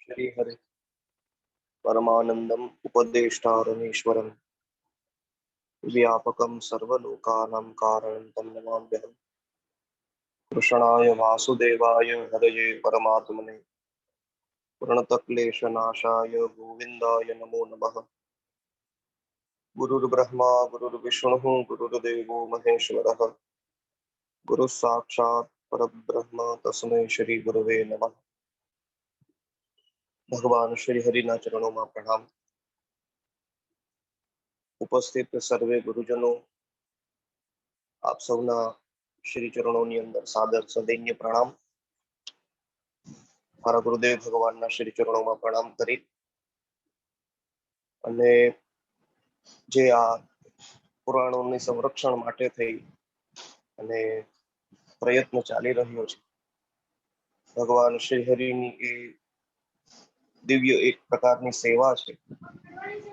श्रीहरि परमानंदम उपदेष्टारमीश्वरं व्यापकं सर्वलोकानां कारणं तं नमाम्यहम्। कृष्णाय वासुदेवाय हरये परमात्मने प्रणतक्लेशनाशाय गोविन्दाय नमो नमः। गुरुर्ब्रह्मा गुरुर्विष्णुः गुरुर्देवो महेश्वरः गुरुः साक्षात् परब्रह्म तस्मै श्री गुरुवे नमः। भगवान श्री हरिना चरणों में प्रणाम। उपस्थित सर्वे गुरुजनों आप सबना श्री चरणों ની અંદર સાદર સદૈન્ય પ્રણામ। મારા ગુરુદેવ ભગવાનના શ્રી ચરણોમાં પ્રણામ કરી અને જે આ પુરાણોની સંરક્ષણ માટે થઈ અને પ્રયત્ન ચાલી રહ્યો છે, ભગવાન શ્રી હરિની એ દિવ્ય એક પ્રકારની સેવા છે।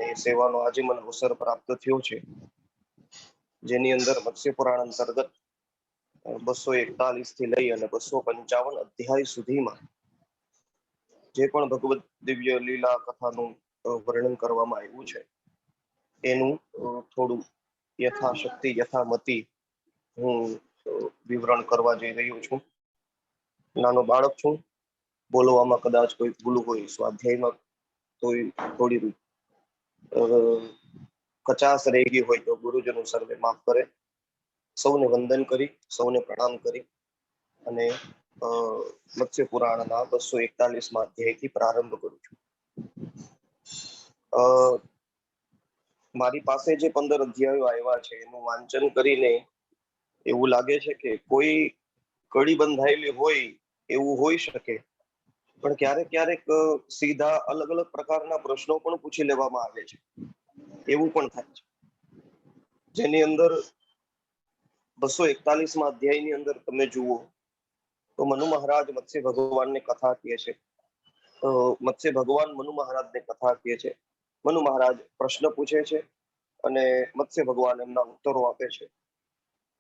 એ સેવાનો આજે મને અવસર પ્રાપ્ત થયો છે, જેની અંદર મત્સ્ય પુરાણ અંતર્ગત 241 થી લઈ અને 255 અધ્યાય સુધીમાં જે પણ ભગવત દિવ્ય લીલા કથાનું વર્ણન કરવામાં આવ્યું છે, એનું થોડું યથાશક્તિ યથામતિ હું વિવરણ કરવા જઈ રહ્યો છું। નાનો બાળક છું, બોલવામાં કદાચ કોઈ ભૂલ હોય, સ્વાધ્યાયમાં થોડી કચાશ રહી ગઈ હોય તો ગુરુજનો સર્વે માફ કરે। સૌને વંદન કરી, સૌને પ્રણામ કરી અને મત્સ્ય પુરાણના 241માં અધ્યાયથી પ્રારંભ કરું છું। મારી પાસે જે 15 અધ્યાયો આવ્યા છે એનું વાંચન કરીને એવું લાગે છે કે કોઈ કડી બંધાયેલી હોય એવું હોઈ શકે, પણ ક્યારેક ક્યારેક સીધા અલગ અલગ પ્રકારના પ્રશ્નો પણ પૂછી લેવામાં આવે છે, એવું પણ થાય છે। જેની અંદર 241માં અધ્યાયની અંદર તમે જુઓ તો મનુ મહારાજ મત્સ્ય ભગવાનને કથા કહે છે। મત્સ્ય ભગવાન મનુ મહારાજને કથા કહે છે। મનુ મહારાજ પ્રશ્ન પૂછે છે અને મત્સ્ય ભગવાન એમના ઉત્તરો આપે છે।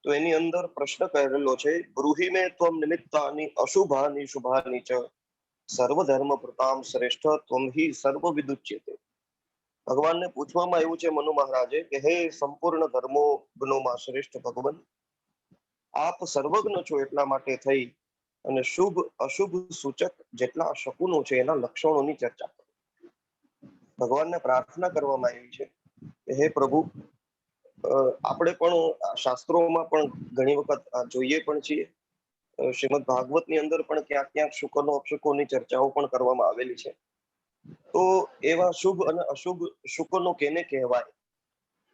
તો એની અંદર પ્રશ્ન કરેલો છે, બ્રૂહિ મે ત્વમ નિમિત્તાની અશુભાની શુભાની ચ સર્વધર્મ પ્રતામ શ્રેષ્ઠ ત્વમ હિ સર્વ વિદુચ્યતે। ભગવાનને પૂછવામાં આવ્યું છે મનુ મહારાજે કે હે સંપૂર્ણ ધર્મો ગુણોમાં શ્રેષ્ઠ ભગવાન, આપ સર્વજ્ઞ છો એટલા માટે થઈ અને શુભ અશુભ સૂચક જેટલા શકુનો છે એના લક્ષણોની ચર્ચા કરો। ભગવાનને પ્રાર્થના કરવામાં આવી છે કે હે પ્રભુ, આપણે પણ શાસ્ત્રોમાં પણ ઘણી વખત જોઈએ પણ છીએ, શ્રીમદ ભાગવતની અંદર પણ ક્યાંક ક્યાંક શુકનો અપશુકોની ચર્ચાઓ પણ કરવામાં આવેલી છે। તો એવા શુભ અને અશુભ શુકનો કેને કહેવાય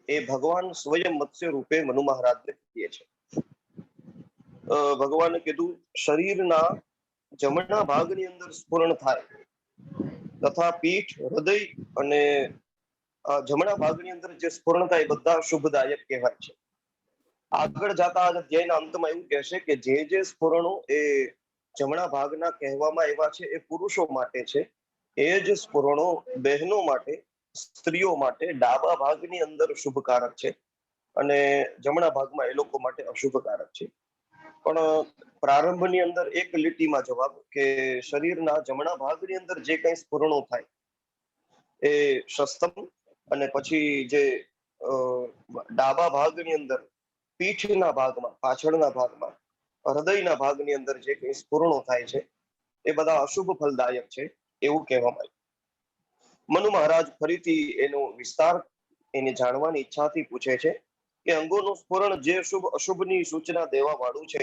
એ ભગવાન સ્વયં મત્સ્ય રૂપે મનુ મહારાજને કહે છે। ભગવાને કીધું, શરીરના જમણા ભાગની અંદર સ્ફુરણ થાય તથા પીઠ, હૃદય અને જમણા ભાગની અંદર જે સ્ફુરણ થાય બધા શુભદાયક કહેવાય છે। આગળ જતા અધ્યાયના અંતમાં એવું કહેશે કે જે સ્ફુરણો એ જમણા ભાગના કહેવામાં આવ્યા છે એ પુરુષો માટે છે, એ જ સ્ફુરણો બહેનો માટે, સ્ત્રીઓ માટે ડાબા ભાગની અંદર શુભકારક છે અને જમણા ભાગમાં એ લોકો માટે અશુભકારક છે। પણ પ્રારંભની અંદર એક લીટીમાં જવાબ કે શરીરના જમણા ભાગની અંદર જે કંઈ સ્ફુરણો થાય એ શસ્તમ, અને પછી જે ડાબા ભાગની અંદર પીઠના ભાગમાં, પાછળના ભાગમાં, હૃદયના ભાગની અંદર જે કંઈ સ્ફુરણો થાય છે એ બધા અશુભ ફલદાયક છે એવું કહેવામાં આવ્યું। મનુ મહારાજ ફરીથી એનો વિસ્તાર એને જાણવાની ઈચ્છાથી પૂછે છે કે અંગોનું સ્ફુરણ જે શુભ અશુભની સૂચના દેવા વાળું છે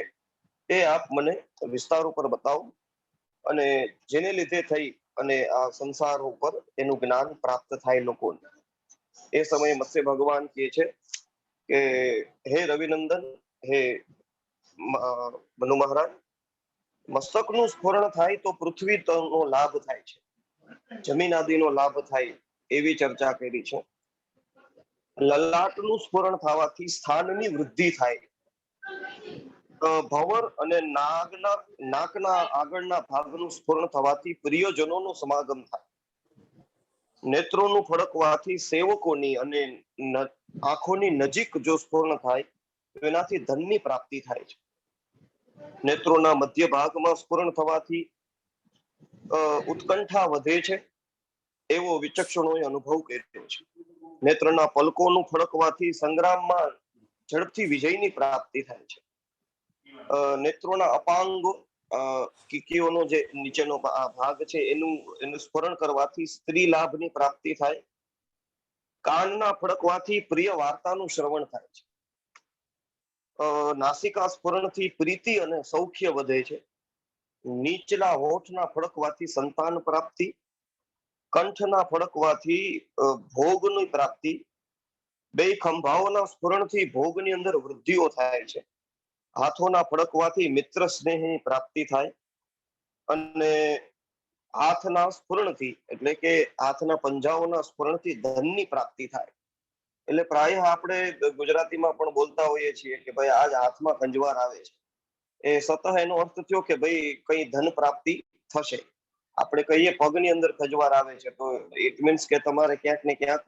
એ આપ મને વિસ્તાર ઉપર બતાવો અને જેને લીધે થઈ અને આ સંસાર ઉપર એનું જ્ઞાન પ્રાપ્ત થાય લોકોને। એ સમયે મત્સ્ય ભગવાન કહે છે કે હે રવિનંદન, હે મનુ મહારાજ, મસ્તકનું સ્ફુરણ થાય તો પૃથ્વીનો લાભ થાય છે, જમીન આદિનો લાભ થાય એવી ચર્ચા કરી છે। લલાટનું સ્ફુરણ થવાથી સ્થાનની વૃદ્ધિ થાય, ભંવર અને નાકના આગળના ભાગનું સ્ફુરણ થવાથી પ્રિયજનોનો સમાગમ થાય, નેત્રોનું ફડકવાથી સેવકોની અને આંખોની નજીક જો સ્ફુરણ થાય તો એનાથી ધનની પ્રાપ્તિ થાય છે। નેત્રોના મધ્ય ભાગમાં સ્ફુરણ થવાથી ઉત્કંઠા વધે છે એવો વિચક્ષણોએ અનુભવ કર્યો છે. નેત્રના પલકોનું ફડકવાથી સંગ્રામમાં ઝડપથી વિજયની પ્રાપ્તિ થાય છે. નેત્રોના અપાંગો કીકીઓનો જે નીચેનો ભાગ છે એનું સ્મરણ કરવાથી સ્ત્રી લાભની પ્રાપ્તિ થાય. કાનના ફડકવાથી પ્રિય વાર્તાનું શ્રવણ થાય છે. નાસિકા સ્ફુરણથી પ્રીતિ અને સૌખ્ય વધે છે. નીચલા હોઠના ફડકવાથી સંતાન પ્રાપ્તિ, કંઠના ફડકવાથી ભોગની પ્રાપ્તિ, બે ખંભાઓના સ્ફુરણથી ભોગની અંદર વૃદ્ધિઓ થાય છે. હાથોના ફડકવાથી મિત્ર સ્નેહની પ્રાપ્તિ થાય અને હાથના સ્ફુરણથી એટલે કે હાથના પંજાઓના સ્ફુરણથી ધનની પ્રાપ્તિ થાય. એટલે પ્રાય આપણે ગુજરાતીમાં પણ બોલતા હોઈએ છીએ કે ભાઈ આજ હાથમાં ખંજવાર આવે છે. એ સતહ એનો અર્થ થયો કે ભાઈ કઈ ધન પ્રાપ્તિ થશે. આપણે કહીએ પગની અંદર ખંજવાર આવે છે તો ઇટ મીન્સ કે તમારે ક્યાંક ને ક્યાંક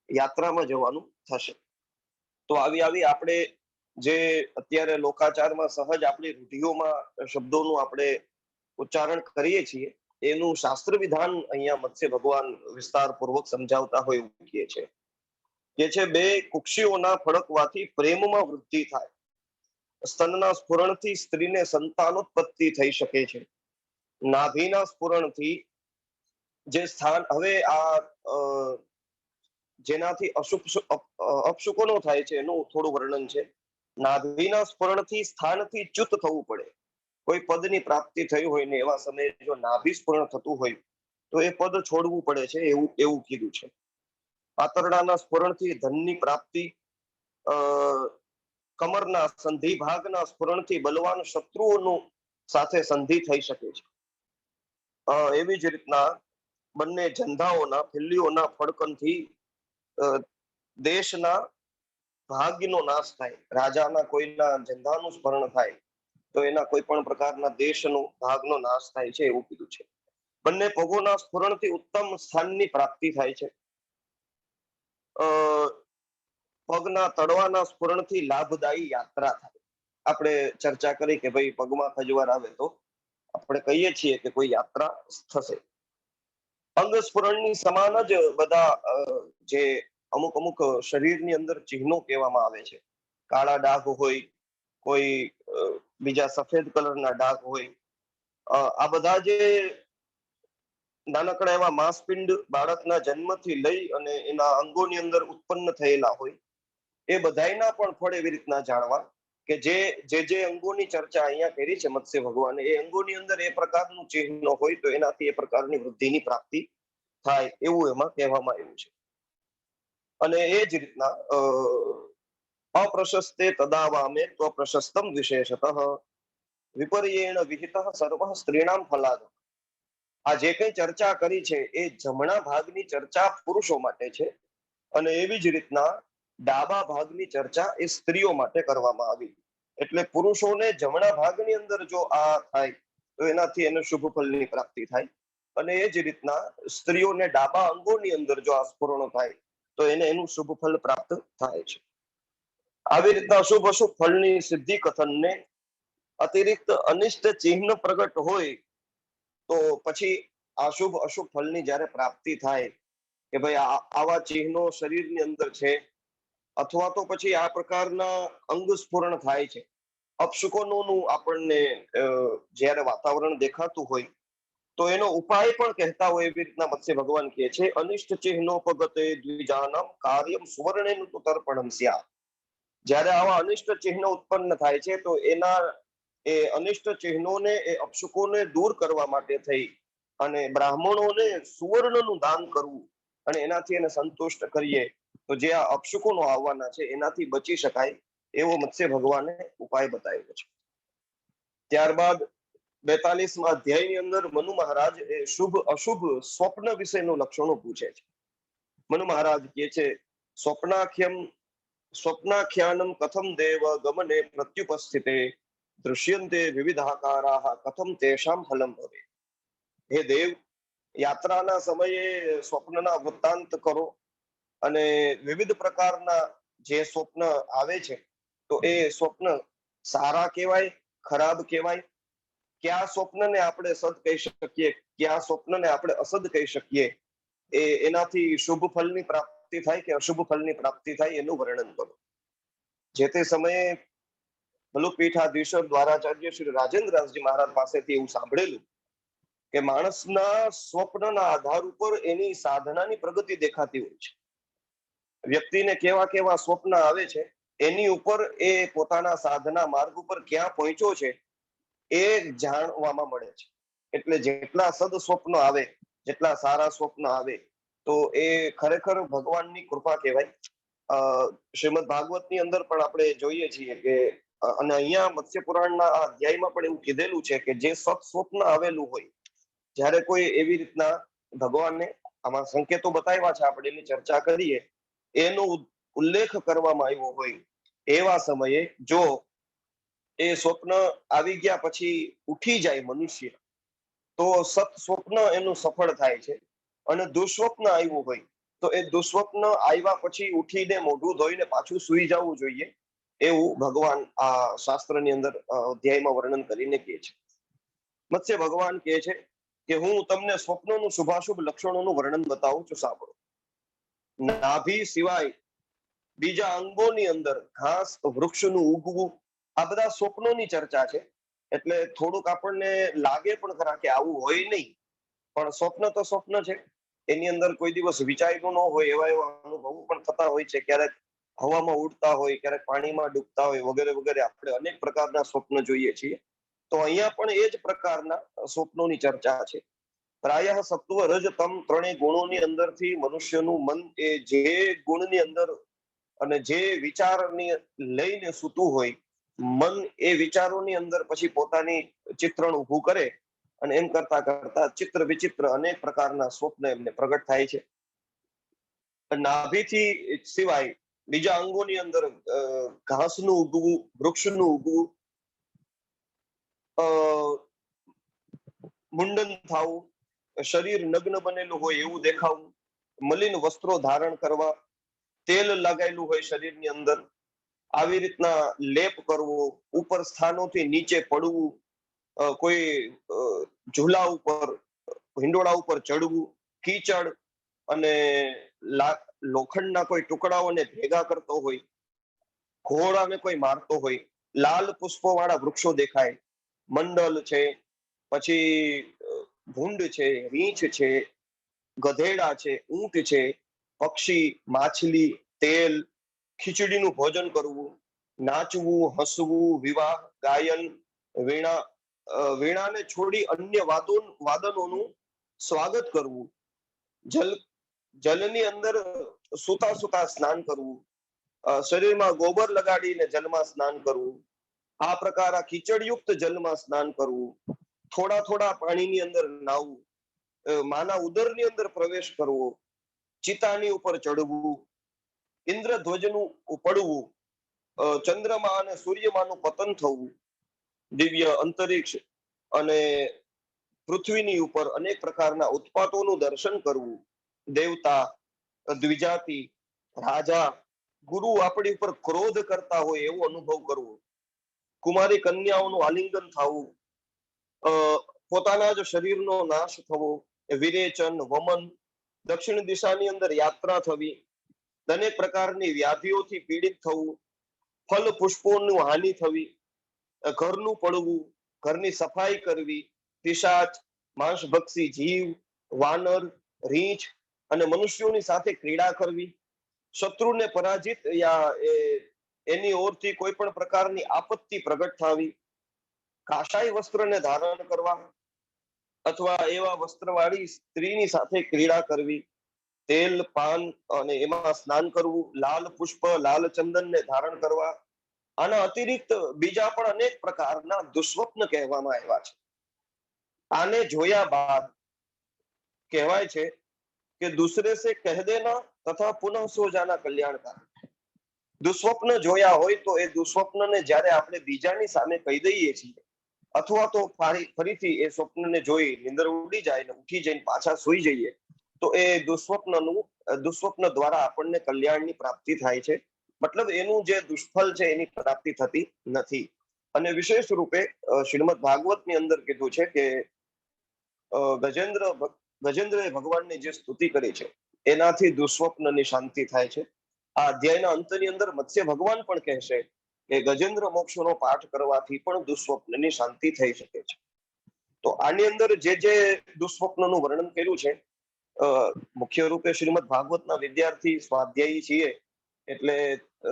યાત્રામાં જવાનું થશે. તો આવી આપણે જે અત્યારે લોકાચારમાં સહજ આપણી રૂઢિઓમાં શબ્દોનું આપણે ઉચ્ચારણ કરીએ છીએ એનું શાસ્ત્ર વિધાન અહીંયા મત્સ્ય ભગવાન વિસ્તારપૂર્વક સમજાવતા હોય એવું કહે છે. કે છે બે કુક્ષીઓના ફડકવાથી પ્રેમમાં વૃદ્ધિ થાય. સ્તનના સ્ફુરણથી સ્ત્રીને સંતાનોત્પત્તિ થઈ શકે છે. નાભીના સ્ફુરણથી જે સ્થાન હવે જેનાથી અપશુકોનો થાય છે એનું થોડું વર્ણન છે. નાભીના સ્ફુરણથી સ્થાનથી ચ્યુત થવું પડે. કોઈ પદની પ્રાપ્તિ થઈ હોય ને એવા સમયે જો નાભી સ્ફુરણ થતું હોય તો એ પદ છોડવું પડે છે એવું કીધું છે. આંતરડાના સ્ફુરણથી ધનની પ્રાપ્તિ, કમરના સંધિ ભાગના સ્ફુરણથી બલવાન શત્રુઓનું સાથે સંધિ થઈ શકે છે. એવી જ રીતના બંને જંધાઓના ફિલ્લીઓના ફડકનથી દેશના ભાગ્યનો નાશ થાય. રાજાના કોઈના જંધાનું સ્મરણ થાય તો એના કોઈ પણ પ્રકારના દેશનો ભાગનો નાશ થાય છે એવું કીધું છે. બંને પગોના સ્ફુરણથી ઉત્તમ સ્થાનની પ્રાપ્તિ થાય છે. પગના તળવાના સ્ફુરણથી લાભદાયી યાત્રા થાય. આપણે ચર્ચા કરી કે ભાઈ પગમાં ખજવાર આવે તો આપણે કહીએ છીએ કે કોઈ યાત્રા થશે. અંગ સ્ફુરણની સમાન જ બધા જે અમુક શરીરની અંદર ચિહ્નો કહેવામાં આવે છે. કાળા ડાઘ હોય, કોઈ બીજા સફેદ કલરના ડાઘ હોય, આ બધા જે નાનકડા એવા માંસપિંડ બાળકના જન્મથી લઈ અને એના અંગોની અંદર ઉત્પન્ન થયેલા હોય એ બધાયના પણ ફળ એવી રીતના જાણવા કે જે અંગોની ચર્ચા અહીંયા કરી છે મત્સ્ય ભગવાને એ અંગોની અંદર એ પ્રકારનું ચિહ્ન હોય તો એનાથી એ પ્રકારની વૃદ્ધિની પ્રાપ્તિ થાય એવું એમાં કહેવામાં આવ્યું છે. અને એ જ રીતના અપ્રશસ્તે તદાવામે તો પ્રશસ્તમ વિશેષતઃ વિપર્યેણ વિહિત સર્વ સ્ત્રીણામ ફલાદ. આ જે કઈ ચર્ચા કરી છે એ જમણા ભાગની ચર્ચા પુરુષો માટે છે અને એવી જ રીતના ડાબા ભાગની ચર્ચા એ સ્ત્રીઓ માટે કરવામાં આવી. એટલે પુરુષોને જમણા ભાગની અંદર જો આ થાય તો એનાથી એને શુભ ફળની પ્રાપ્તિ થાય અને એ જ રીતના સ્ત્રીઓને ડાબા અંગોની અંદર જો આ સ્ફુરણો થાય તો એને એનું શુભ ફળ પ્રાપ્ત થાય છે. આવી રીતના શુભ અશુભ ફળની સિદ્ધિ કથનને અતિરિક્ત અનિષ્ટ ચિહ્ન પ્રગટ હોય તો પછી અશુભ અશુભ ફળની જ્યારે પ્રાપ્તિ થાય કે ભાઈ આવા ચિહ્નો શરીરની અંદર છે અથવા તો પછી આ પ્રકારના અંગ સ્ફુરણ થાય છે, અપશુકોનું આપણને જ્યારે વાતાવરણ દેખાતું હોય તો એનો ઉપાય પણ કહેતા હોય એવી રીતના મત્સ્ય ભગવાન કહે છે અનિષ્ટ ચિહ્નોપગતે દ્વિજાનમ કાર્યમ સુવર્ણેન તો તર્પણમ સ્યા. જ્યારે આવા અનિષ્ટ ચિહ્નો ઉત્પન્ન થાય છે તો એના એ અનિષ્ટ ચિહ્નોને એ અપશુકોને દૂર કરવા માટે થઈ અને બ્રાહ્મણોને સુવર્ણનું દાન કરવું અને એનાથી એને સંતુષ્ટ કરીએ તો જે આ અપશુકોનો આવવાના છે એનાથી બચી શકાય એવો મત્સ્ય ભગવાને ઉપાય બતાવ્યો છે. ત્યારબાદ 42મા અધ્યાયની અંદર મનુ મહારાજ એ શુભ અશુભ સ્વપ્ન વિશેનું લક્ષણો પૂછે છે. મનુ મહારાજ કહે છે સ્વપ્નાખ્યાનમ કથમ દેવ ગમને પ્રત્યુપસ્થિતે દૃશ્યંતે વિવિધાકારાહ કથમ તેષામ ફલમ ભવે. હે દેવ, યાત્રાના સમયે સ્વપ્નના વૃત્તાંત કરો અને વિવિધ પ્રકારના જે સ્વપ્ન આવે છે તો એ સ્વપ્ન સારા કહેવાય, ખરાબ કહેવાય, કયા સ્વપ્નને આપણે સદ કહી શકીએ, કે આ સ્વપ્નને આપણે અસદ કહી શકીએ, એનાથી શુભ ફળની પ્રાપ્તિ થાય કે અશુભ ફળની પ્રાપ્તિ થાય એનું વર્ણન કરો. જે તે સમયે બલુપીઠાધીશ્વર દ્વારાચાર્ય શ્રી રાજેન્દ્રદાસજી મહારાજ પાસેથી એવું સાંભળેલું કે માણસના સ્વપ્નના આધાર ઉપર એની સાધનાની પ્રગતિ દેખાતી હોય છે. વ્યક્તિને કેવા કેવા સ્વપ્ન આવે છે એની ઉપર એ પોતાના સાધના માર્ગ ઉપર ક્યાં પહોંચ્યો છે એ જાણવામાં મળે છે. એટલે જેટલા સદ સ્વપ્ન આવે, જેટલા સારા સ્વપ્ન આવે, તો એ ખરેખર ભગવાનની કૃપા કહેવાય. શ્રીમદ ભાગવતની અંદર પણ આપણે જોઈએ છીએ કે અને અહીંયા મત્સ્ય પુરાણના આ અધ્યાયમાં પણ એવું કીધેલું છે કે જે સત સ્વપ્ન આવેલું હોય, જ્યારે કોઈ એવી રીતના ભગવાનને આમાં સંકેતો બતાવ્યા છે, આપણે એની ચર્ચા કરીએ, એનો ઉલ્લેખ કરવામાં આવ્યો હોય, એવા સમયે જો એ સ્વપ્ન આવી ગયા પછી ઉઠી જાય મનુષ્ય, તો સત સ્વપ્ન એનું સફળ થાય છે. અને દુસ્વપ્ન આવ્યું હોય તો એ દુસ્વપ્ન આવ્યા પછી ઉઠીને મોઢું ધોઈને પાછું સૂઈ જવું જોઈએ, એવું ભગવાન આ શાસ્ત્રની અંદર અધ્યાયમાં વર્ણન કરીને કહે છે. મત્સ્ય ભગવાન કહે છે કે હું તમને સ્વપ્નોનું શુભાશુભ લક્ષણોનું વર્ણન બતાવું છું, સાંભળો. નાભી સિવાય બીજા અંગોની અંદર ઘાસ વૃક્ષનું ઉગવું, આ બધા સ્વપ્નોની ચર્ચા છે. એટલે થોડુંક આપણને લાગે પણ ખરા કે આવું હોય નહીં, પણ સ્વપ્ન તો સ્વપ્ન છે. એની અંદર કોઈ દિવસ વિચાર્યું ન હોય એવા એવા અનુભવો પણ થતા હોય છે. ક્યારેક હવામાં ઉડતા હોય, ક્યારેક પાણીમાં ડૂબતા હોય, વગેરે વગેરે આપણે અનેક પ્રકારના સ્વપ્ન જોઈએ છીએ. તો અહીંયા પણ એ જ પ્રકારના સ્વપ્નોની ચર્ચા છે. પ્રાય સત્વ રજ તમ ત્રણેય ગુણોની અંદરથી મનુષ્યનું મન એ જે ગુણની અંદર અને જે વિચારની લઈને સૂતું હોય, મન એ વિચારોની અંદર પછી પોતાની ચિત્રણ ઊભું કરે અને એમ કરતા કરતા ચિત્ર વિચિત્ર અનેક પ્રકારના સ્વપ્ન એમને પ્રગટ થાય છે. નાભીથી સિવાય બીજા અંગોની અંદર ઘાસનું ઉગવું, વૃક્ષનું ઉગવું, મુંડન થવું, શરીર નગ્ન બનેલું હોય એવું દેખાવું, મલિન વસ્ત્રો ધારણ કરવા, તેલ લગાયેલું હોય શરીરની અંદર, આવી રીતના લેપ કરવો, ઉપર સ્થાનોથી નીચે પડવું, કોઈ ઝૂલા ઉપર, હિંડોળા ઉપર ચડવું, કીચડ અને લોખંડના કોઈ ટુકડાઓને ભેગા કરતો હોય, ઘોડાને કોઈ મારતો હોય, લાલ પુષ્પો વાળા વૃક્ષો દેખાય, મંડલ છે, પછી ભૂંડ છે, રીંછ છે, ગધેડા છે, ઊંટ છે, પક્ષી, માછલી, તેલ, ખીચડીનું ભોજન કરવું, નાચવું, હસવું, વિવાહ, ગાયન, વીણા, વીણાને છોડી અન્ય વાદનોનું સ્વાગત કરવું, જલની અંદર સૂતા સૂતા સ્નાન કરવું, શરીરમાં ગોબર લગાડીને જલમાં સ્નાન કરવું, આ પ્રકાર આ કીચડયુક્ત જલમાં સ્નાન કરવું, થોડા થોડા પાણીની અંદર નાહવું, માના ઉદરની અંદર પ્રવેશ કરવો, ચિતાની ઉપર ચડવું, ઇન્દ્રધ્વજનું પડવું, ચંદ્રમા અને સૂર્યમાનું પતન થવું, દિવ્ય અંતરિક્ષ અને પૃથ્વીની ઉપર અનેક પ્રકારના ઉત્પાતોનું દર્શન કરવું, દેવતા, દ્વિજાતિ, રાજા, ગુરુ આપણી ઉપર ક્રોધ કરતા હોય એવો અનુભવ કરવો, કુમારી કન્યાઓનું આલિંગન થવું, પોતાના જ શરીરનો નાશ થવો, વિરેચન, વમન, દક્ષિણ દિશાની અંદર યાત્રા થવી, અનેક પ્રકારની વ્યાધિઓથી પીડિત થવું, ફલ પુષ્પોનું હાનિ થવી, ઘરનું પડવું, ઘરની સફાઈ કરવી, પિશાચ, માંસભક્ષી જીવ, વાનર, રીંછ અને મનુષ્યોની સાથે ક્રીડા કરવી, શત્રુને પરાજિત યા એની ઓરથી કોઈ પણ પ્રકારની આપત્તિ પ્રગટ થવી, કાશાઈ વસ્ત્રને ધારણ કરવા અથવા એવા વસ્ત્રવાળી સ્ત્રીની સાથે ક્રીડા કરવી, તેલ, પાન અને એમાં સ્નાન કરવું, લાલ પુષ્પ, લાલ ચંદનને ધારણ કરવા, આના અતિરિક્ત બીજા પણ અનેક પ્રકારના દુસ્વપ્ન કહેવામાં આવ્યા છે. આને જોયા બાદ કહેવાય છે કે દૂસરે સે કહ દેના તથા પુનઃ સો જાના કલ્યાણકાર. દુસ્વપ્ન જોયા હોય તો એ દુસ્વપ્નને જ્યારે આપણે બીજાની સામે કહી દઈએ છીએ, અથવા તો ફરીથી એ સ્વપ્નને જોઈ નિંદર ઉડી જાય ને ઉઠી જઈને પાછા સુઈ જઈએ, તો એ દુસ્વપ્ન દ્વારા આપણને કલ્યાણની પ્રાપ્તિ થાય છે. મતલબ એનું જે દુષ્ફળ છે એની પ્રાપ્તિ થતી નથી. અને વિશેષ રૂપે શ્રીમદ ભાગવતની અંદર કીધું છે કે ગજેન્દ્રએ ભગવાનની જે સ્તુતિ કરી છે એનાથી દુસ્વપ્નની શાંતિ થાય છે. આ અધ્યાયના અંતની અંદર મત્સ્ય ભગવાન પણ કહેશે કે ગજેન્દ્ર મોક્ષનો પાઠ કરવાથી પણ દુસ્વપ્નની શાંતિ થઈ શકે છે. તો આની અંદર જે દુસ્વપ્નનું વર્ણન કર્યું છે, મુખ્ય રૂપે શ્રીમદ ભાગવતના વિદ્યાર્થી સ્વાધ્યાયી છીએ એટલે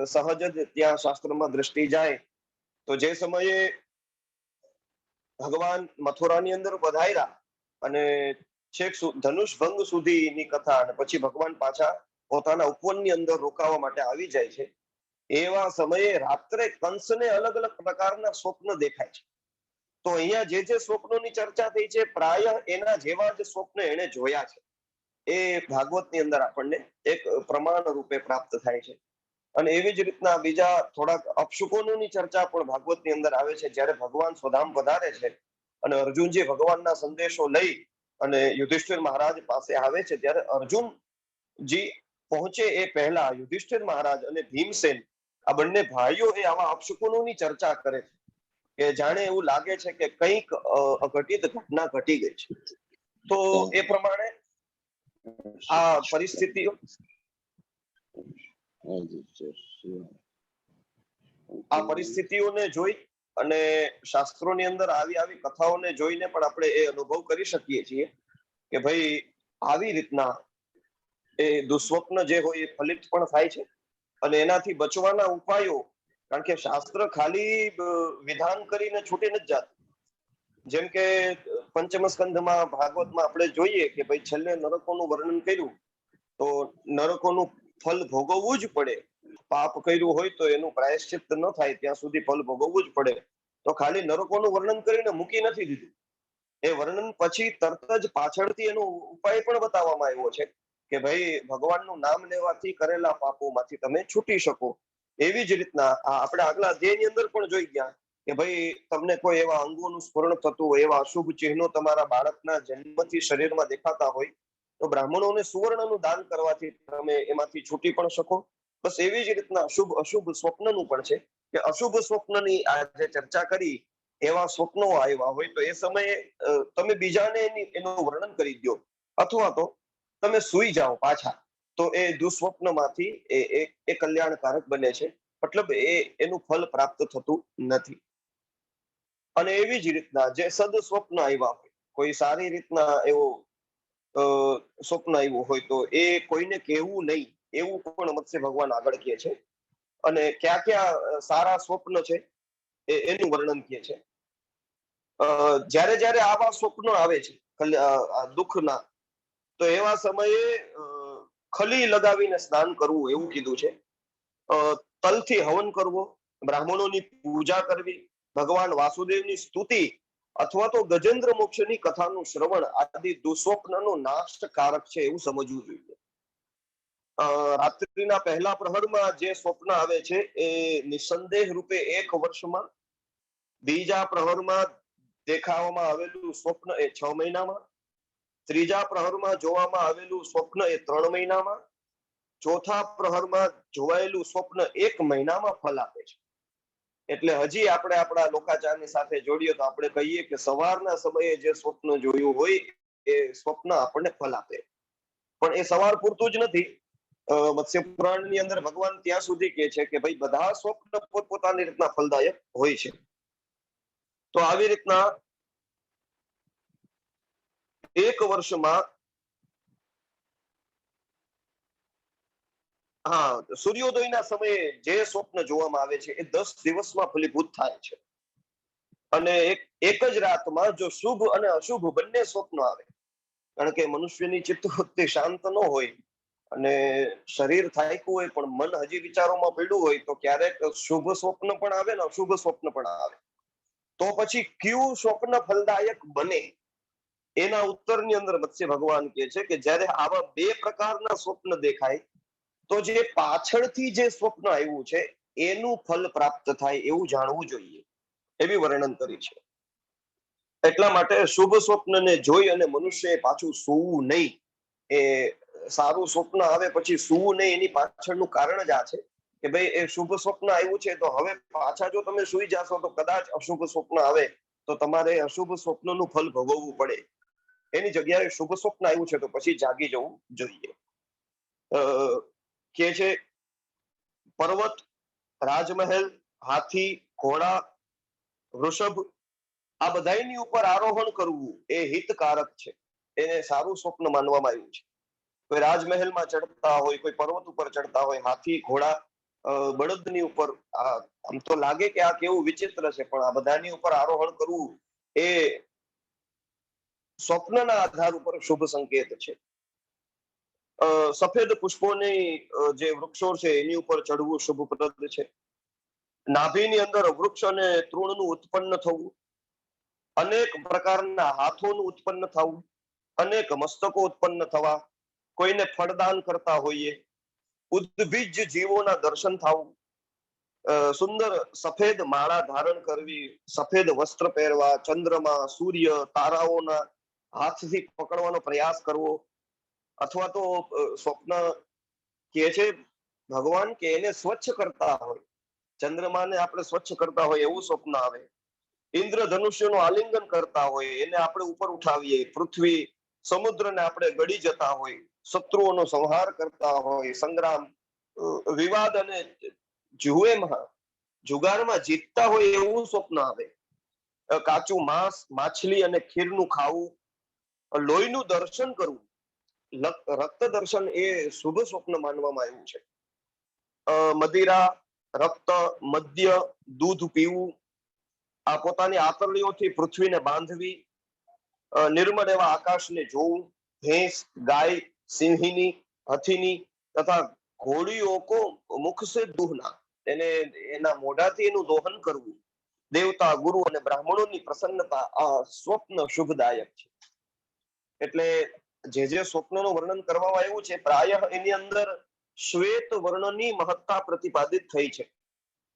સહજ જ ત્યાં શાસ્ત્રમાં દ્રષ્ટિ જાય તો જે સમયે ભગવાન મથુરાની અંદર પધાર્યા અને છેક ધનુષ ભંગ સુધીની કથા અને પછી ભગવાન પાછા પોતાના ઉપવનની અંદર રોકાવા માટે આવી જાય છે, એવા સમયે રાત્રે કંસને અલગ અલગ પ્રકારના સ્વપ્ન દેખાય છે. તો અહીંયા જે સ્વપ્નોની ચર્ચા થઈ છે પ્રાય એના જેવા જ સ્વપ્ન એને જોયા છે એ ભાગવતની અંદર આપણને એક પ્રમાણ રૂપે પ્રાપ્ત થાય છે. અને એવી જ રીતના બીજા થોડાક અપશુકોની ચર્ચા પણ ભાગવતની અંદર આવે છે. જ્યારે ભગવાન સ્વધામ પધારે છે અને અર્જુનજી ભગવાનના સંદેશો લઈ અને યુધિષ્ઠિર મહારાજ પાસે આવે છે, ત્યારે અર્જુનજી પહોંચે એ પહેલા યુધિષ્ઠિર મહારાજ અને ભીમસેન આ બંને ભાઈઓ એ આવા અપશુકોની ચર્ચા કરે છે કે જાણે એવું લાગે છે કે કંઈક અઘટિત ઘટના ઘટી ગઈ છે. તો એ પ્રમાણે આ પરિસ્થિતિઓ આ પરિસ્થિતિઓને જોઈ અને શાસ્ત્રોની અંદર આવી કથાઓને જોઈને પણ આપણે એ અનુભવ કરી શકીએ છીએ કે ભાઈ આવી રીતના એ દુસ્વપ્ન જે હોય એ ફલિત પણ થાય છે અને એનાથી બચવાના ઉપાયો, કારણ કે શાસ્ત્ર ખાલી વિધાન કરીને છૂટી નથી જતું. જેમ કે પંચમ સ્કંધમાં ભાગવતમાં આપણે જોઈએ કે ભાઈ છેલ્લે નરકોનું વર્ણન કર્યું તો નરકોનું ફલ ભોગવવું જ પડે. પાપ કર્યું હોય તો એનું પ્રાયશ્ચિત ન થાય ત્યાં સુધી ફલ ભોગવવું જ પડે. તો ખાલી નરકોનું વર્ણન કરીને મૂકી નથી દીધું, એ વર્ણન પછી તરત જ પાછળથી એનો ઉપાય પણ બતાવવામાં આવ્યો છે કે ભાઈ ભગવાનનું નામ લેવાથી કરેલા પાપોમાંથી તમે છૂટી શકો. એવી જ રીતના આપણે આગલા અધ્યાયની અંદર પણ જોઈ ગયા કે ભાઈ તમને કોઈ એવા અંગોનું સ્મરણ થતું હોય, એવા અશુભ ચિહ્નો તમારા બાળકના જન્મથી શરીરમાં દેખાતા હોય તો બ્રાહ્મણોને સુવર્ણનું દાન કરવાથી તમે એમાંથી છૂટી પણ શકો. બસ એવી જ રીતના અશુભ સ્વપ્નનું પણ છે કે અશુભ સ્વપ્નની આ જે ચર્ચા કરી એવા સ્વપ્નો આવ્યા હોય તો એ સમયે તમે બીજાને એનું વર્ણન કરી દો અથવા તો તમે સૂઈ જાઓ પાછા, તો એ દુસ્વપ્નમાંથી એ કલ્યાણકારક બને છે. મતલબ એનું ફલ પ્રાપ્ત થતું નથી. અને એવી જ રીતના જે સદ સ્વપ્ન આવ્યા હોય, કોઈ સારી રીતના એવો સ્વપ્ન આવ્યું હોય તો એ કોઈને કહેવું નહીં એવું પણ મત્સ્ય ભગવાન આગળ કહે છે. અને ક્યાં ક્યાં સારા સ્વપ્ન છે એનું વર્ણન કહે છે. જ્યારે જ્યારે આવા સ્વપ્નો આવે છે દુઃખના, તો એવા સમયે ખલી લગાવીને સ્નાન કરવું એવું કીધું છે. તલથી હવન કરવો, બ્રાહ્મણોની પૂજા કરવી, ભગવાન વાસુદેવની સ્તુતિ અથવા તો ગજેન્દ્ર મોક્ષની કથાનું શ્રવણ આદિ દુસ્વપ્નનો નાશકારક છે એવું સમજવું જોઈએ. રાત્રિના પહેલા પ્રહરમાં જે સ્વપ્ન આવે છે એ નિસંદેહ રૂપે 1 વર્ષમાં, બીજા પ્રહરમાં દેખાવામાં આવેલું સ્વપ્ન એ 6 મહિનામાં, ત્રીજા પ્રહરમાં જોવામાં આવેલું સ્વપ્ન એ 3 મહિનામાં, ચોથા પ્રહરમાં જોવાયેલું સ્વપ્ન 1 મહિનામાં ફલ આપે છે. એટલે હજી આપણે આપણા લોકાચારની સાથે જોડીએ તો આપણે કહીએ કે સવારના સમયે જે સ્વપ્ન જોયું હોય એ સ્વપ્ન આપણને ફલ આપે. પણ એ સવાર પૂરતું જ નથી. મત્સ્ય પુરાણની અંદર ભગવાન ત્યાં સુધી કહે છે કે ભાઈ બધા સ્વપ્ન પોતપોતાની રીતના ફલદાયક હોય છે. તો આવી રીતના 1 વર્ષમાં સૂર્યોદયના સમયે જે સ્વપ્ન જોવામાં આવે છે એ 10 દિવસમાં ફલીભૂત થાય છે. અને એક જ રાતમાં જો શુભ અને અશુભ બંને સ્વપ્નો આવે, કારણ કે મનુષ્યની ચિત્તવૃત્તિ શાંત ન હોય અને શરીર થાક્યું હોય પણ મન હજી વિચારોમાં પડ્યું હોય તો ક્યારેક શુભ સ્વપ્ન પણ આવે ને અશુભ સ્વપ્ન પણ આવે. તો પછી કયું સ્વપ્ન ફલદાયક બને એના ઉત્તરની અંદર મત્સ્ય ભગવાન કહે છે કે જ્યારે આવા 2 પ્રકારના સ્વપ્ન દેખાય તો જે પાછળથી જે સ્વપ્ન આવ્યું છે એનું ફલ પ્રાપ્ત થાય એવું જાણવું જોઈએ, એવી વર્ણન કરી છે. એટલા માટે શુભ સ્વપ્નને જોઈ અને મનુષ્યએ પાછું સૂવું નહીં. એ સારું સ્વપ્ન આવે પછી સૂવું નહીં એની પાછળનું કારણ જ આ છે કે ભાઈ એ શુભ સ્વપ્ન આવ્યું છે તો હવે પાછા જો તમે સૂઈ જશો તો કદાચ અશુભ સ્વપ્ન આવે તો તમારે અશુભ સ્વપ્નનું ફલ ભોગવવું પડે. એની જગ્યાએ શુભ સ્વપ્ન આવ્યું છે તો પછી જાગી જવું જોઈએ. કે છે પર્વત, રાજમહેલ, હાથી, ઘોડા, વૃષભ આ બધાની ઉપર આરોહણ કરવું એ હિતકારક છે. એને સારું સ્વપ્ન માનવામાં આવ્યું છે. કોઈ રાજમહેલમાં ચડતા હોય, કોઈ પર્વત ઉપર ચડતા હોય, હાથી, ઘોડા, બળદની ઉપર, આમ તો લાગે કે આ કેવું વિચિત્ર છે, પણ આ બધાની ઉપર આરોહણ કરવું એ સ્વપ્નના આધાર ઉપર શુભ સંકેત છે. સફેદ પુષ્પોની જે વૃક્ષો છે એની ઉપર ચડવું શુભપ્રદ છે. નાભીની અંદર વૃક્ષ અને તૃણનું ઉત્પન્ન થવું, અનેક પ્રકારના હાથોનું ઉત્પન્ન થવું, અનેક મસ્તકો ઉત્પન્ન થવા, કોઈને ફળદાન કરતા હોઈએ, ઉદ્ભિજ જીવોના દર્શન થવું, સુંદર સફેદ માળા ધારણ કરવી, સફેદ વસ્ત્ર પહેરવા, ચંદ્રમા, સૂર્ય, તારાઓના હાથથી પકડવાનો પ્રયાસ કરવો, અથવા તો સ્વપ્ન કે છે ભગવાન કે એને સ્વચ્છ કરતા હોય, ચંદ્રમાને આપણે સ્વચ્છ કરતા હોય એવું સ્વપ્ન આવે. ઇન્દ્રધનુષ્યનું આલિંગન કરતા હોય, એને આપણે ઉપર ઉઠાવીએ, પૃથ્વી સમુદ્રને આપણે ગળી જતા હોય, શત્રુઓનો સંહાર કરતા હોય, સંગ્રામ, વિવાદ અને જુએમાં જુગારમાં જીતતા હોય એવું સ્વપ્ન આવે. કાચું માંસ, માછલી અને ખીરનું ખાવું, લોહીનું દર્શન કરવું, રક્ત દર્શન એ શુભ સ્વપ્ન માનવામાં આવ્યું છે. મદિરા, રક્ત, મદ્ય, દૂધ પીવું, આ પોતાની આતરડીઓથી પૃથ્વીને બાંધવી, નિર્મળ એવા આકાશને જોવું, ભેંસ, ગાય, સિંહીની, હથીની તથા ઘોડીઓ કો મુખ સે દૂહના, એને એના મોઢાથી એનું દોહન કરવું, દેવતા, ગુરુ અને બ્રાહ્મણોની પ્રસન્નતા, આ સ્વપ્ન શુભદાયક છે. એટલે જે સ્વપ્નનું વર્ણન કરવામાં આવ્યું છે પ્રાય એની અંદર શ્વેત વર્ણની મહત્તા પ્રતિપાદિત થઈ છે.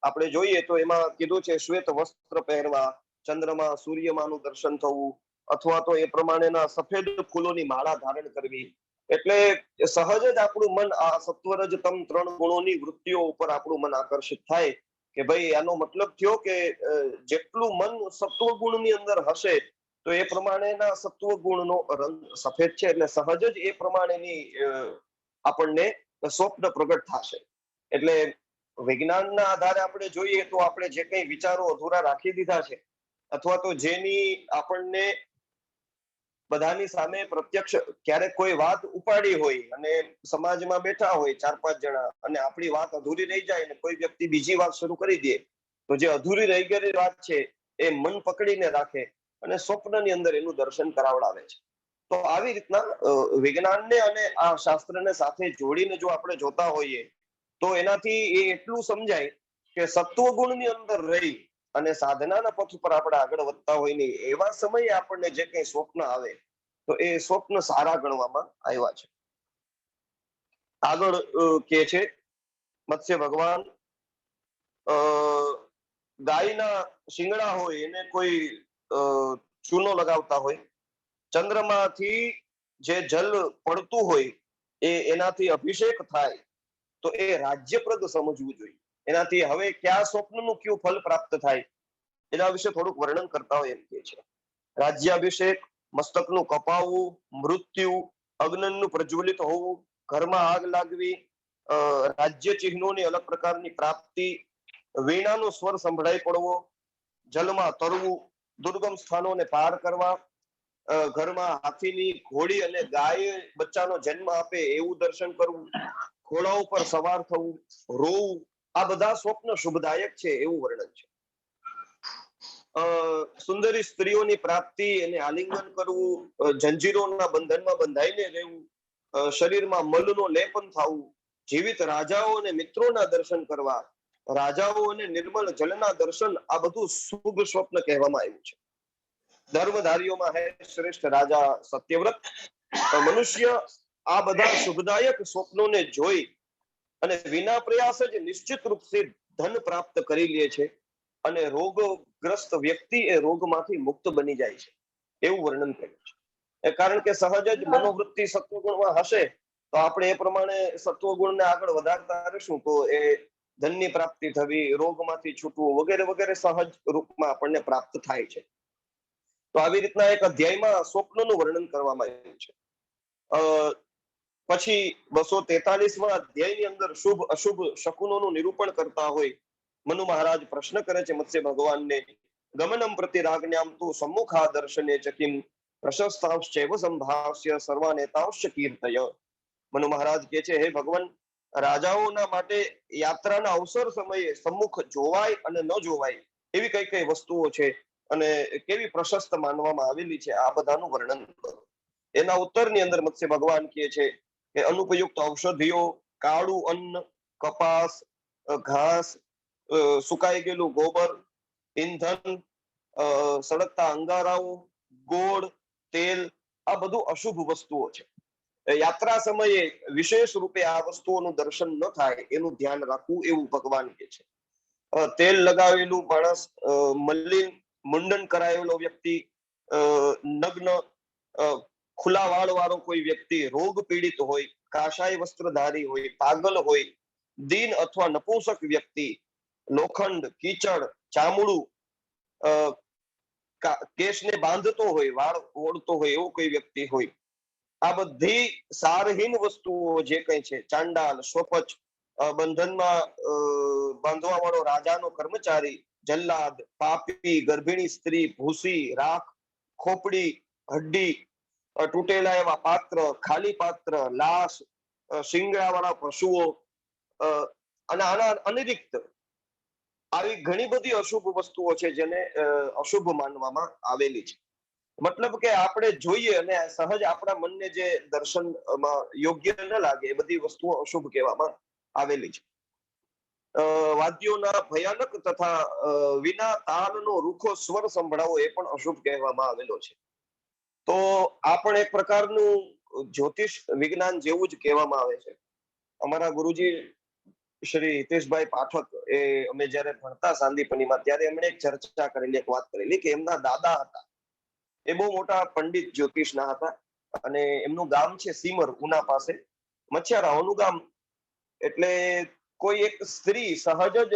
આપણે જોઈએ તો એમાં કીધું છે શ્વેત વસ્ત્ર પહેરવા, ચંદ્રમાં, સૂર્યમાનું દર્શન થવું, અથવા તો એ પ્રમાણેના સફેદ ફૂલોની માળા ધારણ કરવી. એટલે સહજ જ આપણું મન આ સત્વરજ તમ 3 ગુણોની વૃત્તિઓ ઉપર આપણું મન આકર્ષિત થાય કે ભાઈ આનો મતલબ થયો કે જેટલું મન સત્વ ગુણની અંદર હશે તો એ પ્રમાણેના સત્વ ગુણનો રંગ સફેદ છે, એટલે સહજ જ એ પ્રમાણેની આપણને સ્વપ્ન પ્રગટ થશે. એટલે વિજ્ઞાનના આધારે આપણે જોઈએ તો આપણે જે કંઈ વિચારો અધૂરા રાખી દીધા છે, અથવા તો જેની આપણને બધાની સામે પ્રત્યક્ષ ક્યારેક કોઈ વાત ઉપાડી હોય અને સમાજમાં બેઠા હોય 4-5 જણા અને આપણી વાત અધૂરી રહી જાય અને કોઈ વ્યક્તિ બીજી વાત શરૂ કરી દે, તો જે અધૂરી રહી ગયેલી વાત છે એ મન પકડીને રાખે અને સ્વપ્નની અંદર એનું દર્શન કરાવડાવે છે. તો આવી રીતના વિજ્ઞાનને અને આ શાસ્ત્રને સાથે જોડીને જો આપણે જોતા હોઈએ તો એનાથી એ એટલું સમજાય કે સત્વગુણની અંદર રહી અને સાધનાના પથ ઉપર આપણે આગળ વધતા હોય ને એવા સમયે આપણને જે કંઈ સ્વપ્ન આવે તો એ સ્વપ્ન સારા ગણવામાં આવ્યા છે. આગળ કે છે મત્સ્ય ભગવાન ગાયના શિંગડા હોય એને કોઈ ચૂનો લગાવતા હોય, ચંદ્રમાંથી જે જલ પડતું હોય એનાથી અભિષેક થાય તો એ રાજ્યપ્રદ સમજવું જોઈએ. એનાથી હવે કયા સ્વપ્નનું કયું ફલ પ્રાપ્ત થાય એના વિશે થોડુંક વર્ણન કરતા હોય એમ કે છે. રાજ્યાભિષેક, મસ્તકનું કપાવવું, મૃત્યુ, અગ્નિનું પ્રજ્વલિત હોવું, ઘરમાં આગ લાગવી, રાજ્ય ચિહ્નોની અલગ પ્રકારની પ્રાપ્તિ, વીણાનો સ્વર સંભળાઈ પડવો, જલમાં તરવું, દુર્ગમ સ્થાનોને પાર કરવા, ઘરમાં હાથીની, ઘોડી અને ગાય બચ્ચાનો જન્મ આપે એવું દર્શન કરવું, ઘોડા ઉપર સવાર થવું, રોવું, આ બધા સ્વપ્ન શુભદાયક છે એવું વર્ણન છે. સુંદરી સ્ત્રીઓની પ્રાપ્તિ, એને આલિંગન કરવું, જંજીરોના બંધનમાં બંધાઈને રહેવું, શરીરમાં મલનો લેપન થવું, જીવિત રાજાઓ અને મિત્રોના દર્શન કરવા, રાજાઓ અને નિર્મળ જલના દર્શન, આ બધું શુભ સ્વપ્ન કહેવામાં આવ્યું છે. ધર્મધારીઓમાં હે શ્રેષ્ઠ રાજા સત્યવ્રત. મનુષ્ય આ બધા શુભદાયક સ્વપ્નોને જોઈ અને વિના પ્રયાસ જ નિશ્ચિત રૂપથી ધન પ્રાપ્ત કરી લે છે અને રોગગ્રસ્ત વ્યક્તિ એ રોગમાંથી મુક્ત બની જાય છે એવું વર્ણન કર્યું છે. કારણ કે સહજ જ મનોવૃત્તિ સત્વગુણમાં હશે તો આપણે એ પ્રમાણે સત્વગુણને આગળ વધારતા રહીશું તો એ ધનની પ્રાપ્તિ થવી, રોગમાંથી છૂટવું વગેરે વગેરે સહજ રૂપમાં આપણને પ્રાપ્ત થાય છે. તો આવી રીતના એક અધ્યાયમાં સ્વપ્નનું વર્ણન કરવામાં આવ્યું છે. પછી 243માં અધ્યાયની અંદર શુભ અશુભ શકુનોનું નિરૂપણ કરતા હોય મનુ મહારાજ પ્રશ્ન કરે છે મત્સ્ય ભગવાનને, ગમનમ પ્રતિ રાજ્ઞામ તુ સમ્મુખા દર્શને ચકિમ પ્રશસ્તાંશ્ચૈવ સંભાષ્ય સર્વાનેતાંશ્ચ કીર્તય. મનુ મહારાજ કહે છે, હે ભગવાન, રાજાઓના માટે યાત્રાના અવસર સમયે સમ્મુખ જોવાય અને ન જોવાય એવી કઈ કઈ વસ્તુઓ છે અને કેવી પ્રશસ્ત માનવામાં આવેલી છે, આ બધાનું વર્ણન કરો. એના ઉત્તરની અંદર મત્સ્ય ભગવાન કહે છે કે અનુપયુક્ત ઔષધિઓ, કાળું અન્ન, કપાસ, ઘાસ, સુકાઈ ગયેલું ગોબર, ઈંધણ, સળગતા અંગારાઓ, ગોળ, તેલ, આ બધું અશુભ વસ્તુઓ છે. યાત્રા સમયે વિશેષ રૂપે આ વસ્તુઓનું દર્શન ન થાય એનું ધ્યાન રાખવું એવું ભગવાન કહે છે. તેલ લગાવેલું માણસ, મલિન મુંડન કરાયેલો વ્યક્તિ, નગ્ન ખુલ્લા વાળ વાળો કોઈ વ્યક્તિ, રોગ પીડિત હોય, કાશાય વસ્ત્રધારી હોય, પાગલ હોય, દીન અથવા નપુંસક વ્યક્તિ, લોખંડ, કીચડ, ચામડું, કેશને બાંધતો હોય, વાળ ઓળતો હોય એવો કોઈ વ્યક્તિ હોય, આ બધી સારહીન વસ્તુઓ જે કઈ છે, ચાંડાલ, સ્વપચ, બંધનમાં બાંધવા વાળો રાજાનો કર્મચારી, જલ્લાદ, પાપી, ગર્ભિણી સ્ત્રી, ભૂસી, રાખ, ખોપડી, હડ્ડી, તૂટેલા એવા પાત્ર, ખાલી પાત્ર, લાશ, શિંગડા વાળા પશુઓ અને આના અનિરિક્ત આવી ઘણી બધી અશુભ વસ્તુઓ છે જેને અશુભ માનવામાં આવેલી છે. મતલબ કે આપણે જોઈએ અને સહજ આપણા મનને જે દર્શનમાં યોગ્ય ન લાગે એ બધી વસ્તુઓ અશુભ કહેવામાં આવેલી છે. વાદ્યોના ભયાનક તથા વિના તાલનો રૂખો સ્વર સંભળાવો એ પણ અશુભ કહેવામાં આવેલો છે. તો આ પણ એક પ્રકારનું જ્યોતિષ વિજ્ઞાન જેવું જ કહેવામાં આવે છે. અમારા ગુરુજી શ્રી હિતેશભાઈ પાઠક, એ અમે જયારે ભણતા સાંદીપનીમાં ત્યારે એમણે એક ચર્ચા કરેલી, એક વાત કરેલી કે એમના દાદા હતા એ બહુ મોટા પંડિત જ્યોતિષના હતા અને એમનું ગામ છે સીમર, ઉના પાસે, મચ્છારાઓનું ગામ. એટલે કોઈ એક સ્ત્રી સહજ જ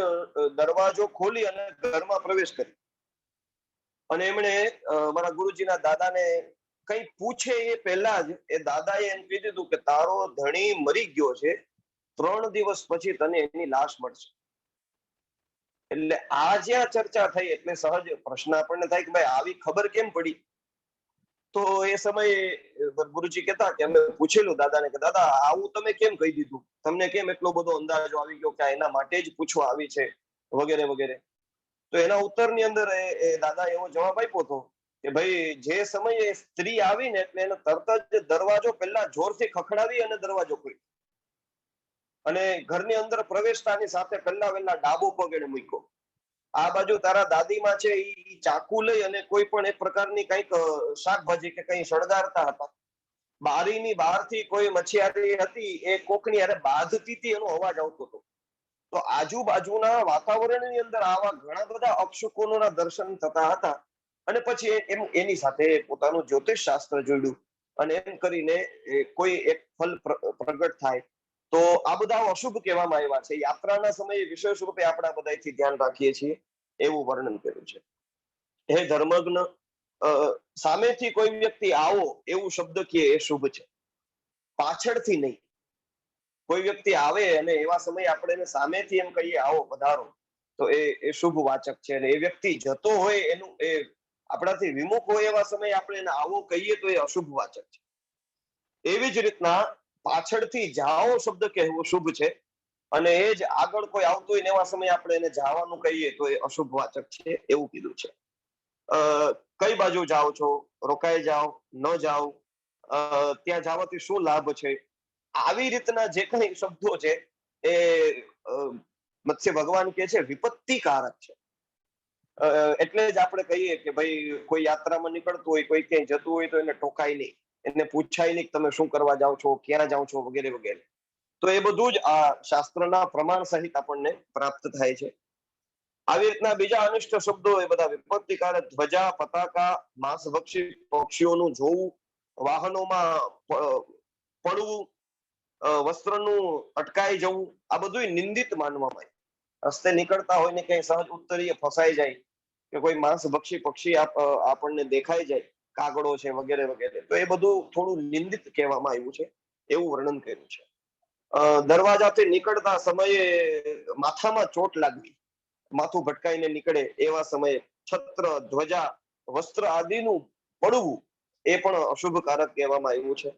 દરવાજો ખોલી અને ઘરમાં પ્રવેશ કરી અને એમણે મારા ગુરુજીના દાદાને કઈ પૂછે એ પહેલા જ એ દાદાએ એમ કહી દીધું કે તારો ધણી મરી ગયો છે, 3 દિવસ પછી તને એની લાશ મળશે. એટલે આ જ્યાં ચર્ચા થઈ એટલે સહજ પ્રશ્ન આપણને થાય કે ભાઈ આવી ખબર કેમ પડી? તો એ સમયે ગુરુજી કહેતા કે અમે પૂછેલું દાદાને કે દાદા આવું તમે કેમ કહી દીધું, તમને કેમ એટલો બધો અંદાજો આવી ગયો કે એના માટે જ પૂછવા આવી છે વગેરે વગેરે. તો એના ઉત્તરની અંદર એ દાદા એવો જવાબ આપ્યો હતો કે ભાઈ જે સમયે સ્ત્રી આવી ને એટલે એને તરત જ દરવાજો પહેલા જોરથી ખખડાવી અને દરવાજો ખોલ્યો અને ઘરની અંદર પ્રવેશતાની સાથે પહેલા વહેલા ડાબો પગ એને મૂક્યો. આ બાજુ તારા દાદીમાં છે એ ચાકુ લઈ અને કોઈ પણ એક પ્રકારની કંઈક શાકભાજી કે કંઈ શણગારતા હતા. બારીની બહારથી કોઈ મચ્છિયારી હતી એ કોકની અરે બાંધતી હતી એનો અવાજ આવતો હતો. તો આજુબાજુના વાતાવરણની અંદર આવા ઘણા બધા અપશુકનોના દર્શન થતા હતા અને પછી એની સાથે પોતાનું જ્યોતિષ શાસ્ત્ર જોડ્યું અને એમ કરીને કોઈ એક ફલ પ્રગટ થાય. તો આ બધા અશુભ કહેવામાં આવ્યા છે. યાત્રાના સમયે વિશેષ રૂપે આપણા બધાથી ધ્યાન રાખીએ છીએ એવું વર્ણન કર્યું છે. હે ધર્મજ્ઞ, સામેથી કોઈ વ્યક્તિ આવો એવું શબ્દ કહે એ શુભ છે, પાછળથી નહીં. કોઈ વ્યક્તિ આવે અને એવા સમયે આપણે એને સામેથી એમ કહીએ આવો પધારો તો એ શુભ વાચક છે. અને એ વ્યક્તિ જતો હોય એનું એ આપણાથી વિમુખ હોય એવા સમયે આપણે એને આવો કહીએ તો એ અશુભ વાચક છે. એવી જ રીતના પાછળથી જાઓ શબ્દ કહેવો શુભ છે અને એ જ આગળ કોઈ આવતું હોય ને એવા સમયે આપણે એને જવાનું કહીએ તો એ અશુભ વાચક છે એવું કીધું છે. કઈ બાજુ જાઓ છો, રોકાઈ જાઓ, ન જાઓ, ત્યાં જવાથી શું લાભ છે, આવી રીતના જે કઈ શબ્દો છે એ મત્સ્ય ભગવાન કે છે વિપત્તિકારક છે. એટલે જ આપણે કહીએ કે ભાઈ કોઈ યાત્રામાં નીકળતું હોય, કોઈ ક્યાંય જતું હોય તો એને ટોકાય નહીં, એને પૂછાય નહીં કે તમે શું કરવા જાઓ છો, ક્યાં જાઓ છો વગેરે વગેરે. તો એ બધું જ આ શાસ્ત્રના પ્રમાણ સહિત આપણને પ્રાપ્ત થાય છે. આવી રીતના બીજા અનિષ્ટ શબ્દો એ બધા વિપત્તિકારક, ધ્વજા, પતાકા, માંસભક્ષી પક્ષીઓનું જોવું, વાહનોમાં પડવું, વસ્ત્રનું અટકાઈ જવું, આ બધું નિંદિત માનવામાં આવે. રસ્તે નીકળતા હોય ને ક્યાંય સહજ ઉત્તરીય ફસાઈ જાય કે કોઈ માંસભક્ષી પક્ષી આપણને દેખાઈ જાય, કાગડો છે વગેરે વગેરે, તો એ બધું થોડું નિંદિત કહેવામાં આવ્યું છે, એવું વર્ણન કર્યું છે. દરવાજાથી નીકળતા સમયે માથામાં ચોટ લાગવી, માથું ભટકાઈને નીકળે એવા સમયે છત્ર, ધ્વજા, વસ્ત્ર આદિનું પડવું એ પણ અશુભકારક કહેવામાં આવ્યું છે.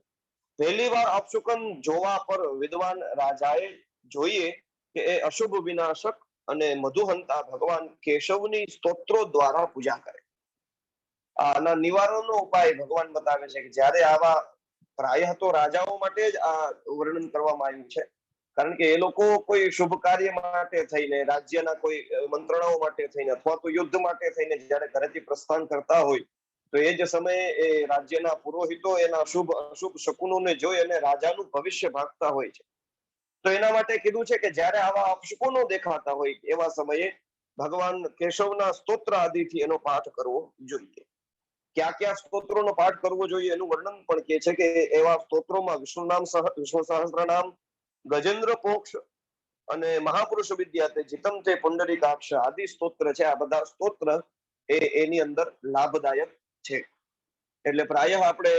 પહેલી વાર અપશુકન જોવા પર વિદ્વાન રાજાએ જોઈએ કે એ અશુભ વિનાશક અને મધુહંતા ભગવાન કેશવની સ્તોત્રો દ્વારા પૂજા કરે. આના નિવારણનો ઉપાય ભગવાન બતાવે છે કે જ્યારે આવા, પ્રાયઃ તો રાજાઓ માટે જ આ વર્ણન કરવામાં આવ્યું છે, કારણ કે એ લોકો કોઈ શુભ કાર્ય માટે થઈને, રાજ્યના કોઈ મંત્રણાઓ માટે થઈને અથવા તો યુદ્ધ માટે થઈને જ્યારે ઘરેથી પ્રસ્થાન કરતા હોય, તો એ જ સમયે એ રાજ્યના પુરોહિતો એના શુભ અશુભ શકુનોને જોઈ અને રાજાનું ભવિષ્ય ભાગતા હોય છે. તો એના માટે કીધું છે કે જ્યારે આવા અપશુકનો દેખાતા હોય એવા સમયે ભગવાન કેશવના સ્તોત્ર આદિથી એનો પાઠ કરવો જોઈએ. ક્યાં ક્યાં સ્તોત્રોનો પાઠ કરવો જોઈએ એનું વર્ણન પણ કહે છે કે એવા સ્તોત્રોમાં વિષ્ણુ નામ, વિષ્ણુ સહસ્ત્ર નામ, ગજેન્દ્ર પોક્ષ અને મહાપુરુષ વિદ્યા તે જીતમ તે પુંડરીકાક્ષ આદિ સ્તોત્ર છે. આ બધા સ્તોત્ર એની અંદર લાભદાયક છે. એટલે પ્રાયઃ આપણે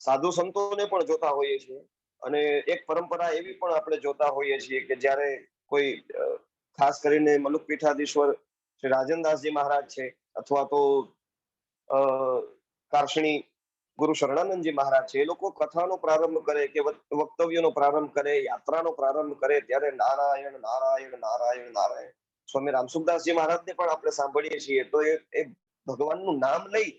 સાધુ સંતોને પણ જોતા હોઈએ છીએ, અને એક પરંપરા એવી પણ આપણે જોતા હોઈએ છીએ કે જ્યારે કોઈ ખાસ કરીને મલુક પીઠાધીશ્વર શ્રી રાજનદાસજી મહારાજ છે, અથવા તો કારશણી ગુરુ શરણાનંદજી મહારાજ છે, એ લોકો કથાનો પ્રારંભ કરે કે વક્તવ્યનો પ્રારંભ કરે, યાત્રાનો પ્રારંભ કરે, ત્યારે નારાયણ નારાયણ નારાયણ નારાયણ. સ્વામી રામસુખદાસજી મહારાજને પણ આપણે સાંભળીએ છીએ, તો એ ભગવાનનું નામ લઈ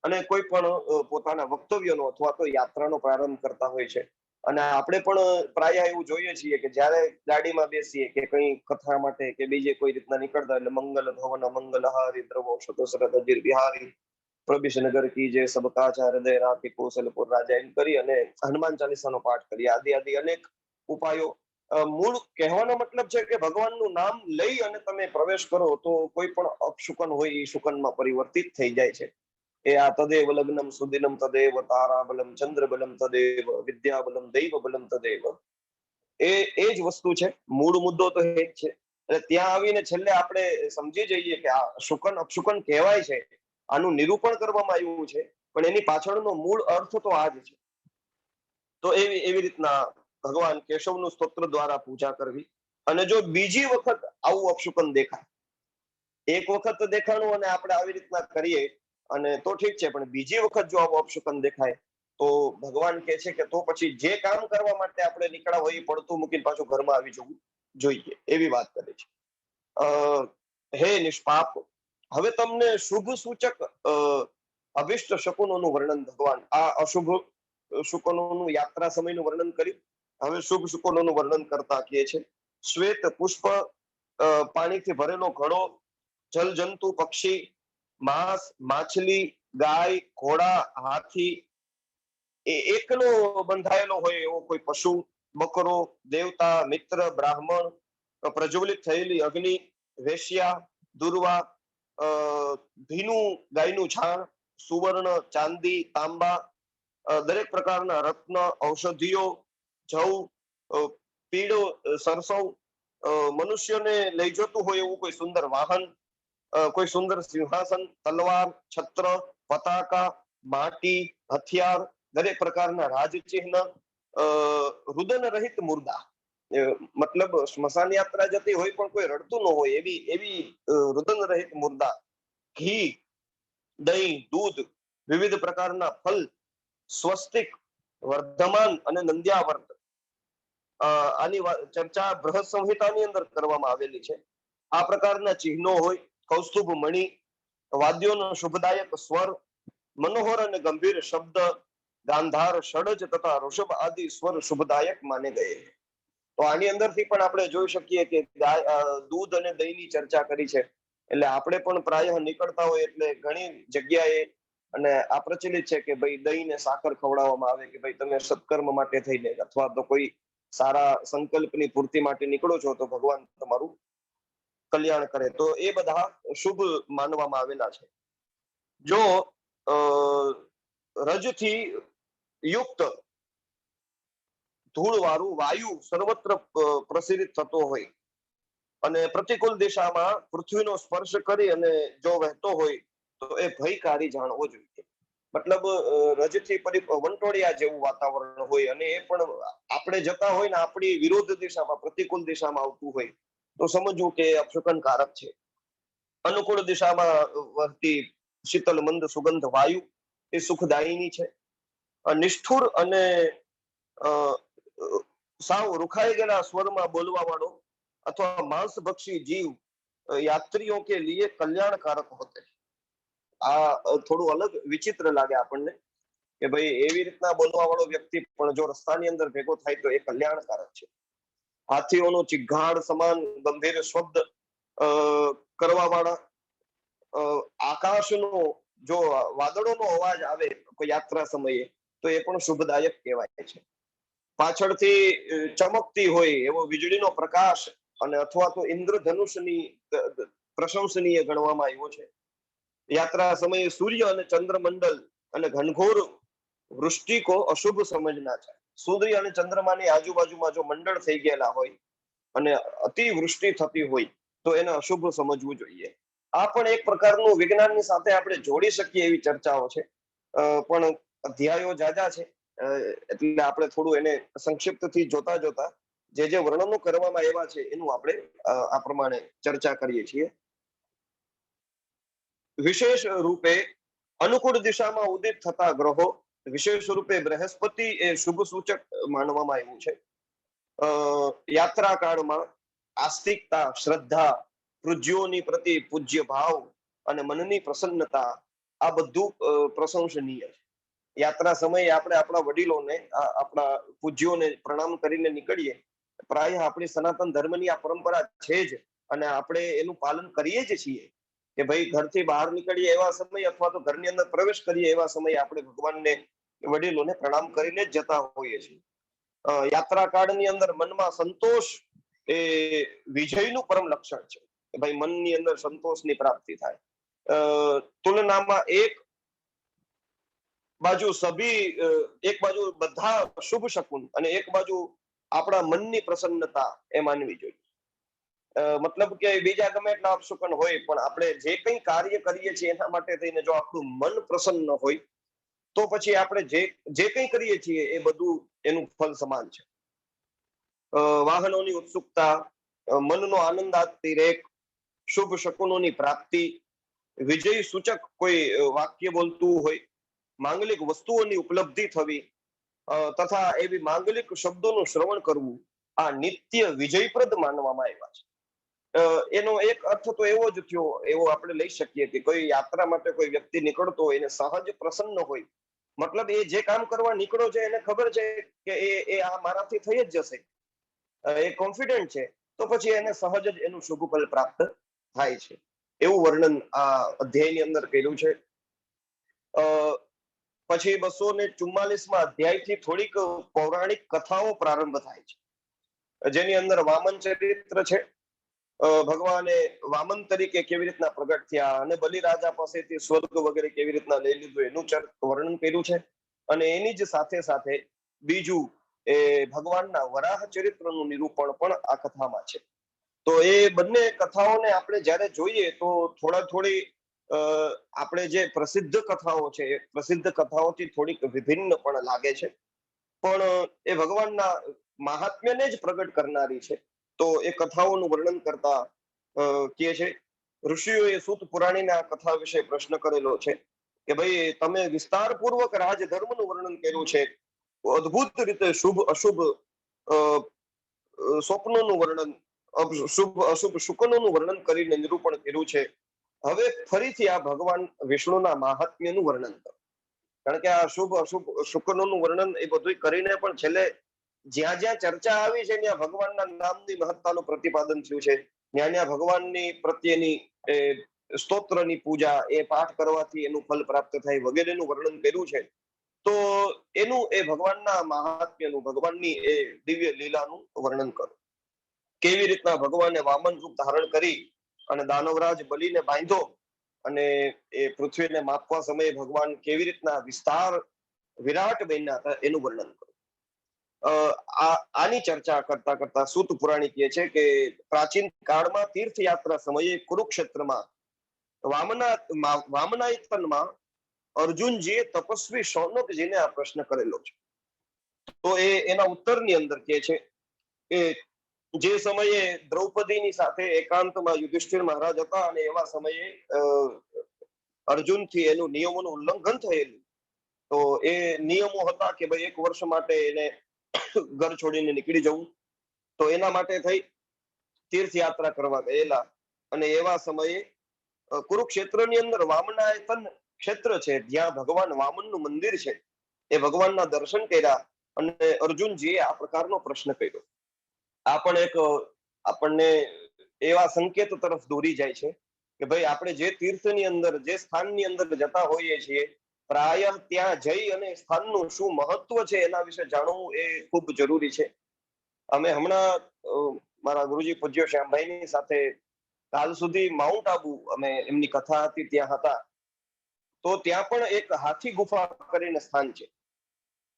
અને કોઈ પણ પોતાના વક્તવ્યનો અથવા તો યાત્રાનો પ્રારંભ કરતા હોય છે. અને આપણે પણ પ્રાય એવું જોઈએ છીએ કે જ્યારે ગાડીમાં બેસીએ કે કઈ કથા માટે કે બીજે કોઈ રીતના નીકળતા, એટલે મંગલ ભવન મંગલ હારી દ્રવો શતશરત અજીર બિહારી પ્રભિશનગર કી જે સબકા હૃદય રાખી કૌશલપુર રાજા, એમ કરી અને હનુમાન ચાલીસાનો પાઠ કરી, આદિ આદિ અનેક ઉપાયો. મૂળ કહેવાનો મતલબ છે કે ભગવાનનું નામ લઈ અને તમે પ્રવેશ કરો તો કોઈ પણ અપશુકન હોય એ શુકનમાં પરિવર્તિત થઈ જાય છે. એ આ તદેવ લગ્નમ સુદિનમ તદેવ તારાબલમ ચંદ્રબલમ તદેવ વિદ્યાબલમ દૈવબલમ તદેવ, એ જ વસ્તુ છે. મૂળ મુદ્દો તો એ જ છે. એટલે ત્યાં આવીને છેલ્લે આપણે સમજી જઈએ કે આ શુકન અપશુકન કહેવાય છે, આનું નિરૂપણ કરવામાં આવ્યું છે, પણ એની પાછળનો મૂળ અર્થ તો આ જ છે. તો એવી રીતના ભગવાન કેશવનું સ્તોત્ર દ્વારા પૂજા કરવી. અને જો બીજી વખત આવું અપશુકન દેખાય, એક વખત દેખાણું અને આપણે આવી રીતના કરીએ અને તો ઠીક છે, પણ બીજી વખત જો આવું અપશુકન દેખાય તો ભગવાન કહે છે કે તો પછી જે કામ કરવા માટે આપણે નીકળ્યા હોય એ પડતું મૂકીને પાછું ઘરમાં આવી જવું જોઈએ, એવી વાત કરે છે. હે નિષ્પાપ, હવે તમને શુભ સૂચક અભિષ્ટ શકુનોનું વર્ણન ભગવાન આ અશુભ શુકનોનું યાત્રા સમયનું વર્ણન કર્યું. હવે શુભ શુકનોનું વર્ણન કરતા કહે છે, શ્વેત પુષ્પ, પાણીથી ભરેલો ઘડો, જલ જંતુ પક્ષી, માંસ, માછલી, ગાય, ઘોડા, હાથી, એ એકલો બંધાયેલો હોય એવો કોઈ પશુ, બકરો, દેવતા, મિત્ર, બ્રાહ્મણ, પ્રજ્વલિત થયેલી અગ્નિ, વેશ્યા, દુર્વા, ભીનું ગાયનું છાણ, સુવર્ણ, ચાંદી, તાંબા, દરેક પ્રકારના રત્ન, ઔષધિઓ, જવ, પીળો, સરસવ, મનુષ્યને લઈ જતું હોય એવું કોઈ સુંદર વાહન, કોઈ સુંદર સિંહાસન, તલવાર, છત્ર, પતાકા, માટી, હથિયાર, દરેક પ્રકારના રાજચિહ્ન, રુદન રહિત મુર્દા, મતલબ સ્મશાન યાત્રા જતી હોય પણ કોઈ રડતું ન હોય એવી રુદન રહિત મુર્દા, ઘી, દહીં, દૂધ, વિવિધ પ્રકારના ફલ, સ્વસ્તિક, વર્ધમાન અને નંદ્યાવર્ત. આની ચર્ચા બૃહદ સંહિતાની અંદર કરવામાં આવેલી છે. આ પ્રકારના ચિહ્નો હોય, કૌસ્તુભ મણિ, વાદ્યોનો શુભદાયક સ્વર, મનોહર અને ગંભીર શબ્દ, ગાંધાર, ષડજ તથા ઋષભ આદિ સ્વર શુભદાયક માને ગયે. તો આની અંદરથી પણ આપણે જોઈ શકીએ કે દૂધ અને દહીંની ચર્ચા કરી છે. એટલે આપણે પણ પ્રાય નીકળતા હોય એટલે ઘણી જગ્યાએ અને આ પ્રચલિત છે કે ભાઈ દહીં ને સાકર ખવડાવવામાં આવે કે ભાઈ તમે સત્કર્મ માટે થઈને અથવા તો કોઈ સારા સંકલ્પની પૂર્તિ માટે નીકળો છો તો ભગવાન તમારું કલ્યાણ કરે. તો એ બધા શુભ માનવામાં આવેલા છે. જો રજથી યુક્ત ધૂળ વાળું વાયુ સર્વત્ર પ્રસરિત થતો હોય અને પ્રતિકૂળ દિશામાં પૃથ્વીનો સ્પર્શ કરી અને જો વહેતો હોય તો એ ભયકારી જાણવો જોઈએ. મતલબ રજથી વંટોળિયા જેવું વાતાવરણ હોય અને એ પણ આપણે જતા હોય ને આપણી વિરોધ દિશામાં પ્રતિકૂળ દિશામાં આવતું હોય તો સમજવું કે અપશુકનકારક છે. અનુકૂળ દિશામાં વહતી શીતલ મંદ સુગંધ વાયુ એ સુખદાયીની છે. નિષ્ઠુર અને સાવ રૂખાઈ ગયેલા સ્વરમાં બોલવા વાળો अथवा मांसभक्षी जीव यात्रियों के लिए कल्याणकारक होते हैं. આ થોડું અલગ વિચિત્ર લાગે આપણને કે ભાઈ એવી રીતના બોલવા વાળો વ્યક્તિ પણ જો રસ્તાની અંદર ભેગો થાય તો એ કલ્યાણકારક છે. હાથીઓનો ચિઘાડ સમાન ગંભીર શબ્દ કરવા વાળા, આકાશનો જો વાદળોનો અવાજ આવે કોઈ યાત્રા સમયે તો એ પણ શુભદાયક કહેવાય છે. પાછળથી ચમકતી હોય એવો વીજળીનો પ્રકાશ અને અથવા તો ઇન્દ્રધનુષની પ્રશંસનીય ગણવામાં આવ્યો છે. યાત્રા સમયે સૂર્ય અને ચંદ્રમંડલ અને ઘનઘોર વૃષ્ટિ કો અશુભ સમજના છે. સૂર્ય અને ચંદ્રમાની આજુબાજુમાં જો મંડળ થઈ ગયેલા હોય અને અતિવૃષ્ટિ થતી હોય તો એને અશુભ સમજવું જોઈએ. આ પણ એક પ્રકારનું વિજ્ઞાનની સાથે આપણે જોડી શકીએ એવી ચર્ચાઓ છે, પણ અધ્યાયો જાજા છે એટલે આપણે થોડું એને સંક્ષિપ્તથી જોતા જોતા જે વર્ણનો કરવામાં આવ્યા છે એનું આપણે આ પ્રમાણે ચર્ચા કરીએ છીએ. વિશેષ રૂપે અનુકૂળ દિશામાં ઉદિત થતા ગ્રહો, વિશેષ રૂપે બૃહસ્પતિ એ શુભ સૂચક માનવામાં આવ્યું છે. યાત્રા કાળમાં આસ્તિકતા, શ્રદ્ધા, પૃજ્યોની પ્રતિ પૂજ્ય ભાવ અને મનની પ્રસન્નતા આ બધું પ્રશંસનીય છે. યાત્રા સમયે આપણે આપણા વડીલોને, આપણા પૂજ્યોને પ્રણામ કરીને નીકળીએ. પ્રાય આપણી સનાતન ધર્મની આ પરંપરા છે જ અને આપણે એનું પાલન કરીએ જ છીએ કે ભાઈ ઘરથી બહાર નીકળીએ એવા સમય અથવા તો ઘરની અંદર પ્રવેશ કરીએ એવા સમયે આપણે ભગવાનને, વડીલોને પ્રણામ કરીને જ જતા હોઈએ છીએ. યાત્રા કાળની અંદર મનમાં સંતોષ એ વિજયનું પરમ લક્ષણ છે કે ભાઈ મનની અંદર સંતોષની પ્રાપ્તિ થાય. તુલનામાં એક બાજુ એક બાજુ બધા શુભ શકુન અને એક બાજુ આપણા મનની પ્રસન્નતા એ માનવી જોઈએ. મતલબ કે બીજા ગમે એટલા અપશુકન હોય પણ આપણે જે કંઈ કાર્ય કરીએ છીએ એના માટે થઈને જો આપણું મન પ્રસન્ન હોય તો પછી આપણે જે કંઈ કરીએ છીએ એ બધું એનું ફળ સમાન છે. વાહનોની ઉત્સુકતા, મનનો આનંદ આપતી રેક, શુભ શકુનોની પ્રાપ્તિ, વિજય સૂચક કોઈ વાક્ય બોલતું હોય, માંગલિક વસ્તુઓની ઉપલબ્ધિ થવી તથા એવી માંગલિક શબ્દોનું શ્રવણ કરવું આ નિત્ય વિજયપ્રદ માનવામાં આવ્યા છે. એનો એક અર્થ તો એવો જ થયો, એવો આપણે લઈ શકીએ કે કોઈ યાત્રા માટે કોઈ વ્યક્તિ નીકળતો હોય એને સહજ પ્રસન્ન હોય, મતલબ એ જે કામ કરવા નીકળો છે એને ખબર છે કે એ આ મારાથી થઈ જ જશે, એ કોન્ફિડન્ટ છે, તો પછી એને સહજ જ એનું શુભ ફળ પ્રાપ્ત થાય છે. એવું વર્ણન આ અધ્યાયની અંદર કર્યું છે. પછી 244માં અધ્યાયથી થોડીક પૌરાણિક કથાઓ પ્રારંભ થાય છે, જેની અંદર વામન ચરિત્ર છે. ભગવાને વામન તરીકે કેવી રીતના પ્રગટ થયા અને બલિરાજા પાસેથી સ્વર્ગ વગેરે કેવી રીતના લઈ લીધું એનું વર્ણન કર્યું છે. અને એની જ સાથે સાથે બીજું એ ભગવાનના વરાહ ચરિત્રનું નિરૂપણ પણ આ કથામાં છે. તો એ બંને કથાઓને આપણે જ્યારે જોઈએ તો થોડી આપણે જે પ્રસિદ્ધ કથાઓ છે એ પ્રસિદ્ધ કથાઓથી થોડીક વિભિન્ન પણ લાગે છે, પણ એ ભગવાનના મહાત્મ્યને જ પ્રગટ કરનારી છે. તો એ કથાઓનું વર્ણન કરતા કહે છે, ઋષિઓએ સૂત પુરાણીને આ કથા વિશે પ્રશ્ન કરેલો છે કે ભાઈ તમે વિસ્તારપૂર્વક રાજધર્મનું વર્ણન કર્યું છે, અદ્ભુત રીતે શુભ અશુભ સ્વપ્નોનું વર્ણન, શુભ અશુભ શુકનોનું વર્ણન કરીને નિરૂપણ કર્યું છે. હવે ફરીથી આ ભગવાન વિષ્ણુના મહાત્મ્યનું વર્ણન કરો, કારણ કે આ શુભ અશુભ શુકનોનું વર્ણન એ બધું કરીને પણ છેલ્લે જ્યાં જ્યાં ચર્ચા આવી છે ત્યાં ભગવાનના નામની મહત્તાનું પ્રતિપાદન થયું છે. ત્યાં ભગવાનની પ્રત્યેની સ્તોત્રની પૂજા, એ પાઠ કરવાથી એનું ફલ પ્રાપ્ત થાય વગેરેનું વર્ણન કર્યું છે. તો એનું એ ભગવાનના મહાત્મ્યનું, ભગવાનની એ દિવ્ય લીલાનું વર્ણન કરો. કેવી રીતના ભગવાને વામન રૂપ ધારણ કરી અને દાનવરાજ બલિને બાંધ્યો અને એ પૃથ્વીને માપવા સમયે ભગવાન કેવી રીતના વિરાટ બન્યા હતા એનું વર્ણન કરો. આની ચર્ચા કરતા કરતા સૂત પુરાણી કહે છે કે પ્રાચીન કાળમાં તીર્થયાત્રા સમયે કુરુક્ષેત્રમાં વામનાયતનમાં અર્જુનજીએ તપસ્વી શૌનકજીને આ પ્રશ્ન કરેલો છે. તો એના ઉત્તરની અંદર કહે છે કે જે સમયે દ્રૌપદીની સાથે એકાંતમાં યુધિષ્ઠિર મહારાજ હતા અને એવા સમયે અર્જુનથી એનું નિયમોનું ઉલ્લંઘન થયેલું, તો એ નિયમો હતા કે ભાઈ 1 વર્ષ માટે એને ઘર છોડીને નીકળી જવું. તો એના માટે થઈ તીર્થયાત્રા કરવા ગયેલા અને એવા સમયે કુરુક્ષેત્રની અંદર વામનાયતન ક્ષેત્ર છે, જ્યાં ભગવાન વામનનું મંદિર છે, એ ભગવાનના દર્શન કર્યા અને અર્જુનજીએ આ પ્રકારનો પ્રશ્ન કર્યો. આ પણ એક આપણને એવા સંકેત તરફ દોરી જાય છે કે ભાઈ આપણે જે તીર્થની અંદર, જે સ્થાનની અંદર જતા હોઈએ છીએ, પ્રાય ત્યાં જઈ અને સ્થાનનું શું મહત્વ છે એના વિશે જાણવું એ ખૂબ જરૂરી છે. અમે હમણાં મારા ગુરુજી પૂજ્ય શ્યામભાઈની સાથે કાલ સુધી માઉન્ટ આબુ અમે એમની કથા હતી ત્યાં હતા. તો ત્યાં પણ એક હાથી ગુફા કરીને સ્થાન છે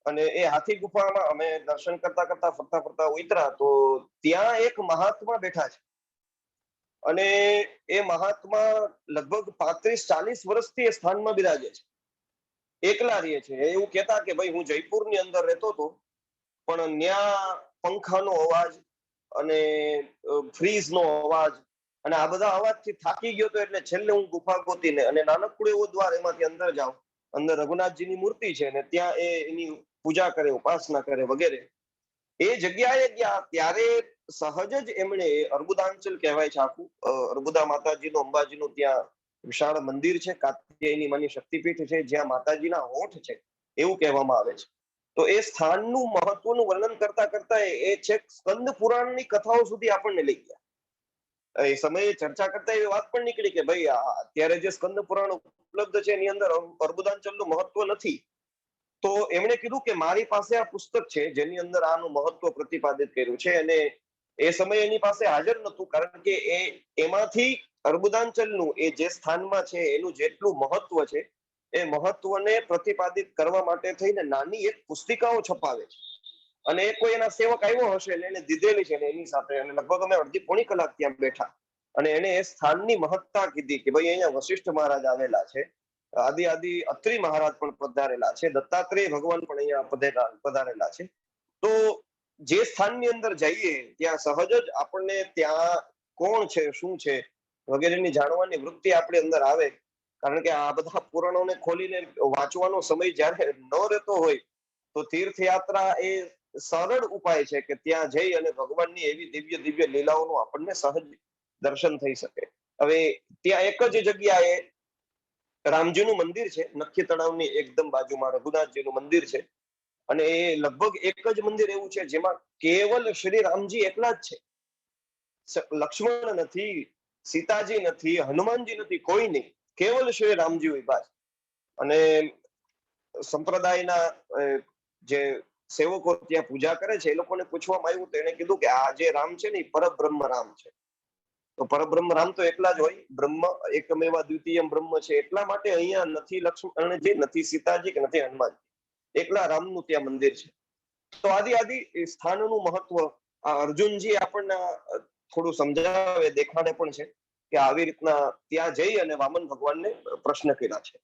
અને એ હાથી ગુફામાં અમે દર્શન કરતા કરતા ફરતા ફરતા ઉતરા તો ત્યાં એક મહાત્મા બેઠા છે અને એ મહાત્મા લગભગ 35-40 વર્ષથી એ સ્થાનમાં બિરાજે છે, એકલા રહે છે. એવું કહેતા કે ભાઈ હું જયપુરની અંદર રહેતો હતો, પણ ત્યાં પંખાનો અવાજ અને ફ્રીઝનો અવાજ અને આ બધા અવાજથી થાકી ગયો હતો, એટલે છેલ્લે હું ગુફા ગોતીને અને નાનકડું એવું દ્વાર, એમાંથી અંદર જાઉં, અંદર રઘુનાથજીની મૂર્તિ છે ને ત્યાં એની પૂજા કરે, ઉપાસના કરે વગેરે. એ જગ્યાએ ગયા ત્યારે સહજ જ એમણે, અર્બુદાંચલ કહેવાય છે આખું, અર્બુદા માતાજીનું, અંબાજીનું ત્યાં વિશાળ મંદિર છે, કાત્યાયની માની શક્તિપીઠ છે, જ્યાં માતાજીના હોઠ છે એવું કહેવામાં આવે છે. તો એ સ્થાનનું મહત્વનું વર્ણન કરતા કરતા એ છેક સ્કંદ પુરાણની કથાઓ સુધી આપણને લઈ ગયા. એ સમયે ચર્ચા કરતા એવી વાત પણ નીકળી કે ભાઈ અત્યારે જે સ્કંદ પુરાણ ઉપલબ્ધ છે એની અંદર અર્બુદાંચલનું મહત્વ નથી. તો એમણે કીધું કે મારી પાસે આ પુસ્તક છે જેની અંદર આનું મહત્વ પ્રતિપાદિત કર્યું છે, અને એ સમયે એની પાસે હાજર નહોતું, કારણ કે એમાંથી અર્બુદાંચલનું એ જે સ્થાનમાં છે એનું જેટલું મહત્વ છે એ મહત્વને પ્રતિપાદિત કરવા માટે થઈને નાની એક પુસ્તિકાઓ છપાવે છે અને એ કોઈ એના સેવક આવ્યો હશે ને એને દીધેલી છે એની સાથે, અને લગભગ અમે અડધી પોણી કલાક ત્યાં બેઠા અને એને એ સ્થાનની મહત્તા કીધી કે ભાઈ અહીંયા વશિષ્ઠ મહારાજ આવેલા છે, આદિ અત્રિ મહારાજ પણ પધારેલા છે, દત્તાત્રેય ભગવાન પણ અહીંયા પધારેલા છે. તો જે સ્થાનની અંદર જઈએ ત્યાં સહજ જ આપણને ત્યાં કોણ છે, શું છે વગેરેની જાણવાની વૃત્તિ આપણી અંદર આવે, કારણ કે આ બધા પુરાણોને ખોલીને વાંચવાનો સમય જ્યારે ન રહેતો હોય તો તીર્થયાત્રા એ સરળ ઉપાય છે કે ત્યાં જઈ અને ભગવાનની એવી દિવ્ય લીલાઓનું આપણને સહજ દર્શન થઈ શકે. હવે ત્યાં એક જ જગ્યાએ રામજીનું મંદિર છે, નખી તળાવની એકદમ બાજુમાં રઘુનાથજીનું મંદિર છે, અને એ લગભગ એક જ મંદિર એવું છે જેમાં કેવલ શ્રી રામજી એકલા જ છે. લક્ષ્મણ નથી, સીતાજી નથી, હનુમાનજી નથી, કોઈ નહીં, કેવલ શ્રી રામજી ઉભા છે. અને સંપ્રદાયના જે સેવકો ત્યાં પૂજા કરે છે એ લોકોને પૂછવામાં આવ્યું તો એને કીધું કે આ જે રામ છે ને એ પરબ્રહ્મ રામ છે. તો પરબ્રહ્મ રામ તો એકલા જ હોય, બ્રહ્મ એકમેવા દ્વિતીય બ્રહ્મ છે, એટલા માટે અહીંયા નથી લક્ષ્મણજી, નથી સીતાજી કે નથી હનુમાનજી, એકલા રામનું ત્યાં મંદિર છે. તો આદિ સ્થાનનું મહત્વ આ અર્જુનજી આપણને થોડું સમજાવે, દેખાડે પણ છે કે આવી રીતના ત્યાં જઈ અને વામન ભગવાનને પ્રશ્ન કર્યા છે.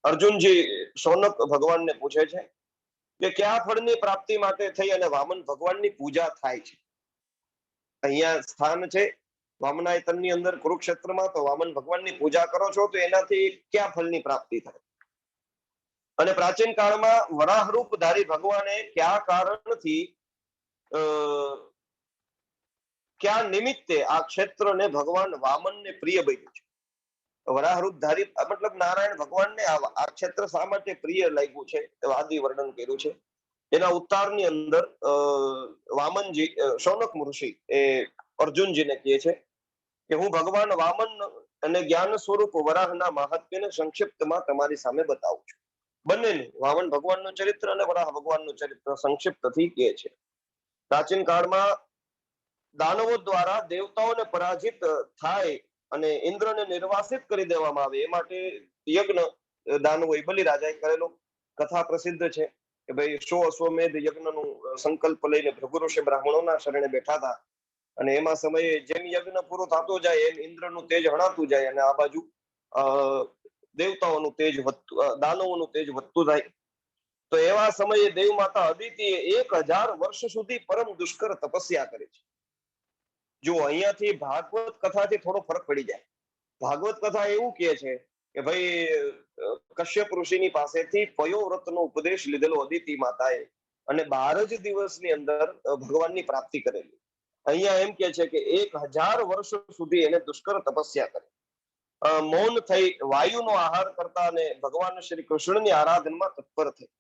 અર્જુનજી શૌનક ભગવાનને પૂછે છે કે કયા ફળની પ્રાપ્તિ માટે થઈ અને વામન ભગવાનની પૂજા થાય છે. અહીંયા સ્થાન છે વામનાયતનની અંદર કુરુક્ષેત્રમાં, તો વામન ભગવાનની પૂજા કરો છો તો એનાથી કયા ફળની પ્રાપ્તિ થાય? અને પ્રાચીન કાળમાં વરાહરૂપધારી ભગવાને કયા કારણથી કયા નિમિત્તે આ ક્ષેત્રને ભગવાન વામનને પ્રિય બન્યું છે? વરાહરૂપધારી મતલબ નારાયણ ભગવાનને આ ક્ષેત્ર શા માટે પ્રિય લાગ્યું છે આદિ વર્ણન કર્યું છે. એના ઉત્તારની અંદર વામનજી, શૌનક ઋષિ એ અર્જુનજીને કહે છે કે હું ભગવાન વામન અને જ્ઞાન સ્વરૂપ વરાહના મહાત્મ્યને સંક્ષિપ્તમાં તમારી સામે બતાવું છું. બંનેનું, વામન ભગવાનનું ચરિત્ર અને વરાહ ભગવાનનું ચરિત્ર સંક્ષિપ્તથી કહે છે. પ્રાચીન કાળમાં દાનવો દ્વારા દેવતાઓને પરાજિત થાય અને ઇન્દ્રને નિર્વાસિત કરી દેવામાં આવે એ માટે યજ્ઞ દાનવોએ બલિરાજાએ કરેલો, કથા પ્રસિદ્ધ છે. કે ભાઈ 100 અશ્વમેધ યજ્ઞનું સંકલ્પ લઈને ભૃગુ ઋષિ બ્રાહ્મણોના શરણે બેઠા હતા. અને એમાં સમયે જેમ યજ્ઞ પૂરો થતો જાય એમ ઇન્દ્રનું તેજ હણાતું જાય અને આ બાજુ દેવતાઓનું તેજ વધતું, દાનવોનું તેજ વધતું જાય. તો એવા સમયે દેવ માતા અદિતિએ 1000 વર્ષ સુધી પરમ દુષ્કર તપસ્યા કરી છે. જો અહીંયાથી ભાગવત કથાથી થોડો ફરક પડી જાય. ભાગવત કથા એવું કહે છે કે ભાઈ કશ્યપ ઋષિની પાસેથી પયોવ્રતનો ઉપદેશ લીધેલો અદિતિ માતાએ અને 12 જ દિવસની અંદર ભગવાનની પ્રાપ્તિ કરેલી. અહીંયા એમ કે છે કે 1000 વર્ષ સુધી એને દુષ્કર તપસ્યા કરી, મૌન થઈ વાયુનો આહાર કરતા અને ભગવાન શ્રી કૃષ્ણની આરાધનમાં તત્પર થઈ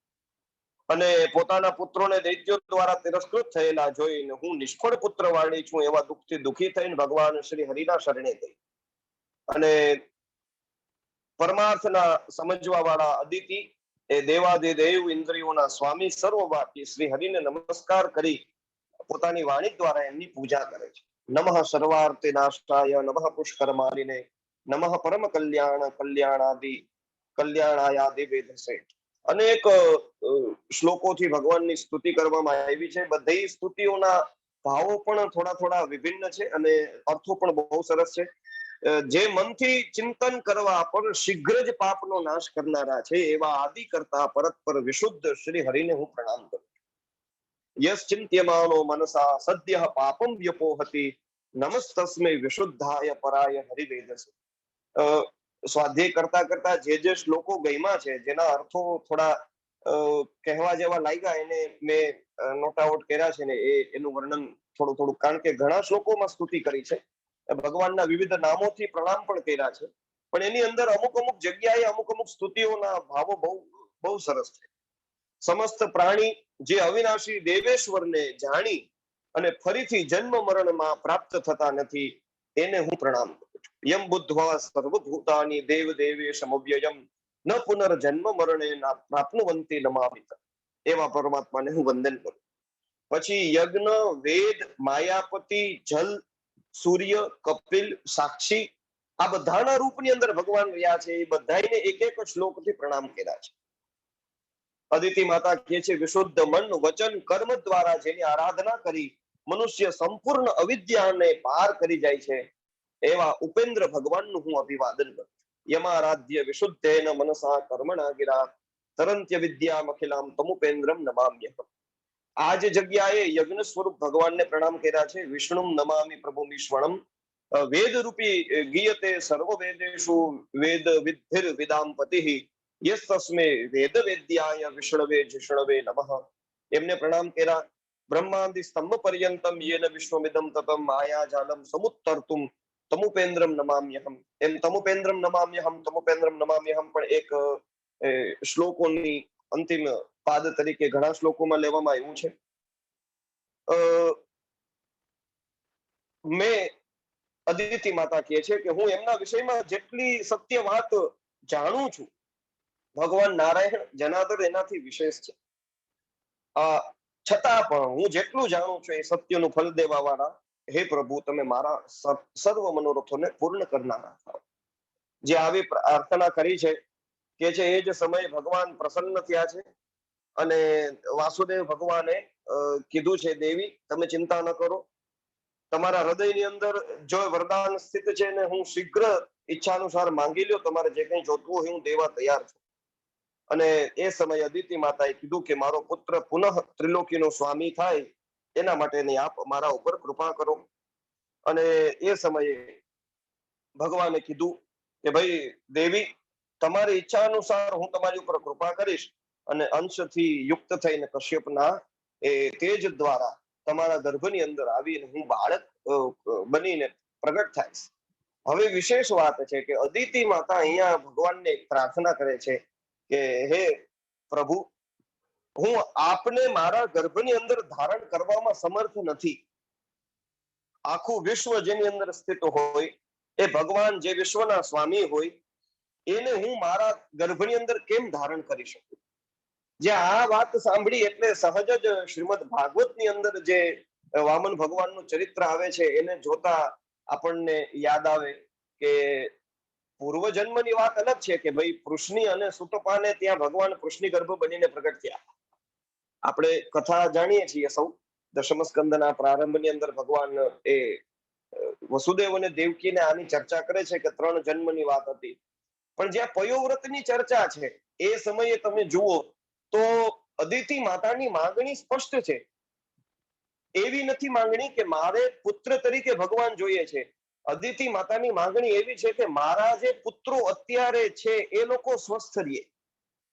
અને પોતાના પુત્રોને દૈત્યો દ્વારા તિરસ્કૃત થયેલા જોઈને હું નિષ્ફળ પુત્ર વાળી છું એવા દુઃખથી દુઃખી થઈને ભગવાન શ્રી હરિના શરણે ગઈ. અને પરમાર્થના સમજવા વાળા અદિતિ એ દેવાદિદેવ ઇન્દ્રિયોના સ્વામી સર્વવ્યાપી શ્રી હરિને નમસ્કાર કરી પોતાની વાણી દ્વારા એમની પૂજા કરે છે. નમઃ સર્વાર્તે નાશાય નમઃ પુષ્કરમાલિને નમઃ પરમ કલ્યાણાયાદિ વેદસે. અનેક શ્લોકોથી ભગવાનની સ્તુતિ કરવામાં આવી છે. બધી સ્તુતિઓના ભાવો પણ થોડા થોડા વિભિન્ન છે અને અર્થો પણ બહુ સરસ છે. જે મનથી ચિંતન કરવા પર શીઘ્ર જ પાપનો નાશ કરનારા છે એવા આદિ કરતા પરત્પર વિશુદ્ધ શ્રી હરિને હું પ્રણામ કરું. યશ્ચિંત્યમાનો મનસા સદ્યઃ પાપમ વ્યપોહતિ નમસ્તસ્મૈ વિશુદ્ધાય પરાય હરિવેદસે. સ્વાધ્યાય કરતા કરતા જે શ્લોકો ગયમાં છે જેના અર્થો થોડા કહેવા જેવા લાગ્યા એને મેં નોટ આઉટ કર્યા છે ને એનું વર્ણન થોડું થોડું, કારણ કે ઘણા શ્લોકોમાં સ્તુતિ કરી છે, ભગવાનના વિવિધ નામોથી પ્રણામ પણ કર્યા છે, પણ એની અંદર અમુક અમુક જગ્યાએ અમુક અમુક સ્તુતિઓના ભાવો બહુ સરસ છે. સમસ્ત પ્રાણી જે અવિનાશી દેવેશ્વરને જાણી અને ફરીથી જન્મ મરણમાં પ્રાપ્ત થતા નથી એને હું પ્રણામ કરું છું. યમ બુદ્ધ્વા સર્વભૂતાની દેવ દેવેશમ અવ્યયમ ન પુનર્જન્મ મરણે પ્રાપ્નુવંતી નમામિત. એવા પરમાત્માને હું વંદન કરું. પછી યજ્ઞ, વેદ, માયાપતિ, જલ, સૂર્ય, કપિલ, સાક્ષી આ બધાના રૂપની અંદર ભગવાન રહ્યા છે. એ બધાને એક એક શ્લોકથી પ્રણામ કર્યા છે. અદિતિ માતા કહે છે વિશુદ્ધ મન વચન કર્મ દ્વારા જેની આરાધના કરી મનુષ્ય સંપૂર્ણ અવિદ્યાને પાર કરી જાય છે એવા ઉપેન્દ્ર ભગવાનનું હું અભિવાદન કરું. યમારાધ્ય વિશુદ્ધેન મનસા કર્મણા ગિરા તરંત્ય વિદ્યામ અખિલામ તમુપેન્દ્રમ નમામ્યહમ. આ જે જગ્યાએ યજ્ઞ સ્વરૂપ ભગવાનને પ્રણામ કર્યા છે. વિષ્ણુ નમામિ પ્રભુ વિશ્વણમ વેદ રૂપી ગીયતે સર્વ વેદેશુ વેદ વિદ્ધિર વિદામ પતિ યસ્તસ્મે વેદ વેદ્યાય વિષ્ણવે જિષ્ણવે નમઃ. એમને પ્રણામ કર્યા. બ્રહ્માંદિ સ્તંભ પર્યંતમ યેન વિશ્વમિદમ તતમ માયા જાલમ સમુત્તરતુમ તમુપેન્દ્રમ નમામ્યહમ. એમ તમુપેન્દ્રમ નમામ્યહમ પણ એક શ્લોકોની અંતિમ પાદ તરીકે ઘણા શ્લોકોમાં લેવામાં આવ્યું છે. મેં અદિતિ માતા કહે છે કે હું એમના વિષયમાં જેટલી સત્ય વાત જાણું છું ભગવાન નારાયણ જનાર્દન એનાથી વિશેષ છે. છતાં પણ હું જેટલું જાણું છું એ સત્યનું ફલ દેવા વાળા હે પ્રભુ તમે મારા સર્વ મનોરથોને પૂર્ણ કરનારા થાઓ. જે આવી પ્રાર્થના કરી છે કે છે એ જ સમયે ભગવાન પ્રસન્ન થયા છે અને વાસુદેવ ભગવાને કીધું છે દેવી તમે ચિંતા ન કરો, તમારા હૃદયની અંદર જો વરદાન સ્થિત છે ને હું શીઘ્ર ઈચ્છાનુસાર માંગી લ્યો, તમારે જે કંઈ જોતું હોય હું દેવા તૈયાર છું. અને એ સમયે અદિતિ માતાએ કીધું કે મારો પુત્ર પુનઃ ત્રિલોકીનો સ્વામી થાય એના માટેની આપ મારા ઉપર કૃપા કરો. અને એ સમયે ભગવાને કીધું કે ભાઈ દેવી તમારી ઈચ્છા અનુસાર હું તમારી ઉપર કૃપા કરીશ અને અંશથી યુક્ત થઈને કશ્યપના એ તેજ દ્વારા તમારા ગર્ભની અંદર આવીને હું બાળક બનીને પ્રગટ થાય. હવે વિશેષ વાત છે કે અદિતિ માતા અહીંયા ભગવાનને પ્રાર્થના કરે છે કે હે પ્રભુ હું આપને મારા ગર્ભની અંદર ધારણ કરવામાં સમર્થ નથી. આખું વિશ્વ જેની અંદર સ્થિત હોય એ ભગવાન જે વિશ્વના સ્વામી હોય એને હું મારા ગર્ભની અંદર કેમ ધારણ કરી શકું. જે આ વાત સાંભળી એટલે સહજ જ શ્રીમદ ભાગવતની અંદર જે વામન ભગવાનનું ચરિત્ર આવે છે એને જોતા આપણને યાદ આવે કે પૂર્વજન્મની વાત અલગ છે કે ભાઈ પૃષ્ણી અને સુતપાને ત્યાં ભગવાન કૃષ્ણ ગર્ભ બનીને પ્રગટ થયા આપણે કથા જાણીએ છીએ સૌ. દશમ સ્કંદના પ્રારંભની અંદર ભગવાન એ વસુદેવ અને દેવકીને આની ચર્ચા કરે છે કે 3 જન્મની વાત હતી. પણ જ્યાં પયોવ્રતની ચર્ચા છે એ સમયે તમે જુઓ તો અદિતિ માતાની માંગણી સ્પષ્ટ છે. એવી નથી માંગણી કે મારે પુત્ર તરીકે ભગવાન જોઈએ છે. અદિતિ માતાની માંગણી એવી છે કે મારા જે પુત્રો અત્યારે છે એ લોકો સ્વસ્થ રહે,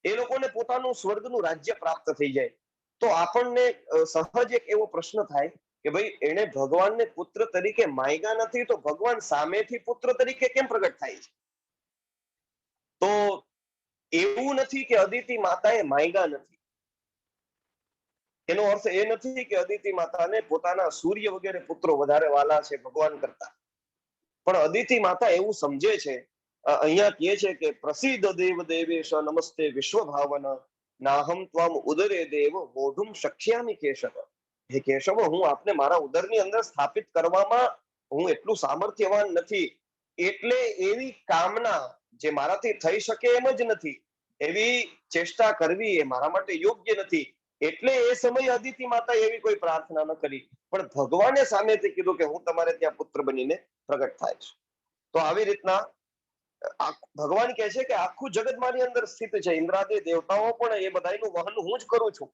એ લોકોને પોતાનું સ્વર્ગનું રાજ્ય પ્રાપ્ત થઈ જાય. તો આપણને સહજ એક એવો પ્રશ્ન થાય કે ભાઈ એને ભગવાનને પુત્ર તરીકે માંગ્યા નથી તો ભગવાન સામેથી પુત્ર તરીકે કેમ પ્રગટ થાય છે? તો એવું નથી કે અદિતિ માતાએ માંગ્યા નથી. એનો અર્થ એ નથી કે અદિતિ માતાને પોતાના સૂર્ય વગેરે પુત્રો વધારે વાલા છે ભગવાન કરતા. પણ અદિતિ માતા એવું સમજે છે, અહીંયા કહે છે કે પ્રસિદ્ધ દેવ દેવેશ નમસ્તે વિશ્વ ભાવના નાહમ ત્વામ ઉદરે દેવ બોધુમ શક્યામિ કેશવ. હે કેશવ, હું આપને મારા ઉદરની અંદર સ્થાપિત કરવામાં હું એટલું સામર્થ્યવાન નથી. એટલે એવી કામના જે મારાથી થઈ શકે એમ જ નથી, એવી ચેષ્ટા કરવી એ મારા માટે યોગ્ય નથી. એટલે એ સમયે અદિતિ માતા એવી કોઈ પ્રાર્થના ન કરી, પણ ભગવાને સામેથી કીધું કે હું તમારે ત્યાં પુત્ર બનીને પ્રગટ થાય છે. તો આવી રીતના ભગવાન કહે છે કે આખું જગત મારી અંદર સ્થિત છે, ઇન્દ્રાદી દેવતાઓ પણ એ બધાનું વહન હું જ કરું છું.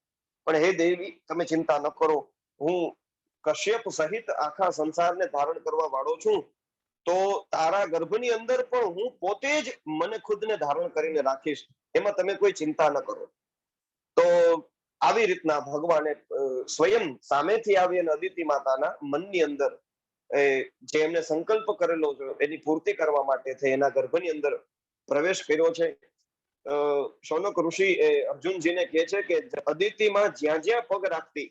પણ હે દેવી, તમે ચિંતા ન કરો, હું કશ્યપ સહિત આખા સંસારને ધારણ કરવા વાળો છું. તો તારા ગર્ભની અંદર પણ હું પોતે જ મને ખુદને ધારણ કરીને રાખીશ, એમાં તમે કોઈ ચિંતા ન કરો. તો આવી રીતના ભગવાને સ્વયં સામેથી આવી અને અદિતિ માતાના મનની અંદર જે એમને સંકલ્પ કરેલો છે એની પૂર્તિ કરવા માટે થઈ એના ગર્ભની અંદર પ્રવેશ કર્યો છે. શૌનક ઋષિ અર્જુનજીને કહે છે કે અદિતિમાં જ્યાં જ્યાં પગ રાખતી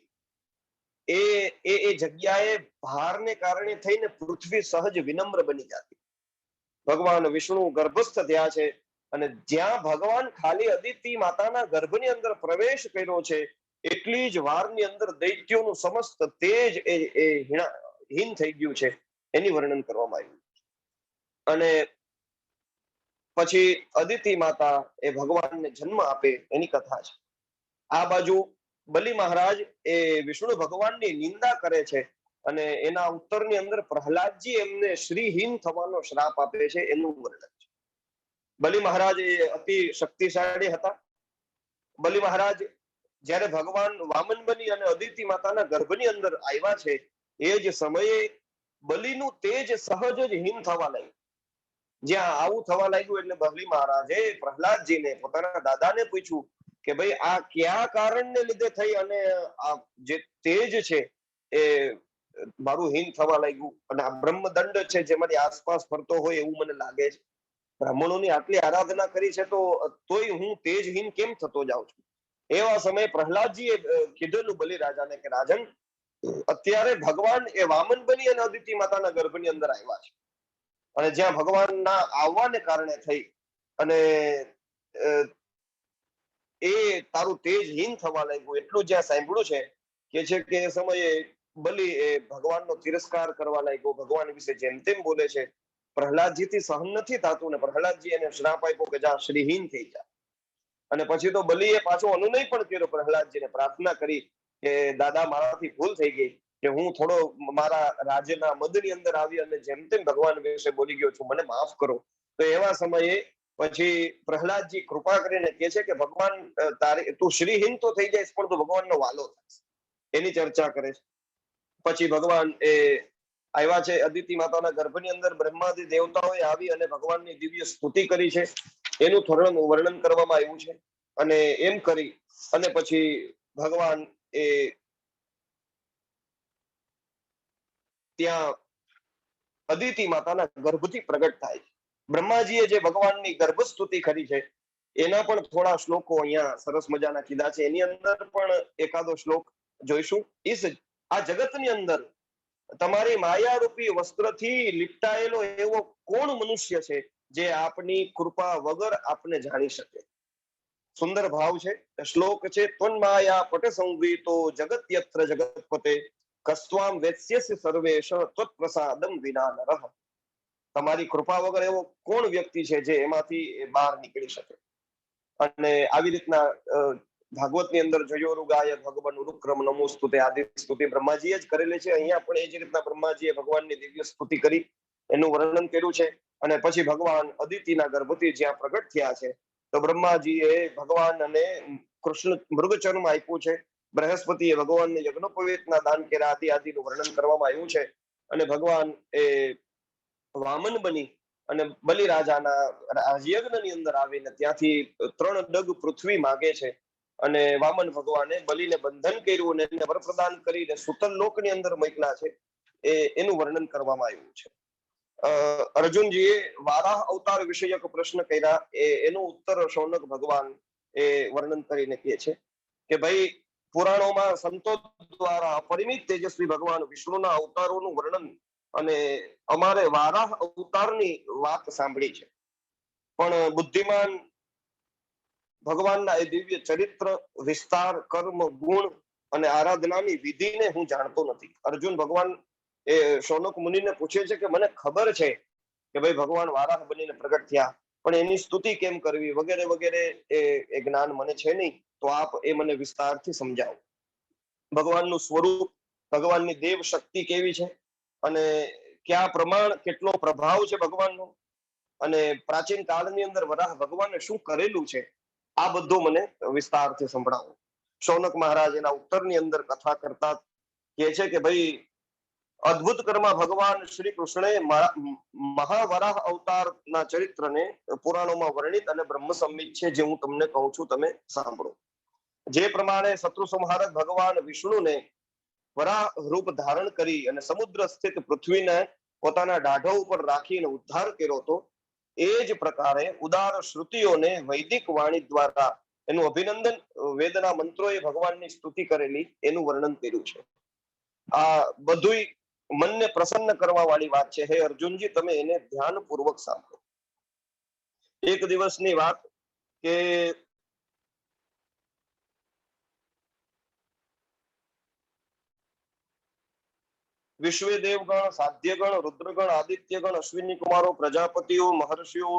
એ જગ્યાએ ભારને કારણે થઈને પૃથ્વી સહજ વિનમ્ર બની જતી. ભગવાન વિષ્ણુ ગર્ભસ્થ થયા છે અને જ્યાં ભગવાન ખાલી અદિતિ માતાના ગર્ભની અંદર પ્રવેશ કર્યો છે એટલી જ વારની અંદર દૈત્યોનું સમસ્ત તેજ એ હીન થઈ ગયું છે, એની વર્ણન કરવામાં આવ્યું. અને પછી અદિતિ માતા એ ભગવાનને જન્મ આપે એની કથા છે. આ બાજુ બલિ મહારાજ એ વિષ્ણુ ભગવાનની નિંદા કરે છે અને એના ઉત્તરની અંદર પ્રહલાદજી એમને શ્રીહીન થવાનો શ્રાપ આપે છે, એનું વર્ણન છે. બલિ મહારાજ એ અતિ શક્તિશાળી હતા. બલિ મહારાજ જ્યારે ભગવાન વામન બની અને અદિતિ માતાના ગર્ભની અંદર આવ્યા છે એ જ સમયે બલિનું તેજ સહજ જ હીન થવા લાગ્યું. જ્યાં આવું થવા લાગ્યું એટલે બલિ મહારાજે પ્રહલાદજીને પોતાના દાદાને પૂછ્યું કે ભાઈ આ કયા કારણને લીધે થઈ અને આ જે તેજ છે એ મારું હીન થવા લાગ્યું, અને આ બ્રહ્મદંડ છે જે મારી આસપાસ ફરતો હોય એવું મને લાગે છે. બ્રાહ્મણોની આટલી આરાધના કરી છે તો તોય હું તેજહીન કેમ થતો જાઉં છું? એવા સમયે પ્રહલાદજીએ કીધેલું બલિ રાજાને કે રાજન, અત્યારે ભગવાન એ વામન બની અને અદિતિ માતાના ગર્ભની અંદર આવ્યા છે, અને જ્યાં ભગવાનના આવવાને કારણે થઈ અને એ તારું તેજહીન થવા લાગ્યું એટલું જ્યાં સાંભળ્યું છે કે એ સમયે બલિ એ ભગવાનનો તિરસ્કાર કરવા લાગ્યો, ભગવાન વિશે જેમ તેમ બોલે છે. પ્રહલાદજીથી સહન નથી થતું ને પ્રહલાદજી એને શ્રાપ આપ્યો કે જા શ્રીહીન થઈ જા. અને પછી તો બલિએ પાછો અનુનય પણ કર્યો પ્રહલાદજીને, પ્રાર્થના કરી કે દાદા મારાથી ભૂલ થઈ ગઈ કે હું થોડો મારા રાજ્યના મદની અંદર આવી અને જેમ તેમ ભગવાન વિશે બોલી ગયો છું, મને માફ કરો. તો એવા સમયે પછી પ્રહલાદજી કૃપા કરીને કહે છે કે ભગવાન તું શ્રીહીન તો થઈ જાય પણ તું ભગવાનનો વાલો થાય, એની ચર્ચા કરે છે. પછી ભગવાન એ આવ્યા છે અદિતિ માતાના ગર્ભની અંદર, બ્રહ્માદિ દેવતાઓએ આવી અને ભગવાનની દિવ્ય સ્તુતિ કરી છે, એનું થોડું વર્ણન કરવામાં આવ્યું છે. અને એમ કરી અને પછી ભગવાન એ ત્યાં અદિતિ માતાના ગર્ભથી પ્રગટ થાય છે. બ્રહ્માજીએ જે ભગવાનની ગર્ભસ્તુતિ કરી છે એના પણ થોડા શ્લોકો અહીંયા સરસ મજાના કીધા છે. એની અંદર પણ એકાદો શ્લોક જોઈશું. આ જગતની અંદર તમારી માયારૂપી વસ્ત્રથી લીપટાયેલો એવો કોણ મનુષ્ય છે જે આપની કૃપા વગર આપને જાણી શકે? સુંદર ભાવ છે, શ્લોક છે. ત્વન્માયા પટ સંવીતો જગત યત્ર જગતપતે કસ્વામ વેત્સ્યસ્ય સર્વેશ ત્વત્પ્રસાદમ વિના નરઃ. તમારી કૃપા વગર એવો કોણ વ્યક્તિ છે જે એમાંથી બહાર નીકળી શકે? અને આવી રીતના ભાગવતની અંદર જયોરુગાય ભગવાન ઉરુક્રમ નમોસ્તુતે આદિ સ્તુતિ બ્રહ્માજીએ જ કરેલી છે. અહીંયા પણ એ જ રીતના બ્રહ્માજીએ ભગવાનની દિવ્ય સ્તુતિ કરી એનું વર્ણન કર્યું છે. અને પછી ભગવાન અદિતિના ગર્ભથી જ્યાં પ્રગટ થયા છે તો બ્રહ્માજીએ ભગવાન અને કૃષ્ણ મૃગચર્મ આપ્યું છે. બૃહસ્પતિએ ભગવાનને યજ્ઞોપવીતના દાન કર્યા આદિનું વર્ણન કરવામાં આવ્યું છે. અને ભગવાન એ વામન બની અને બલિરાજાના રાજયજ્ઞની અંદર આવીને ત્યાંથી 3 ડગ પૃથ્વી માગે છે. અને વામન ભગવાને બલિને બંધન કર્યું અને એને વરપ્રદાન કરીને સુતલ લોકની અંદર મોકલ્યા છે. એનું વર્ણન કરવામાં આવ્યું છે. અર્જુનજીએ વારાહ અવતાર વિષયક પ્રશ્ન કર્યા એનો ઉત્તર શૌનક ભગવાન એ વર્ણન કરીને કહે છે કે ભાઈ પુરાણોમાં સંતો દ્વારા અપરિમિત તેજસ્વી ભગવાન વિષ્ણુના અવતારોનું વર્ણન અને અમારે વારાહ અવતારની વાત સાંભળી છે, પણ બુદ્ધિમાન ભગવાનના એ દિવ્ય ચરિત્ર, વિસ્તાર, કર્મ, ગુણ અને આરાધનાની વિધિને હું જાણતો નથી. અર્જુન ભગવાન એ શૌનક મુનિને પૂછે છે કે મને ખબર છે કે ભાઈ ભગવાન વારાહ બનીને પ્રગટ થયા, પણ એની સ્તુતિ કેમ કરવી વગેરે વગેરે એ જ્ઞાન મને છે નહીં, તો આપ એ મને વિસ્તારથી સમજાવો. ભગવાનનું સ્વરૂપ, ભગવાનની દેવ શક્તિ કેવી છે અને કયા પ્રમાણ, કેટલો પ્રભાવ છે ભગવાનનો, અને પ્રાચીન કાળની અંદર વરાહ ભગવાને શું કરેલું છે, આ બધું મને વિસ્તારથી સંભળાવો. શૌનક મહારાજ એના ઉત્તરની અંદર કથા કરતા કહે છે કે ભાઈ અદ્ભુત કર્મા ભગવાન શ્રી કૃષ્ણએ મહાવરાહ અવતારના ચરિત્રને પુરાણોમાં વર્ણિત અને બ્રહ્મ સંમિત છે, જે હું તમને કહું છું, તમે સાંભળો. જે પ્રમાણે શત્રુ સંહારક ભગવાન વિષ્ણુને વરાહ રૂપ ધારણ કરી અને સમુદ્ર સ્થિત પૃથ્વીને પોતાના દાઢો ઉપર રાખીને ઉદ્ધાર કર્યો હતો, એ જ પ્રકારે ઉદાર શ્રુતિઓને વૈદિક વાણી દ્વારા એનું અભિનંદન, વેદના મંત્રોએ ભગવાનની સ્તુતિ કરેલી એનું વર્ણન કર્યું છે. આ બધું મનને પ્રસન્ન કરવા વાળી વાત છે. હે અર્જુનજી, તમે એને ધ્યાનપૂર્વક સાંભળો. એક દિવસની વાત કે વિશ્વે દેવગણ, સાધ્યગણ, રુદ્રગણ, આદિત્યગણ, અશ્વિની કુમારો, પ્રજાપતિઓ, મહર્ષિઓ,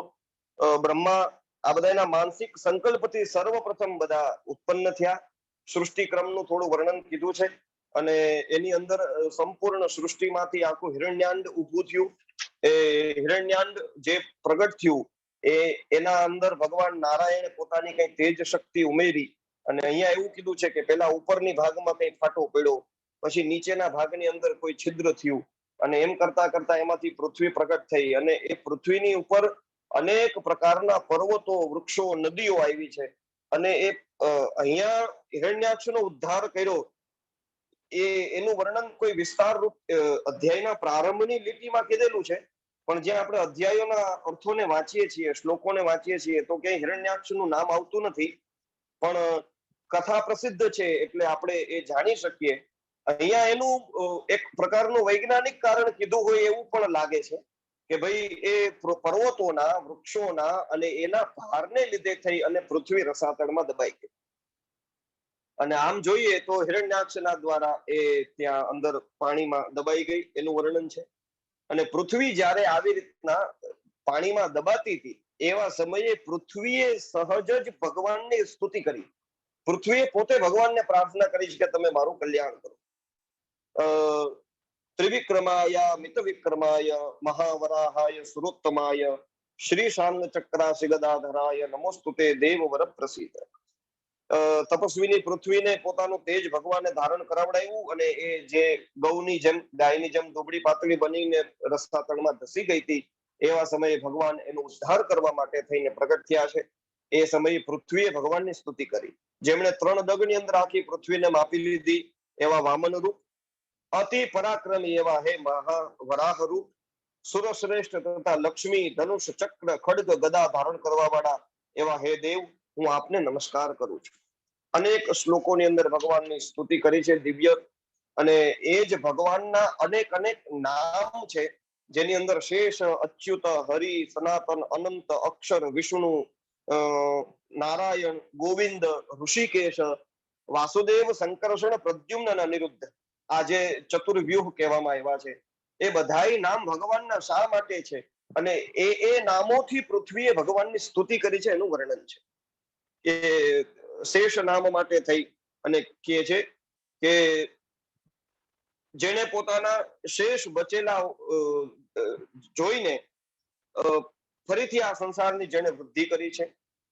બ્રહ્મા, આ બધાના માનસિક સંકલ્પથી સર્વપ્રથમ બધા ઉત્પન્ન થયા. સૃષ્ટિક્રમનું થોડું વર્ણન કીધું છે અને એની અંદર સંપૂર્ણ સૃષ્ટિમાંથી આખું હિરણ્યાંડ ઊભું થયું. એ હિરણ્યાંડ જે પ્રગટ થયું એના અંદર ભગવાન નારાયણે પોતાની કઈ તેજ શક્તિ ઉમેરી અને અહીંયા એવું કીધું છે કે પેલા ઉપરની ભાગમાં કઈ ફાટો પડ્યો, પછી નીચેના ભાગની અંદર કોઈ છિદ્ર થયું અને એમ કરતા કરતા એમાંથી પૃથ્વી પ્રગટ થઈ અને એ પૃથ્વીની ઉપર અનેક પ્રકારના પર્વતો, વૃક્ષો, નદીઓ આવી છે. અને એ અહીંયા હિરણ્યાક્ષનો ઉદ્ધાર કર્યો એનું વર્ણન કોઈ વિસ્તાર રૂપ અધ્યાયના પ્રારંભની લીટીમાં કીધેલું છે, પણ જ્યાં આપણે અધ્યાયોના અર્થોને વાંચીએ છીએ, શ્લોકોને વાંચીએ છીએ, તો ક્યાંય હિરણ્યાક્ષનું નામ આવતું નથી. પણ કથા પ્રસિદ્ધ છે એટલે આપણે એ જાણી શકીએ. અહીંયા એનું એક પ્રકારનું વૈજ્ઞાનિક કારણ કીધું હોય એવું પણ લાગે છે કે ભાઈ એ પર્વતોના, વૃક્ષોના અને એના ભારને લીધે થઈ અને પૃથ્વી રસાતળમાં દબાઈ ગઈ. અને આમ જોઈએ તો હિરણ્યાક્ષના દ્વારા એ ત્યાં અંદર પાણીમાં દબાઈ ગઈ એનું વર્ણન છે. અને પૃથ્વી જ્યારે આવી રીતના પાણીમાં દબાતી હતી એવા સમયે પૃથ્વીએ સહજ જ ભગવાનની સ્તુતિ કરી. પૃથ્વીએ પોતે ભગવાનને પ્રાર્થના કરી છે કે તમે મારું કલ્યાણ કરો. ત્રિવિક્રમાય, મિત વિક્રમાય, મહાવરાહાય, સુરોત્તમાય, શ્રી શાંગ ચક્રાસી ગદાધરાય નમોસ્તુતે દેવ વર પ્રસિદ્ધ. તપસ્વીની પૃથ્વીને પોતાનું તેજ ભગવાને ધારણ કરાવડાવ્યું અને એ જે ગૌની જેમ, ગાયની જેમ દુબળી પાતળી બનીને રસ્તાતળમાં ધસી ગઈ હતી એવા સમયે ભગવાન એનો ઉદ્ધાર કરવા માટે થઈને પ્રગટ થયા છે. એ સમયે પૃથ્વીએ ભગવાનની સ્તુતિ કરી. જેમણે 3 દગની અંદર આખી પૃથ્વીને માપી લીધી એવા વામન રૂપ, અતિ પરાક્રમી એવા હે મહાવરાહ રૂપ, સુરશ્રેષ્ઠ તથા લક્ષ્મી, ધનુષ, ચક્ર, ખડગ, ગદા ધારણ કરવા વાળા એવા હે દેવ, હું આપને નમસ્કાર કરું છું. અનેક શ્લોકોની અંદર ભગવાનની સ્તુતિ કરી છે દિવ્ય. અને એ જ ભગવાનના અનેક અનેક નામ છે જેની અંદર શેષ, અચ્યુત, હરિ, સનાતન, અનંત, અક્ષર, વિષ્ણુ, નારાયણ, ગોવિંદ, ઋષિકેશ, વાસુદેવ, સંકર્ષણ, પ્રદ્યુમ્ન અને અનિરુદ્ધ, આ જે ચતુર્વ્યુહ કહેવામાં આવ્યા છે એ બધાય નામ ભગવાનના શા માટે છે અને એ નામોથી પૃથ્વીએ ભગવાનની સ્તુતિ કરી છે એનું વર્ણન છે. કે શેષ નામ માટે થઈ અને કહે છે કે જેને પોતાના શેષ બચેલા જોઈને ફરીથી આ સંસારની જેને વૃદ્ધિ કરી છે,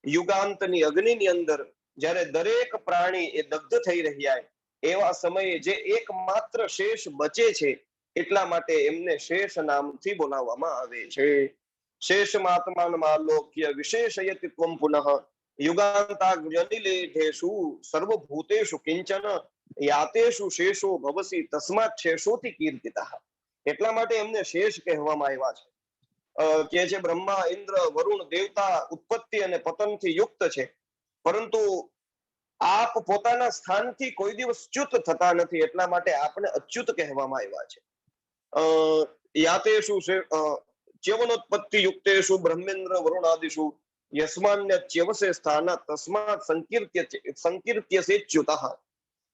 યુગાંતની અગ્નિની અંદર જ્યારે દરેક પ્રાણી એ દગ્ધ થઈ રહ્યા એવા સમયે જે એકમાત્ર શેષ બચે છે એટલા માટે એમને શેષ નામથી બોલાવવામાં આવે છે. શેષ મહાત્માનમાં લોકય વિશેષયતિત્વમ પુનઃ યુગાંતાગ્નિલેઢેષુ સર્વભૂતેષુ કિંચન યાતેષુ શેષો ભવસી તસ્માત શેષોથી કીર્તિતઃ. એટલા માટે એમને શેષ કહેવામાં આવ્યા છે. કે છે બ્રહ્મા, ઇન્દ્ર, વરુણ, દેવતા ઉત્પત્તિ અને પતનથી યુક્ત છે, પરંતુ આપ પોતાના સ્થાનથી કોઈ દિવસ ચ્યુત થતા નથી, એટલા માટે આપને અચ્યુત કહેવામાં આવ્યા છે. યાતેષુ ચ્યવનોત્પત્તિ યુક્તેષુ બ્રહ્મેન્દ્ર વરુણાદિષુ યસ્માન્યચ્યવસે સ્થાન તસ્માત સંકીર્ત્યસે ચ્યુતઃ.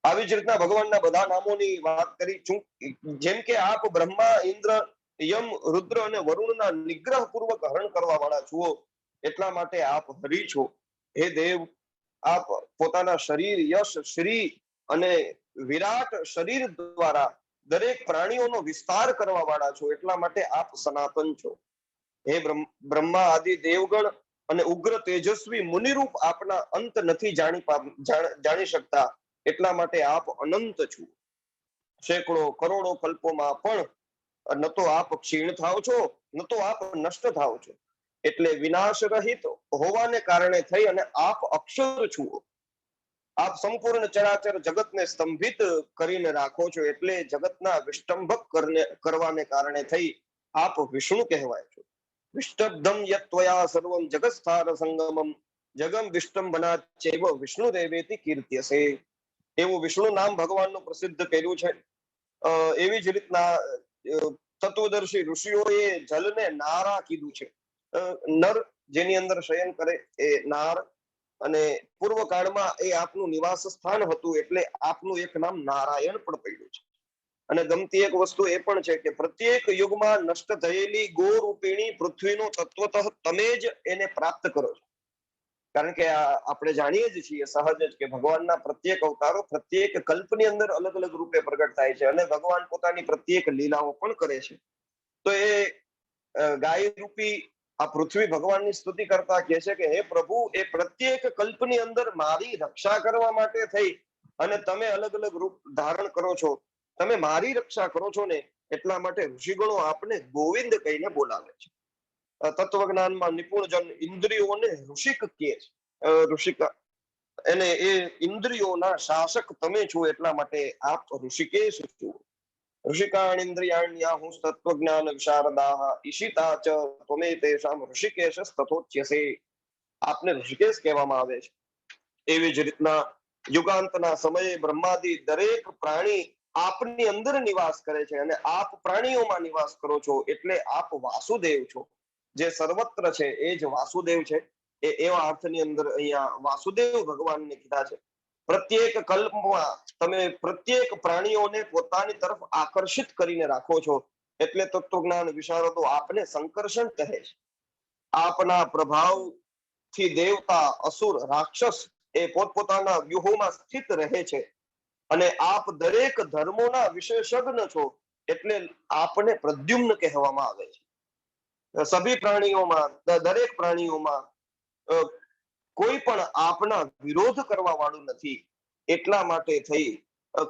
આવી જ રીતના ભગવાનના બધા નામોની વાત કરી છું. જેમ કે આપ બ્રહ્મા, ઇન્દ્ર, યમ, રુદ્ર અને વરુણના નિગ્રહ પૂર્વક હરણ કરવા વાળા છો, એટલા માટે આપ હરિ છો. હે દેવ, આપ પોતાના શરીર, યશ, શ્રી અને વિરાટ શરીર દ્વારા દરેક પ્રાણીઓનો વિસ્તાર કરવા વાળા છો, એટલા માટે આપ સનાતન છો. હે બ્રહ્મા આદિ દેવગણ અને ઉગ્ર તેજસ્વી મુનિરૂપ આપના અંત નથી જાણી શકતા, એટલા માટે આપ અનંત છો. સેંકડો કરોડો કલ્પોમાં પણ ન તો આપ ક્ષીણ થાવ છો, ન તો આપ નષ્ટ થાવ છો. એટલે વિનાશ રહિત હોવાને કારણે થઈ અને આપ અક્ષર છો. આપ સંપૂર્ણ ચરાચર જગતને સ્તંભિત કરીને રાખો છો, એટલે જગતના વિષ્ટંભક કરવાને કારણે થઈ આપ વિષ્ણુ કહેવાય છો. વિષ્ટબ્ધમ યત્વયા સર્વમ જગત્સ્થાર સંગમમ જગમ વિષ્ટંભના ચૈવ વિષ્ણુ દેવેતિ કીર્ત્યસે. એવું વિષ્ણુ નામ ભગવાનનું પ્રસિદ્ધ કર્યું છે. એવી જ રીતના તત્વદર્શી ઋષિઓએ જલને નારા કીધું છે. નર જેની અંદર શયન કરે એ નાર, અને પૂર્વ કાળમાં એ આપનું નિવાસ સ્થાન હતું, એટલે આપનું એક નામ નારાયણ પણ પડ્યું છે. અને ગમતી એક વસ્તુ એ પણ છે કે પ્રત્યેક યુગમાં નષ્ટ થયેલી ગોરૂપિણી પૃથ્વીનો તત્વતઃ તમે જ એને પ્રાપ્ત કરો છો. કારણ કે આપણે જાણીએ જ છીએ સહજ જ કે ભગવાનના પ્રત્યેક અવતારો પ્રત્યેક કલ્પની અંદર અલગ અલગ રૂપે પ્રગટ થાય છે, અને ભગવાન પોતાની પ્રત્યેક લીલાઓ પણ કરે છે. તો એ ગાય રૂપી આ પૃથ્વી ભગવાનની સ્તુતિ કરતા કહે છે કે હે પ્રભુ, એ પ્રત્યેક કલ્પની અંદર મારી રક્ષા કરવા માટે થઈ અને તમે અલગ અલગ રૂપ ધારણ કરો છો. તમે મારી રક્ષા કરો છો ને, એટલા માટે ઋષિગણો આપને ગોવિંદ કહીને બોલાવે છે. તત્વજ્ઞાનમાં નિપુણ જન ઇન્દ્રિયોને ઋષિક કહે છે. ઋષિક એને એ ઇન્દ્રિયોના શાસક તમે છો, એટલા માટે આપ ઋષિકેશ છો. ઋષિકાણ ઇન્દ્રિયાણ્યાહુ તત્વજ્ઞાન વિશારદાહ ઈશિતા ચ ત્વમે તેષામ ઋષિકેશ તથોચ્યસે. આપને ઋષિકેશ કહેવામાં આવે છે. એવી જ રીતના યુગાંતના સમયે બ્રહ્માદિ દરેક પ્રાણી આપની અંદર નિવાસ કરે છે, અને આપ પ્રાણીઓમાં નિવાસ કરો છો, એટલે આપ વાસુદેવ છો. જે સર્વત્ર છે એ જ વાસુદેવ છે. એવા અર્થની અંદર અહીંયા વાસુદેવ ભગવાનને કીધા છે. પ્રત્યેક કલ્પમાં તમે પ્રત્યેક પ્રાણીઓને પોતાની તરફ આકર્ષિત કરીને રાખો છો, એટલે તત્વજ્ઞાન વિશારદો આપને સંકર્ષણ કહે છે. આપના પ્રભાવથી દેવતા, અસુર, રાક્ષસ એ પોતપોતાના વ્યૂહોમાં સ્થિત રહે છે, અને આપ દરેક ધર્મોના વિશેષજ્ઞ છો, એટલે આપને પ્રદ્યુમ્ન કહેવામાં આવે છે. સભી પ્રાણીઓમાં, દરેક પ્રાણીઓમાં કોઈ પણ આપના વિરોધ કરવા વાળું નથી, એટલા માટે થઈ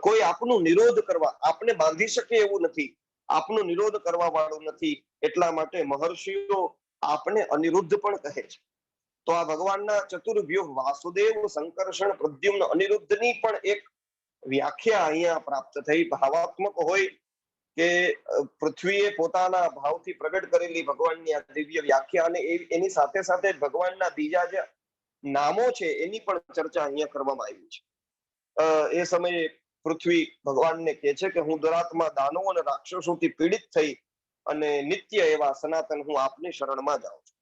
કોઈ આપનું નિરોધ કરવા, આપને બાંધી શકે એવું નથી, આપનો નિરોધ કરવા વાળું નથી, એટલા માટે મહર્ષિઓ આપને અનિરુદ્ધ પણ કહે છે. તો આ ભગવાનના ચતુર્વ્યુહ વાસુદેવ, સંકર્ષણ, પ્રદ્યુમ્ન, અનિરુદ્ધની પણ એક વ્યાખ્યા અહીંયા પ્રાપ્ત થઈ. ભાવાત્મક હોય કે પૃથ્વીએ પોતાના ભાવથી પ્રગટ કરેલી ભગવાનની આ દિવ્ય વ્યાખ્યા, અને એની સાથે સાથે ભગવાનના બીજા જે નામો છે એની પણ ચર્ચા અહીંયા કરવામાં આવી છે. એ સમયે પૃથ્વી ભગવાનને કહે છે કે હું દુરાત્મા, દાનવો અને રાક્ષસોથી પીડિત થઈ અને નિત્ય એવા સનાતન હું આપની શરણમાં જાઉં છું.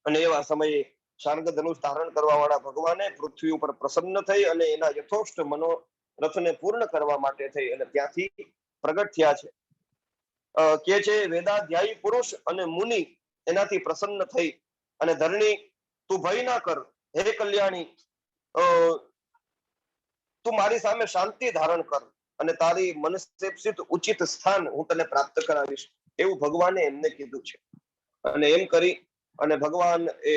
અને એવા સમયે શાર્ંગ ધનુષ ધારણ કરવા વાળા ભગવાને પૃથ્વી ઉપર પ્રસન્ન થઈ અને એના યથોષ્ટ મનોરથને પૂર્ણ કરવા માટે થઈ અને ત્યાંથી પ્રગટ થયા છે. કે છે વેદાધ્યાયી પુરુષ અને મુનિ એનાથી પ્રસન્ન થઈ અને ધરણી તું ભય ના કર, હે કલ્યાણી, તું મારી સામે શાંતિ ધારણ કર અને તારી મનસ્તેપ્સિત ઉચિત સ્થાન હું તને પ્રાપ્ત કરાવીશ, એવું ભગવાને એમને કીધું છે. અને એમ કરી અને ભગવાન એ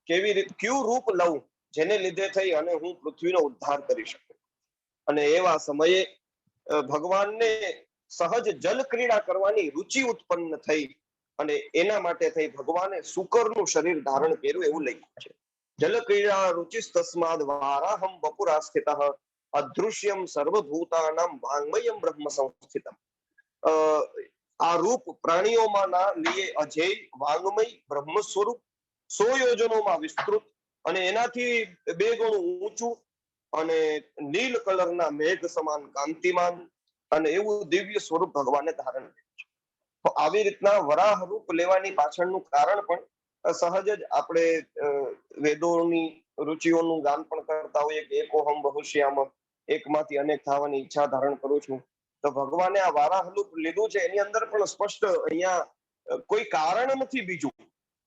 કેવી રીતે કયું રૂપ લઉં જેને લીધે થઈ અને હું પૃથ્વીનો ઉદ્ધાર કરી શકું. અને એવા સમયે ભગવાનને સહજ જલ ક્રીડા કરવાની રુચિ ઉત્પન્ન થઈ અને એના માટે થઈ ભગવાને શુકરનું શરીર ધારણ કર્યું એવું લખ્યું છે. જલ ક્રીડા રુચિસ્તસ્માદ વારાહમ વપુરાસ્થિતઃ અદૃશ્યમ સર્વભૂતાનામ વાંગમયમ બ્રહ્મ સંસ્થિતમ. આ રૂપ પ્રાણીઓમાંના લીએ અજેય વાંગમય બ્રહ્મ સ્વરૂપ 100 યોજનોમાં વિસ્તૃત અને એનાથી 2 ગણું ઊંચું અને નીલ કલરના મેઘ સમાન કાંતિમાન અને એવું દિવ્ય સ્વરૂપ ભગવાને ધારણ કર્યું છે. તો આવી રીતના વરાહ રૂપ લેવાની પાછળનું કારણ પણ સહજ જ આપણે વેદોની રુચિઓનું ગાન પણ કરતા હોઈએ કે એકોહમ બહુશ્યામ, એકમાંથી અનેક થવાની ઈચ્છા ધારણ કરું છું. તો ભગવાને આ વારાહ રૂપ લીધું છે એની અંદર પણ સ્પષ્ટ અહીંયા કોઈ કારણ નથી બીજું.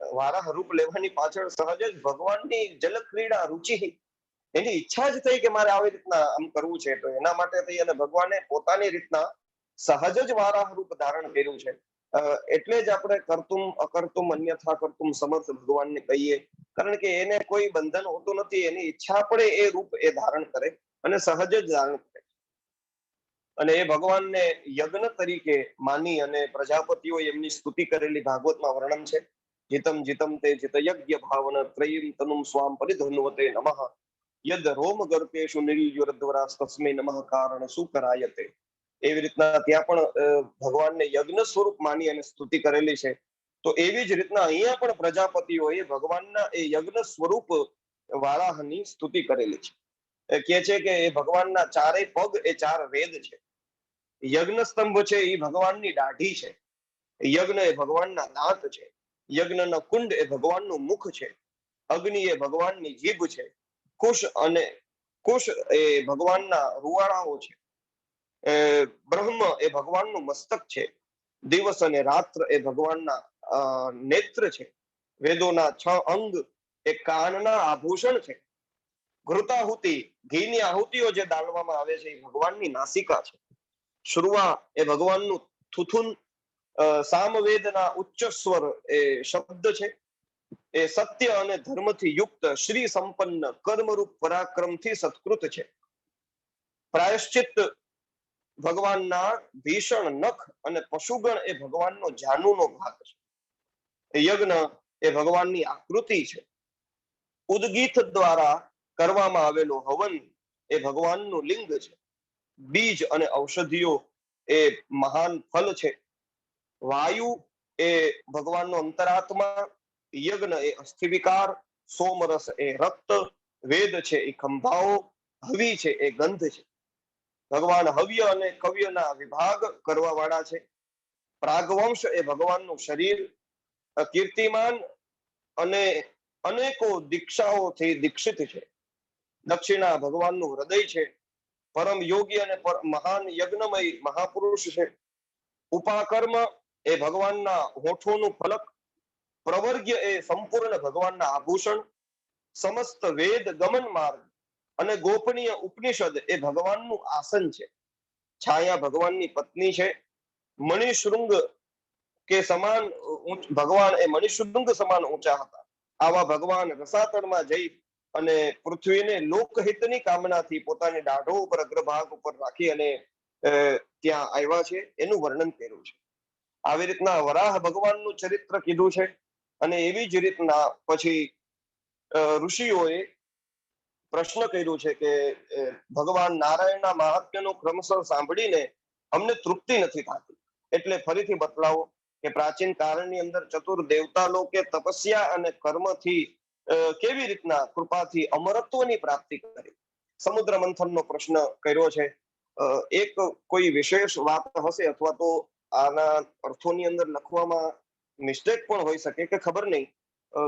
વારાહ રૂપ લેવાની પાછળ સહજ જ ભગવાનની જલ ક્રીડા રુચિ, એની ઈચ્છા જ થઈ કે મારે આવી રીતના આમ કરવું છે. તો એના માટે થઈ અને ભગવાને પોતાની રીતના સહજ જ વારાહ રૂપ ધારણ કર્યું છે. એટલે જ આપણે કરતુમ અકર્તુમ અન્યથા કરતુમ સમર્થ ભગવાનને કહીએ, કારણ કે એને કોઈ બંધન હોતું નથી. એની ઈચ્છા પડે એ રૂપ એ ધારણ કરે અને સહજ જ ધારણ કરે. અને એ ભગવાનને યજ્ઞ તરીકે માની અને પ્રજાપતિઓ એમની સ્તુતિ કરેલી ભાગવતમાં વર્ણન છે. જીતમ જીતમ તે જીતયજ્ઞ ભાવન ત્રયીમ તનુમ સ્વામ પરિધન્વતે નમઃ યદ રોમ ગર્ભેશુ નિર્યુરદ્વરાસ્તસ્મૈ નમઃ કારણ સુકરાયતે. એવી રીતના ત્યાં પણ ભગવાનને યજ્ઞ સ્વરૂપ માની અને સ્તુતિ કરેલી છે. તો એવી જ રીતના અહીંયા પણ પ્રજાપતિઓએ ભગવાનના એ યજ્ઞ સ્વરૂપ વારાહની સ્તુતિ કરેલી છે. કહે છે કે એ ભગવાનના 4 પગ એ 4 વેદ છે. યજ્ઞ સ્તંભ છે એ ભગવાનની દાઢી છે. યજ્ઞ એ ભગવાનના દાંત છે. યજ્ઞનો કુંડ એ ભગવાનનું મુખ છે. અગ્નિ એ ભગવાનની જીભ છે. કુશ એ ભગવાનના રૂવાડાઓ છે. બ્રહ્મ એ ભગવાનનું મસ્તક છે. દિવસ અને રાત્ર એ ભગવાનના નેત્ર છે. વેદોના 6 અંગ એ કાનના આભૂષણ છે. ઘૃતાહુતિ, ઘીની આહુતિઓ જે દાળવામાં આવે છે એ ભગવાનની નાસિકા છે. શ્રુવા એ ભગવાનનું થુથુન, સામવેદના ઉચ્ચ સ્વર એ શબ્દ છે. એ સત્ય અને ધર્મથી યુક્ત શ્રી સંપન્ન કર્મરૂપ પરાક્રમથી સત્કૃત છે. પ્રાયશ્ચિત ભગવાનના ભીષણ નખ અને પશુગણ એ ભગવાનનો જાનુનો ભાગ છે. યજ્ઞ એ ભગવાનની આકૃતિ છે. ઉદગીત દ્વારા કરવામાં આવેલો હવન એ ભગવાનનું લિંગ છે. બીજ અને ઔષધિઓ એ મહાન ફલ છે. વાયુ એ ભગવાનનો અંતરાત્મા, યજ્ઞ એ અસ્થિ વિકાર, સોમરસ એ રક્ત, વેદ છે એ ખંભાઓ, હવિ છે એ ગંધ છે. ભગવાન હવ્ય અને કવ્યના વિભાગ કરવા વાળા છે. પ્રાગવંશ એ ભગવાનનું શરીર, કીર્તિમાન અને અનેકો દીક્ષાઓથી દીક્ષિત છે. દક્ષિણા ભગવાનનું હૃદય છે. પરમ યોગી અને મહાન યજ્ઞમય મહાપુરુષ છે. ઉપાકર્મ એ ભગવાનના હોઠોનું ફલક, પ્રવર્ગ્ય એ સંપૂર્ણ ભગવાનના આભૂષણ, સમસ્ત વેદ ગમન માર્ગ અને ગોપનીય ઉપનિષદ એ ભગવાનનું આસન છે. છાયા ભગવાનની પત્ની છે. મણિશૃંગ કે સમાન ભગવાન એ મણિશૃંગ સમાન ઊંચા હતા. આવા ભગવાન રસાતળમાં જઈ અને પૃથ્વીને લોકહિતની કામનાથી પોતાની દાઢો ઉપર અગ્રભાગ ઉપર રાખી અને ત્યાં આવ્યા છે, એનું વર્ણન કર્યું છે. આવી રીતના વરાહ ભગવાનનું ચરિત્ર કીધું છે. અને એવી જ રીતના પછી ઋષિઓએ પ્રશ્ન કર્યો છે કે ભગવાન નારાયણના મહાત્મ્યનો ક્રમશઃ સાંભળીને અમને તૃપ્તિ નથી થતી, એટલે ફરીથી બતલાવો કે પ્રાચીન કાળની અંદર ચતુર દેવતા લોકે તપસ્યા અને કર્મથી કેવી રીતના કૃપાથી અમરત્વની પ્રાપ્તિ કરી. સમુદ્ર મંથનનો પ્રશ્ન કર્યો છે. એક કોઈ વિશેષ વાત હશે અથવા તો આના અર્થોની અંદર લખવામાં મિસ્ટેક પણ હોઈ શકે કે ખબર નહીં.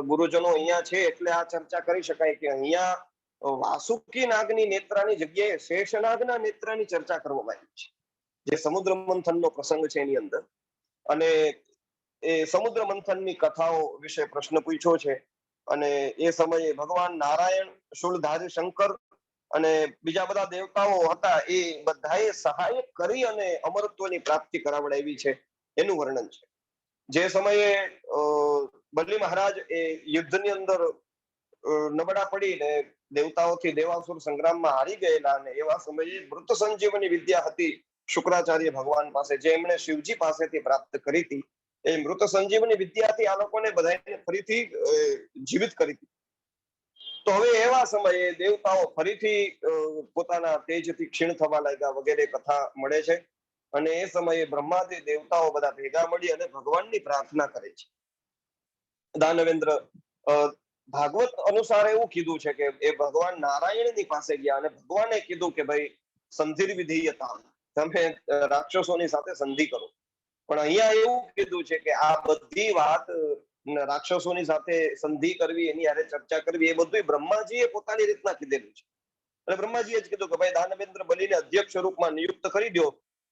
ગુરુજનો અહીંયા છે એટલે આ ચર્ચા કરી શકાય કે અહીંયા વાસુકી નાગની નેત્રાની જગ્યાએ શેષનાગના નેત્રાની ચર્ચા કરવામાં આવી છે, જે સમુદ્ર મંથનનો પ્રસંગ છે એની અંદર. અને એ સમુદ્ર મંથનની કથાઓ વિશે પ્રશ્ન પૂછ્યો છે. અને એ સમયે ભગવાન નારાયણ, શૂળધારી શંકર અને બીજા બધા દેવતાઓ હતા એ બધાએ સહાય કરી અને અમરત્વની પ્રાપ્તિ કરાવડાવી છે એનું વર્ણન છે. જે સમયે બદલી મહારાજ એ યુદ્ધની અંદર નબળા પડીને દેવતાઓથી દેવાસુર સંગ્રામમાં હારી ગયેલા અને એવા સમયે મૃત સંજીવની વિદ્યા હતી શુક્રાચાર્ય ભગવાન પાસે, જે એમણે શિવજી પાસેથી પ્રાપ્ત કરી હતી. એ મૃત સંજીવની વિદ્યાથી આ લોકોને બધાને ફરીથી જીવિત કરી હતી. તો હવે એવા સમયે દેવતાઓ ફરીથી પોતાના તેજથી ક્ષીણ થવા લાગ્યા વગેરે કથા મળે છે. અને એ સમયે બ્રહ્માદિ દેવતાઓ બધા ભેગા મળી અને ભગવાનની પ્રાર્થના કરે છે. દાનવેન્દ્ર ભાગવત અનુસાર એવું કીધું છે કે એ ભગવાન નારાયણની પાસે ગયા અને ભગવાને કીધું કે ભાઈ સંધિર વિધીયતા, તમે રાક્ષસોની સાથે સંધિ કરો. પણ અહીંયા એવું કીધું છે કે આ બધી વાત રાક્ષસોની સાથે સંધિ કરવી, એની હારે ચર્ચા કરવી, એ બધું બ્રહ્માજીએ પોતાની રીતના કીધેલું છે. અને બ્રહ્માજીએ જ કીધું કે ભાઈ દાનવેન્દ્ર બલીને અધ્યક્ષ રૂપમાં નિયુક્ત કરી દો,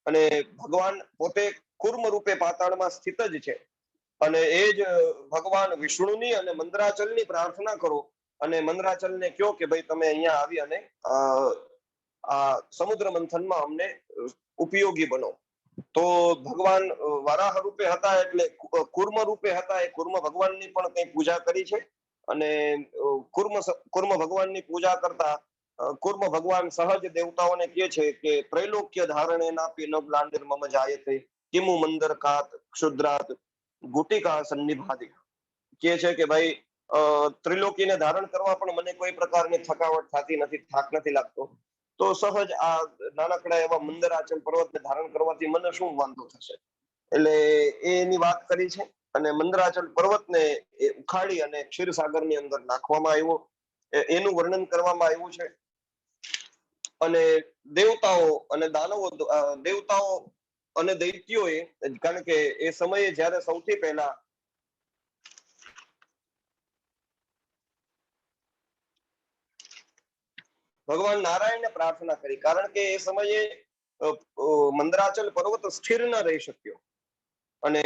અને ભગવાન પોતે કુર્મ રૂપે પાતાળમાં સ્થિત જ છે. અને એ જ ભગવાન વિષ્ણુની અને મંદરાચલની પ્રાર્થના કરો અને મંદરાચલને કહો કે ભાઈ તમે અહીંયા આવી અને આ સમુદ્ર મંથનમાં અમને ઉપયોગી બનો. તો ભગવાન વરાહ રૂપે હતા એટલે કુર્મ રૂપે હતા, એ કુર્મ ભગવાનની પણ કંઈ પૂજા કરી છે. અને કુર્મ ભગવાનની પૂજા કરતા કુર્મ ભગવાન સહજ દેવતાઓને કહે છે કે ત્રૈલોક્ય ધારણે નાપી ન ગ્લાંડિર મમ જાયતે કિમુ મંદર કાત ક્ષુદ્રાત ગુટિકા સન્નિભાદી. કહે છે કે ભાઈ ત્રિલોકીને ધારણ કરવા પણ મને કોઈ પ્રકારની થકાવટ થતી નથી, થાક નથી લાગતો. તો સહજ આ નાનકડા એવા મંદરાચલ પર્વતને ધારણ કરવાથી મને શું વાંધો થશે. એટલે એની વાત કરી છે. અને મંદરાચલ પર્વતને એ ઉખાડી અને ક્ષીરસાગરની અંદર નાખવામાં આવ્યો, એનું વર્ણન કરવામાં આવ્યું છે. અને દેવતાઓ અને દાનવો, દેવતાઓ અને દૈત્યોએ, કારણ કે એ સમયે જ્યારે સૌથી પહેલા ભગવાન નારાયણને પ્રાર્થના કરી, કારણ કે એ સમયે મંદરાચલ પર્વત સ્થિર ન રહી શક્યો. અને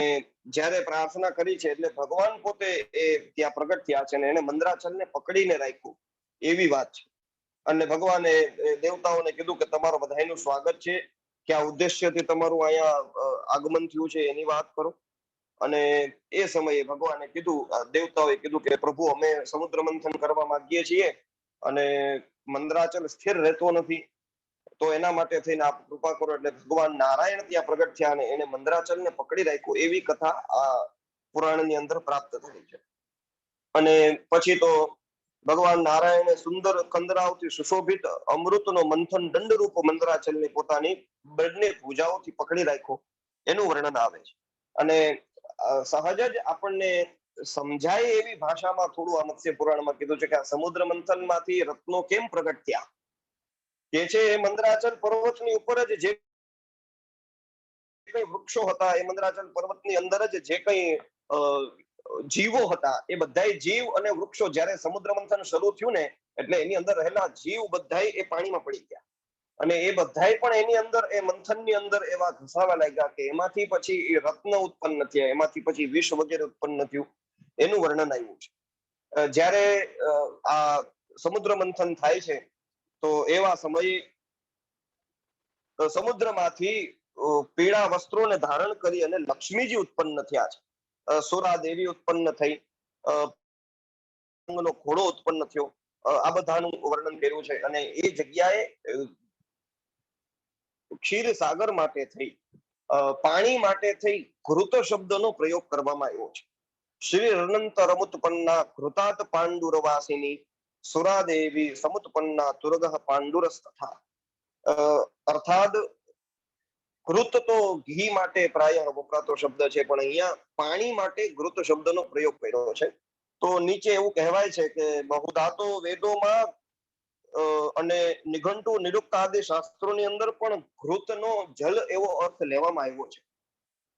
જ્યારે પ્રાર્થના કરી છે એટલે ભગવાન પોતે એ ત્યાં પ્રગટ થયા છે અને એને મંદરાચલને પકડીને રાખ્યું, એવી વાત છે. અને ભગવાને દેવતાઓને કીધું કે તમારું બધાનું સ્વાગત છે, કયા ઉદ્દેશ્યથી તમારું અહીંયા આગમન થયું છે એની વાત કરો. અને એ સમયે ભગવાને કીધું, દેવતાઓએ કીધું કે પ્રભુ અમે સમુદ્ર મંથન કરવા માંગીએ છીએ અને મંદરાચલ સ્થિર રહેતો નથી, તો એના માટે થઈને આપ કૃપા કરો. એટલે ભગવાન નારાયણ ત્યાં પ્રગટ થયા અને એને મંદરાચલને પકડી રાખ્યું, એવી કથા આ પુરાણની અંદર પ્રાપ્ત થઈ છે. અને પછી તો ભગવાન નારાયણે સુંદર કંદરાવથી સુશોભિત અમૃતનો મંથન દંડરૂપ મંદરાચલને પોતાની બંને ભુજાઓથી પકડી રાખ્યો, એનું વર્ણન આવે છે. અને સહજ જ આપણને સમજાય એવી ભાષામાં થોડું આ મત્સ્ય પુરાણમાં કીધું છે કે આ સમુદ્ર મંથનમાંથી રત્નો કેમ પ્રગટ થયા. કે છે એ મંદરાચલ પર્વતની ઉપર જ જે કઈ વૃક્ષો હતા, એ મંદરાચલ પર્વતની અંદર જ જે કઈ જીવો હતા, એ બધા જીવ અને વૃક્ષો જ્યારે સમુદ્ર મંથન શરૂ થયું ને એટલે એની અંદર રહેલા જીવ બધા એ પાણીમાં પડી ગયા. અને એ બધાય પણ એની અંદર એ મંથનની અંદર એવા ઘસાવા લાગ્યા કે એમાંથી પછી એ રત્ન ઉત્પન્ન થયા, એમાંથી પછી વિષ વગેરે ઉત્પન્ન થયું, એનું વર્ણન આવ્યું છે. જ્યારે આ સમુદ્ર મંથન થાય છે તો એવા સમયે સમુદ્રમાંથી પીળા વસ્ત્રોને ધારણ કરી અને લક્ષ્મીજી ઉત્પન્ન થયા છે. સુરા દેવી ઉત્પન્ન થઈ, ઘોડો ઉત્પન્ન થયો, આ બધાનું વર્ણન કર્યું છે. અને એ જગ્યાએ ક્ષીરસાગર માટે થઈ, પાણી માટે થઈ ઘૃત શબ્દનો પ્રયોગ કરવામાં આવ્યો છે. શ્રી અનંત રમુત્પન્ના ઘૃતાત પાંડુરવાસિની સુરાદેવી સમુત્પન્ના તુરગ પાંડુરસ્તથા. અર્થાત ઘૃત તો ઘી માટે પ્રાય વપરાતો શબ્દ છે, પણ અહીંયા પાણી માટે ઘૃત શબ્દનો પ્રયોગ કર્યો છે. તો નીચે એવું કહેવાય છે કે બહુધાતો વેદોમાં અને નિઘંટુ નિરુક્ત આદિ શાસ્ત્રોની અંદર પણ ઘૃતનો જલ એવો અર્થ લેવામાં આવ્યો છે.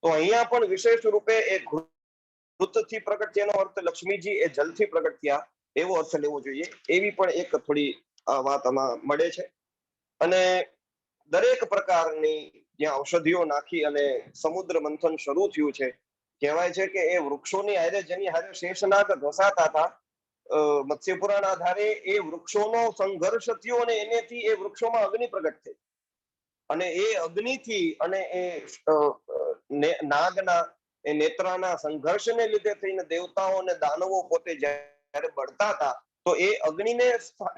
તો અહીંયા પણ વિશેષ રૂપે એ ઘૃતથી પ્રગટ થયાનો અર્થ લક્ષ્મીજી એ જલથી પ્રગટ થયા એવો અર્થ લેવો જોઈએ, એવી પણ એક થોડી વાત આમાં મળે છે. અને દરેક પ્રકારની જ્યાં ઔષધિઓ નાખી અને સમુદ્ર મંથન શરૂ થયું છે, કહેવાય છે કે એ વૃક્ષોની હારે જેની હારે શેષનાગ ઘસાતા હતા મત્સ્ય પુરાણ આધારે એ વૃક્ષોનો સંઘર્ષ થયો અને એનેથી એ વૃક્ષોમાં અગ્નિ પ્રગટ થઈ અને એ અગ્નિથી અને એ નાગના એ નેત્રના સંઘર્ષને લીધે થઈને દેવતાઓ અને દાનવો પોતે જ્યારે બળતા હતા તો એ અગ્નિને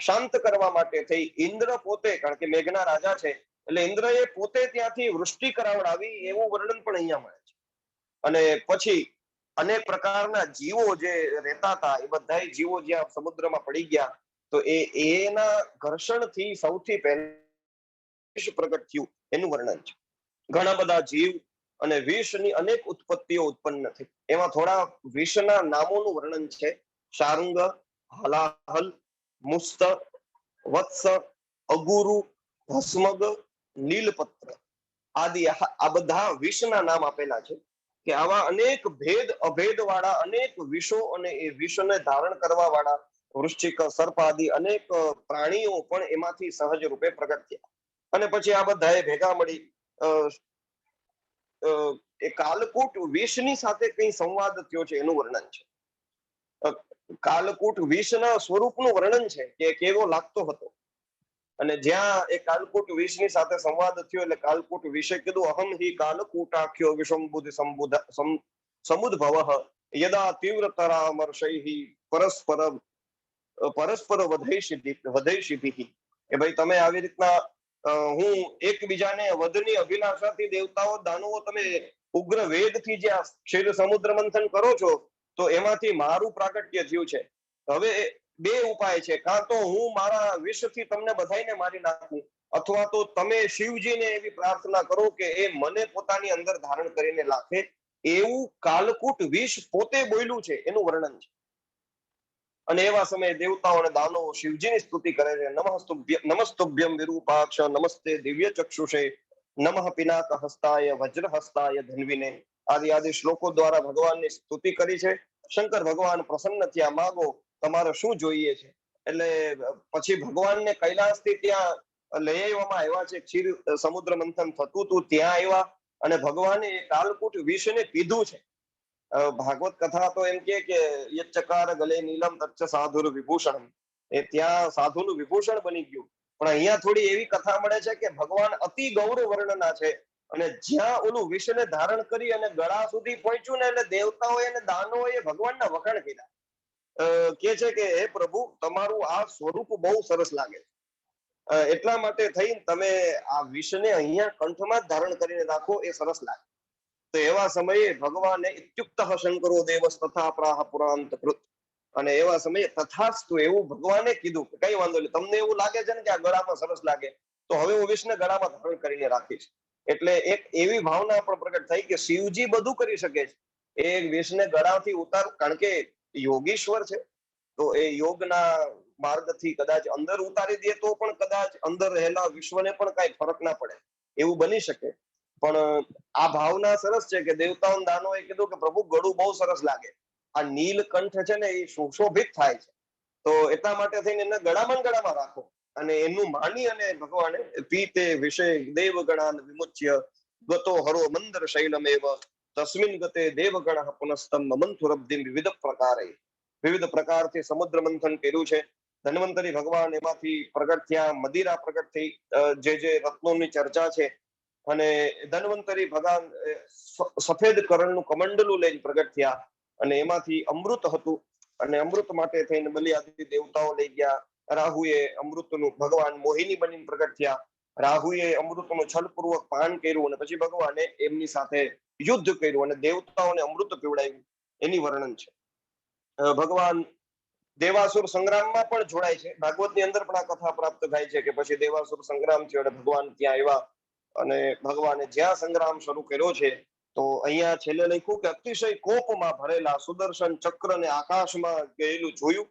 શાંત કરવા માટે થઈ ઇન્દ્ર પોતે, કારણ કે મેઘના રાજા છે એટલે ઇન્દ્રએ પોતે ત્યાંથી વૃષ્ટિ કરાવડાવી એવું વર્ણન પણ અહીંયા મળે છે. અને પછી અનેક પ્રકારના જીવો જે રહેતા હતા એ બધા જીવો જ્યાં સમુદ્રમાં પડી ગયા તો એના ઘર્ષણથી સૌથી પહેલા પ્રગટ થયું એનું વર્ણન છે. ઘણા બધા જીવ અને વિષની અનેક ઉત્પત્તિઓ ઉત્પન્ન થઈ. એમાં થોડા વિષના નામોનું વર્ણન છે. શાર્ંગ, હલાહલ, મુસ્ત, વત્સ, અગુરુ, ભસ્મગ, નીલપત્ર આદિ આ બધા વિષના નામ આપેલા છે કે આવા અનેક ભેદ અભેદ વાળા અનેક વિષો અને એ વિષને ધારણ કરવા વાળા વૃશ્ચિક, સર્પ આદિ અનેક પ્રાણીઓ પણ એમાંથી સહજ રૂપે પ્રગટ થયા. અને પછી આ બધાએ ભેગા મળી એ કાલકૂટ વિષની સાથે કઈ સંવાદ થયો છે એનું વર્ણન છે. કાલકૂટ વિષના સ્વરૂપનું વર્ણન છે કે કેવો લાગતો હતો અને જ્યાં એ કાલકૂટ વિષની સાથે સંવાદ થયો એટલે કાલકૂટ વિષે કીધું અહમ હિ કાલકૂટાખ્યો વિષમબુદ્ધિ સમુદ્ભવ યદા તીવ્રતરામર્ષૈ પરસ્પર વધૈષિભિ કે ભાઈ તમે આવી રીતના હું એકબીજાને વધની અભિલાષાથી દેવતાઓ દાનવો તમે ઉગ્ર વેદથી જે ક્ષીર સમુદ્ર મંથન કરો છો તો એમાંથી મારું પ્રાગટ્ય થયું છે. હવે બે ઉપાય છે, કાં તો હું મારા વિષથી તમને બધાઈને મારી નાખું અથવા તો તમે શિવજીને એવી પ્રાર્થના કરો કે એ મને પોતાની અંદર ધારણ કરીને રાખે. એવું કાલકૂટ વિષ પોતે બોલ્યું છે એનું વર્ણન છે. અને એવા સમયે દેવતાઓ અને દાનવો શિવજીની સ્તુતિ કરે છે. નમસ્તુભ્યમ વિરૂપાક્ષ નમસ્તે દિવ્ય ચક્ષુષે નમઃ પિનાક હસ્તાય વજ્ર હસ્તાય ધન્વિને આદિ આદિ શ્લોકો દ્વારા ભગવાનની સ્તુતિ કરી છે. શંકર ભગવાન પ્રસન્ન થયા, માગો તમારે શું જોઈએ છે. એટલે પછી ભગવાનને કૈલાસથી ત્યાં લઈ આવવામાં આવ્યા છે. ક્ષીર સમુદ્ર મંથન થતું હતું ત્યાં આવ્યા અને ભગવાને એ કાલકૂટ વિષને કીધું છે. ભાગવત કથા તો એમ કે યચકાર ગલે નીલમ તચ્ચ સાધુર વિભૂષણ, એ ત્યાં સાધુનું વિભૂષણ બની ગયું. પણ અહીંયા થોડી એવી કથા મળે છે કે ભગવાન અતિ ગૌરવ વર્ણના છે અને જ્યાં ઓલું વિષને ધારણ કરી અને ગળા સુધી પહોંચ્યું ને એટલે દેવતાઓએ અને દાનવોએ ભગવાનના વખાણ કર્યા. કે છે કે હે પ્રભુ તમારું આ સ્વરૂપ બહુ સરસ લાગે છે, એટલા માટે થઈને તમે આ વિષને અહીંયા કંઠમાં જ ધારણ કરીને રાખો એ સરસ લાગે. તો એવા સમયે ભગવાને ઇત્યુક્ત શંકરો દેવસ તથા પ્રાહ પુરાંત કૃત, અને એવા સમયે તથાસ્તુ એવું ભગવાને કીધું કે કઈ વાંધો નહીં, તમને એવું લાગે છે ને કે આ ગળામાં સરસ લાગે તો હવે હું વિષને ગળામાં ધારણ કરીને રાખીશ. એટલે એક એવી ભાવના પણ પ્રગટ થઈ કે શિવજી બધું કરી શકે છે, એ વિષને ગળાથી ઉતાર, કારણ કે યોગીશ્વર છે તો એ યોગના માર્ગથી કદાચ અંદર ઉતારી દે તો પણ કદાચ અંદર રહેલા વિશ્વને પણ કઈ ફરક ના પડે, એવું બની શકે. પણ આ ભાવના સરસ છે કે દેવતાઓ દાનોએ કીધું કે પ્રભુ ગળું બહુ સરસ લાગે, આ નીલકંઠ છે ને એ સુશોભિત થાય છે, તો એટલા માટે થઈને એને ગળામાં રાખો. અને એનું માની અને ભગવાને પીતે વિષય દેવગણાન વિમુચ્ય ગતો હરો મંદર શૈલમેવ તસ્મિન ગતે દેવગણ પુનસ્તમ મંથુરબ્ધિ વિવિધ પ્રકારથી સમુદ્ર મંથન કર્યું છે. ધન્વંતરી ભગવાન એમાંથી પ્રગટ થયા, મદિરા પ્રગટ થઈ, જે રત્નોની ચર્ચા છે. અને ધન્વંતરી ભગવાન સફેદ કરણનું કમંડલું લઈને પ્રગટ થયા અને એમાંથી અમૃત હતું અને અમૃત માટે થઈને બલિ આદિ દેવતાઓ લઈ ગયા. રાહુએ અમૃતનું, ભગવાન મોહિની બનીને પ્રગટ થયા, રાહુએ અમૃતનું છલપૂર્વક પાન કર્યું અને પછી ભગવાને એમની સાથે યુદ્ધ કર્યું અને દેવતાઓને અમૃત પીવડાવ્યું એની વર્ણન છે. ભગવાન દેવાસુર સંગ્રામમાં પણ જોડાય છે. ભાગવતની અંદર પણ આ કથા પ્રાપ્ત થાય છે કે પછી દેવાસુર સંગ્રામ થયો અને ભગવાન ત્યાં આવ્યા અને ભગવાને જ્યાં સંગ્રામ શરૂ કર્યો છે તો અહીંયા છેલ્લે લખ્યું કે અતિશય કોપમાં ભરેલા સુદર્શન ચક્રને આકાશમાં ગયેલું જોયું,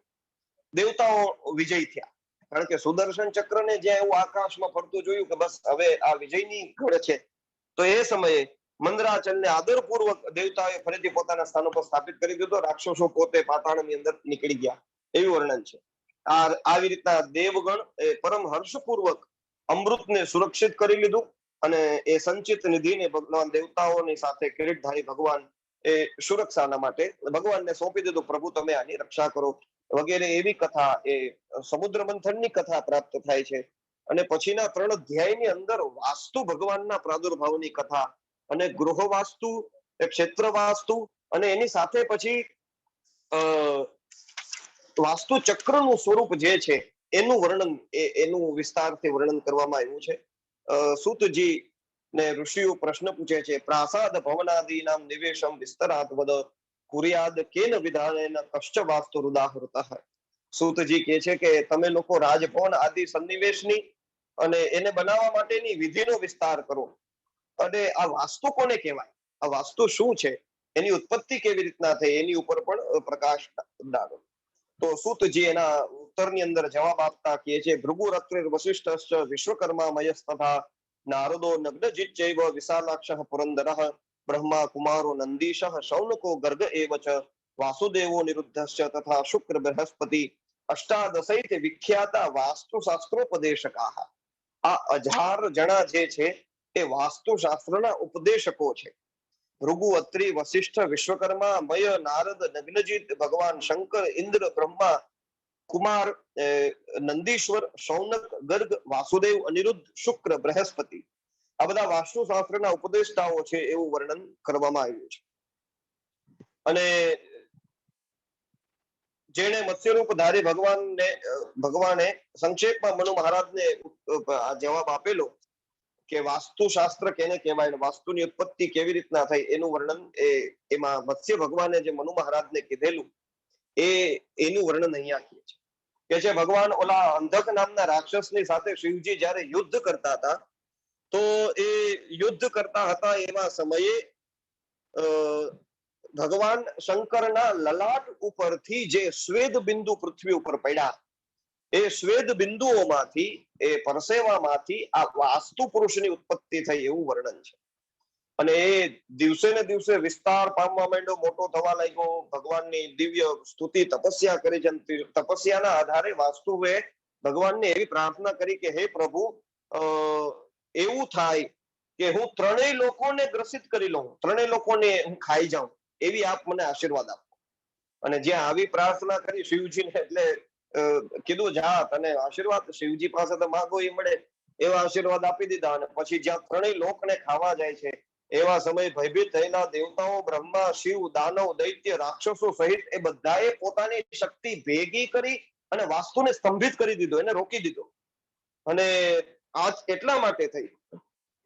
દેવતાઓ વિજય થયા. કારણ કે સુદર્શન ચક્રને જ્યાં એવું આકાશમાં ફરતું જોયું કે બસ હવે આ વિજયની ઘડ છે, તો એ સમયે મંદરાચલને આદરપૂર્વક દેવતાઓએ ફરીથી પોતાના સ્થાનો પર સ્થાપિત કરી દીધો. રાક્ષસો પોતે પાતાળની અંદર નીકળી ગયા એવું વર્ણન છે. આવી રીતના દેવગણ એ પરમ હર્ષપૂર્વક અમૃતને સુરક્ષિત કરી લીધું અને એ સંચિત નિધિને ભગવાન દેવતાઓની સાથે કિરીટધારી ભગવાન એ સુરક્ષાના માટે ભગવાનને સોંપી દીધું, પ્રભુ તમે આની રક્ષા કરો વગેરે એવી કથા, એ સમુદ્ર મંથનની કથા પ્રાપ્ત થાય છે. અને પછીના 3 અધ્યાયની અંદર વાસ્તુ ભગવાનના પ્રાદુર્ભાવની કથા અને ગૃહ વાસ્તુ, ક્ષેત્ર વાસ્તુ અને એની સાથે પછી વાસ્તુ ચક્રનું સ્વરૂપ જે છે એનું વર્ણન, એનું વિસ્તારથી વર્ણન કરવામાં આવ્યું છે. સૂતજી ને ઋષિઓ પ્રશ્ન પૂછે છે, પ્રાસાદ ભવનાદિનામ નિવેશમ વિસ્તરાત વદ કુર્યાદ કેન વિધાનેન કશ્ચ વાસ્તુ ઉદાહૃતઃ. સૂતજી કહે છે કે તમે લોકો રાજભવન આદિ સન્નિવેશની અને એને બનાવવા માટેની વિધિનો વિસ્તાર કરો. અને આ વાસ્તુ કોને કહેવાય, આ વાસ્તુ શું છે, એની ઉત્પત્તિ કેવી રીતના થઈ, એની ઉપર પણ પ્રકાશ ડાલો. તો સૂતજી એના ઉત્તરની અંદર જવાબ આપતા કહે છે, ભૃગુરત્રિર વસિષ્ઠશ્ચ વિશ્વકર્મામયસ તથા નારદો નગ્નજિચ્ચૈવ વિશાલાક્ષઃ પુરંદરઃ બ્રહ્મા કુમારો નંદીશઃ શૌનકો ગર્ગ એવ ચ વાસુદેવો નિરુદ્ધશ્ચ તથા શુક્ર બૃહસ્પતિ અષ્ટાદશૈત વિખ્યાતા વાસ્તુશાસ્ત્રોપદેશકાઃ. આ 18 જણા જે છે એ વાસ્તુશાસ્ત્રના ઉપદેશકો છે. ભૃગુ, અત્રિ, વસિષ્ઠ, વિશ્વકર્મા, મય, નારદ, નગ્નજીત, ભગવાન શંકર, ઇન્દ્ર, બ્રહ્મા, કુમાર, નંદીશ્વર, શૌનક, ગર્ગ, વાસુદેવ, અનિરુદ્ધ, શુક્ર, બૃહસ્પતિ, આ બધા વાસ્તુશાસ્ત્રના ઉપદેષ્ટાઓ છે એવું વર્ણન કરવામાં આવ્યું છે. અને જેણે મત્સ્યરૂપ ધારી ભગવાને સંક્ષેપમાં મનુ મહારાજને જવાબ આપેલો કે વાસ્તુશાસ્ત્ર કેને કહેવાય, વાસ્તુની ઉત્પત્તિ કેવી રીતના થઈ એનું વર્ણન એમાં મત્સ્ય ભગવાને જે મનુ મહારાજને કીધેલું એનું વર્ણન અહીંયા કહે છે. કે જે ભગવાન ઓલા અંધક નામના રાક્ષસની સાથે શિવજી જ્યારે યુદ્ધ કરતા હતા, તો એ યુદ્ધ કરતા હતા એવા સમયે ભગવાન શંકરના લલાટ ઉપરથી જે સ્વેદ બિંદુ પૃથ્વી ઉપર પડ્યા, એ સ્વેદ બિંદુઓમાંથી, એ પરસેવામાંથી આ વાસ્તુ પુરુષની ઉત્પત્તિ થઈ એવું વર્ણન છે. અને એ દિવસે ને દિવસે વિસ્તાર પામવા માંડ્યો, મોટો થવા લાગ્યો. ભગવાનની દિવ્ય સ્તુતિ તપસ્યા કરી છે. તપસ્યાના આધારે વાસ્તુએ ભગવાનને એવી પ્રાર્થના કરી કે હે પ્રભુ, એવું થાય કે હું 3 લોકોને ગ્રસિત કરી લઉં, 3 લોકોને હું ખાઈ જાઉં, એવી આપ મને આશીર્વાદ આપો. અને જ્યાં આવી પ્રાર્થના કરી શિવજીને, એટલે કીધું જા તને આશીર્વાદ શિવજી પાસે તો માંગો એ મળે, એવા આશીર્વાદ આપી દીધા. અને પછી જ્યાં 3 લોકને ખાવા જાય છે એવા સમયે ભયભીત થયેલા દેવતાઓ, બ્રહ્મા, શિવ, દાનવ, દૈત્ય, રાક્ષસો સહિત એ બધાએ પોતાની શક્તિ ભેગી કરી અને વાસ્તુને સ્તંભિત કરી દીધો, એને રોકી દીધો. અને આ એટલા માટે થઈ,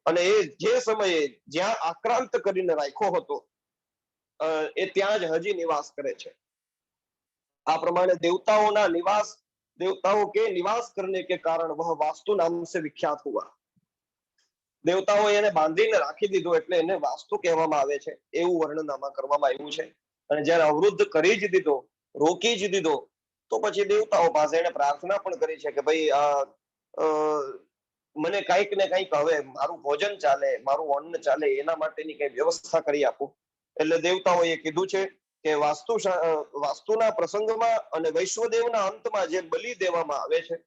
અને એ જે સમયે જ્યાં આક્રાંત કરીને રાખ્યો હતો એ ત્યાં જ હજી નિવાસ કરે છે. આ પ્રમાણે દેવતાઓના નિવાસ, દેવતાઓ કે નિવાસ કરને કે કારણ વહ વાસ્તુ નામ સે વિખ્યાત હુઆ. દેવતાઓ એને બાંધીને રાખી દીધો એટલે એને વાસ્તુ કહેવામાં આવે છે એવું વર્ણન આમાં કરવામાં આવ્યું છે. અને જ્યારે અવરુદ્ધ કરી જ દીધો, રોકી જ દીધો, તો પછી દેવતાઓ પાસે એને પ્રાર્થના પણ કરી છે કે ભાઈ મને કંઈક ને કંઈક હવે મારું ભોજન ચાલે, મારું અન્ન ચાલે, એના માટેની કઈ વ્યવસ્થા કરી આપો. એટલે દેવતાઓએ કીધું છે કે વાસ્તુના પ્રસંગમાં અને વૈશ્વદેવના અંતમાં જે બલિ દેવામાં આવે છે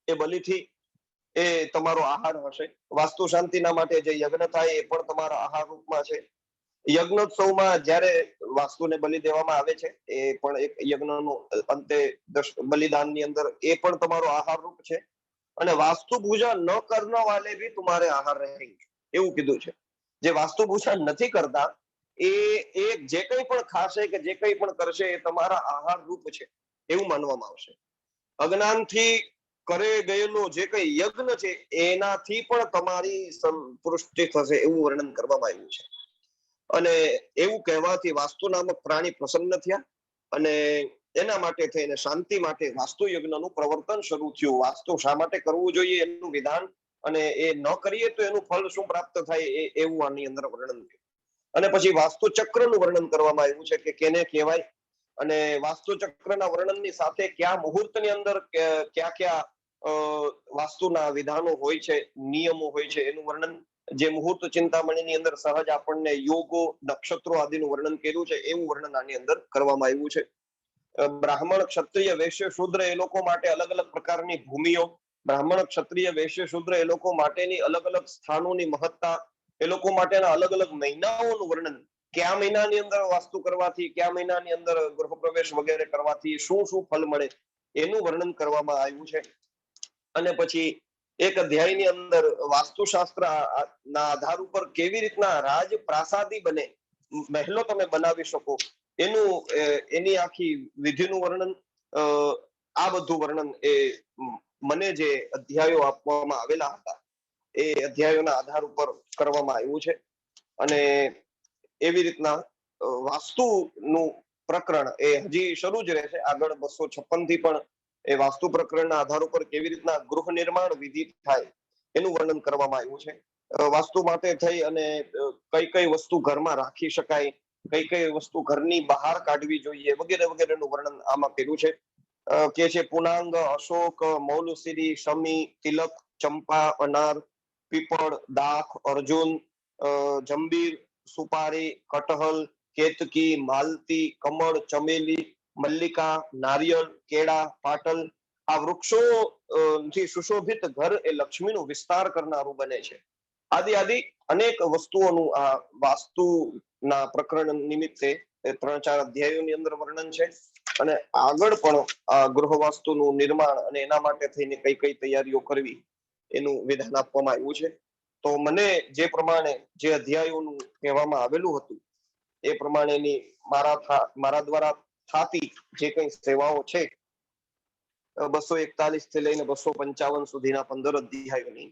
એ બલિથી એ તમારો આહાર હશે. વાસ્તુ શાંતિના માટે જે યજ્ઞ થાય એ પણ તમારા આહાર રૂપમાં છે. યજ્ઞોત્સવમાં જ્યારે વાસ્તુને બલિ દેવામાં આવે છે એ પણ એક યજ્ઞનો અંતે બલિદાનની અંદર એ પણ તમારો આહાર રૂપ છે. અને વાસ્તુ પૂજા ન કરવા વાલે ભી તમારે આહાર રહેંગે, એવું કીધું છે. જે વાસ્તુ પૂજા નથી કરતા એ જે કંઈ પણ ખાશે કે જે કંઈ પણ કરશે એ તમારા આહાર રૂપ છે એવું માનવામાં આવશે. અજ્ઞાનથી કરે ગયેલો જે કઈ યજ્ઞ છે એનાથી પણ તમારી સંતૃષ્ટિ થશે એવું વર્ણન કરવામાં આવ્યું છે. અને એવું કહેવાથી વાસ્તુ નામક પ્રાણી પ્રસન્ન થયા અને એના માટે થઈને શાંતિ માટે વાસ્તુ યજ્ઞનું પ્રવર્તન શરૂ થયું. વાસ્તુ શા માટે કરવું જોઈએ એનું વિધાન, અને એ ન કરીએ તો એનું ફળ શું પ્રાપ્ત થાય એવું આની અંદર વર્ણન થયું. અને પછી વાસ્તુ ચક્રનું વર્ણન કરવામાં આવ્યું છે કે કેને કહેવાય, અને વાસ્તુ ચક્રના વર્ણનની સાથે કયા મુહૂર્તની અંદર કયા કયા વાસ્તુના વિધાનો હોય છે, નિયમો હોય છે એનું વર્ણન. જે મુહૂર્ત ચિંતામણીની અંદર સહજ આપણને યોગો, નક્ષત્રો આદિનું વર્ણન કર્યું છે એવું વર્ણન આની અંદર કરવામાં આવ્યું છે. બ્રાહ્મણ, ક્ષત્રિય, વૈશ્ય, શૂદ્ર એ લોકો માટે અલગ અલગ પ્રકારની ભૂમિઓ, બ્રાહ્મણ, ક્ષત્રિય, વૈશ્ય, શૂદ્ર એ લોકો માટેની અલગ અલગ સ્થાનોની મહત્તા, એ લોકો માટેના અલગ અલગ મહિનાઓનું વર્ણન કયા મહિનાની અંદર વાસ્તુ કરવાથી, કયા મહિનાની અંદર ગૃહ પ્રવેશ વગેરે કરવાથી શું શું ફળ મળે એનું વર્ણન કરવામાં આવ્યું છે. અને પછી એક અધ્યાયની અંદર વાસ્તુશાસ્ત્ર ના આધાર ઉપર કેવી રીતના રાજ પ્રાસાદી બને, મહેલો તમે બનાવી શકો એનું એની આખી વિધિનું વર્ણન, આ બધું વર્ણન એ મને જે અધ્યાયો આપવામાં આવેલા હતા એ અધ્યાયોના આધાર ઉપર કરવામાં આવ્યું છે. અને એવી રીતના વાસ્તુનું પ્રકરણ એ હજી શરૂ જ રહેશે. આગળ 256 થી પણ એ વાસ્તુ પ્રકરણના આધાર ઉપર કેવી રીતના ગૃહ નિર્માણ વિધિ થાય એનું વર્ણન કરવામાં આવ્યું છે. વાસ્તુ માટે થઈ અને કઈ કઈ વસ્તુ ઘરમાં રાખી શકાય, કઈ કઈ વસ્તુ ઘરની બહાર કાઢવી જોઈએ વગેરે વગેરેનું વર્ણન આમાં કર્યું છે. કે છે પૂર્ણાંગ, અશોક, મૌલસીરી, શમી, તિલક, ચંપા, અનાર, પીપળ, દાખ, અર્જુન, જંબીર, સુપારી, કટહલ, કેતકી, માલતી, કમળ, ચમેલી, મલ્લિકા, નારિયેળ, કેળા, પાટલ આ વૃક્ષો થી સુશોભિત ઘર એ લક્ષ્મીનું વિસ્તાર કરનારું બને છે. આદિ આદિ અનેક વસ્તુઓનું આ વાસ્તુના પ્રકરણ નિમિત્તે 3-4 અધ્યાયોની અંદર વર્ણન છે. અને આગળ પણ આ ગૃહ વાસ્તુનું નિર્માણ અને એના માટે થઈને કઈ કઈ તૈયારીઓ કરવી એનું વિધાન આપવામાં આવ્યું છે. તો મને જે પ્રમાણે જે અધ્યાયોનું કહેવામાં આવેલું હતું એ પ્રમાણેની મારા દ્વારા થતી જે કઈ સેવાઓ છે 241 થી લઈને 255 સુધીના 15 અધ્યાયોની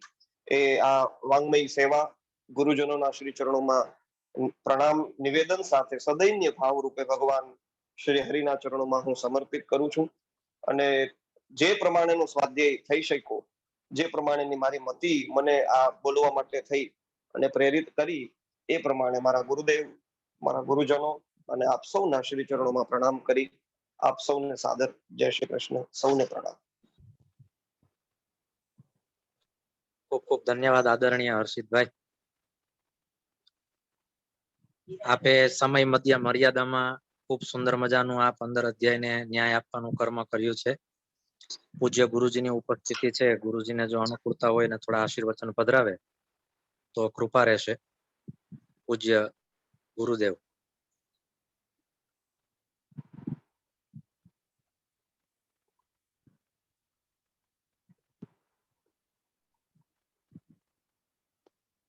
એ આ વાંગ્મય સેવા ગુરુજનોના શ્રી ચરણોમાં પ્રણામ નિવેદન સાથે સદૈન્ય ભાવ રૂપે ભગવાન શ્રી હરિના ચરણોમાં હું સમર્પિત કરું છું. અને જે પ્રમાણેનો સ્વાધ્યાય થઈ શક્યો, જે પ્રમાણેની મારી મતિ મને આ બોલવા માટે થઈ અને પ્રેરિત કરી એ પ્રમાણે મારા ગુરુદેવ, મારા ગુરુજનો અને આપ સૌના શ્રી ચરણોમાં પ્રણામ કરી આપ સૌને સાદર જય શ્રી કૃષ્ણ, સૌને પ્રણામ. ખૂબ ખૂબ ધન્યવાદ આદરણીય હર્ષિતભાઈ. આપે સમય મધ્ય મર્યાદામાં ખૂબ સુંદર મજાનું આ 15 અધ્યાયને ન્યાય આપવાનું કર્મ કર્યું છે. પૂજ્ય ગુરુજીની ઉપસ્થિતિ છે, ગુરુજીને જો અનુકૂળતા હોય ને થોડા આશીર્વચન પધરાવે તો કૃપા રહેશે. પૂજ્ય ગુરુદેવ.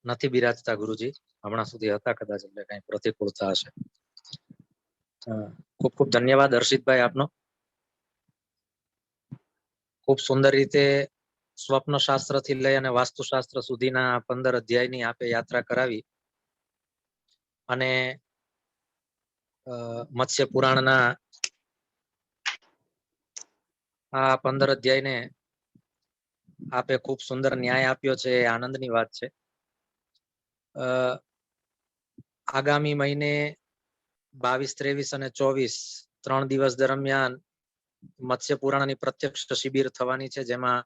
નથી બિરાજતા ગુરુજી, હમણાં સુધી હતા કદાચ, એટલે કઈ પ્રતિકૂળતા હશે. ખૂબ ખૂબ ધન્યવાદ હર્ષિતભાઈ આપનો. ખૂબ સુંદર રીતે સ્વપ્ન શાસ્ત્ર થી લઈ અને વાસ્તુશાસ્ત્ર સુધીના 15 અધ્યાયની આપે યાત્રા કરાવી અને મત્સ્ય પુરાણના આ 15 અધ્યાયને આપે ખૂબ સુંદર ન્યાય આપ્યો છે, એ આનંદની વાત છે. આગામી મહિને 22, 23 અને 24 3 દિવસ દરમિયાન મત્સ્ય પુરાણની પ્રત્યક્ષ શિબિર થવાની છે, જેમાં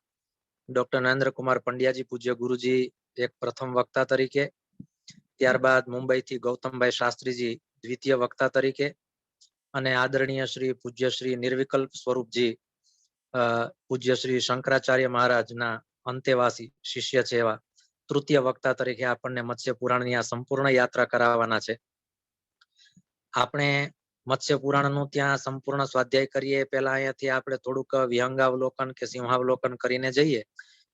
ડોક્ટર નરેન્દ્ર કુમાર પંડ્યાજી પૂજ્ય ગુરુજી એક પ્રથમ વક્તા તરીકે, ત્યારબાદ મુંબઈથી ગૌતમભાઈ શાસ્ત્રીજી દ્વિતીય વક્તા તરીકે અને આદરણીય શ્રી પૂજ્ય શ્રી નિર્વિકલ્પ સ્વરૂપજી પૂજ્ય શ્રી શંકરાચાર્ય મહારાજના અંતેવાસી શિષ્ય છે એવા તૃતીય વક્તા તરીકે આપણને મત્સ્ય પુરાણની આ સંપૂર્ણ યાત્રા કરાવવાના છે. આપણે મત્સ્ય પુરાણનું ત્યાં સંપૂર્ણ સ્વાધ્યાય કરીએ પહેલા અહીંયાથી આપણે થોડુંક વિહંગાવલોકન કે સિંહાવલોકન કરીને જઈએ.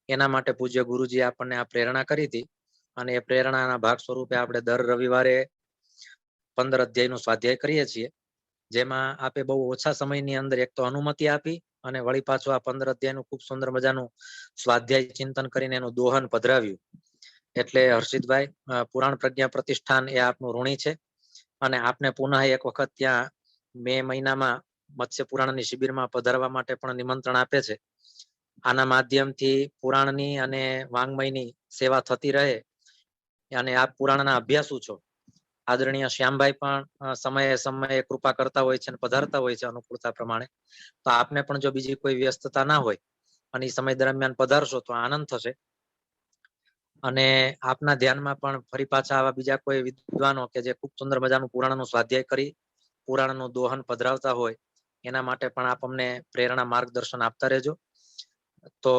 એના માટે પૂજ્ય ગુરુજી આપણને આ પ્રેરણા કરી હતી અને એ પ્રેરણાના ભાગ સ્વરૂપે આપણે દર રવિવારે 15 અધ્યાયનું સ્વાધ્યાય કરીએ છીએ, જેમાં આપે બહુ ઓછા સમયની અંદર એક તો અનુમતિ આપી અને વળી પાછું આ 15 અધ્યાયનું ખૂબ સુંદર મજાનું સ્વાધ્યાય ચિંતન કરીને એનું દોહન પધરાવ્યું. એટલે હર્ષિતભાઈ, પુરાણ પ્રજ્ઞા પ્રતિષ્ઠાન એ આપનું ઋણી છે અને આપને પુનઃ એક વખત ત્યાં મે મહિનામાં મત્સ્ય પુરાણની શિબિરમાં પધારવા માટે પણ નિમંત્રણ આપે છે. આના માધ્યમથી પુરાણની અને વાંગ્મયની સેવા થતી રહે અને આપ પુરાણના અભ્યાસુ છો. આદરણીય શ્યામભાઈ પણ સમયે સમયે કૃપા કરતા હોય છે અને પધારતા હોય છે અનુકૂળતા પ્રમાણે. તો આપને પણ જો બીજી કોઈ વ્યસ્તતા ના હોય અને એ સમય દરમિયાન પધારશો તો આનંદ થશે. અને આપના ધ્યાનમાં પણ ફરી પાછા આવા બીજા કોઈ વિદ્વાનો કે જે ખૂબ સુંદર મજાનું પુરાણનું સ્વાધ્યાય કરી પુરાણનું દોહન પધરાવતા હોય એના માટે પણ આપ અમને પ્રેરણા માર્ગદર્શન આપતા રહેજો. તો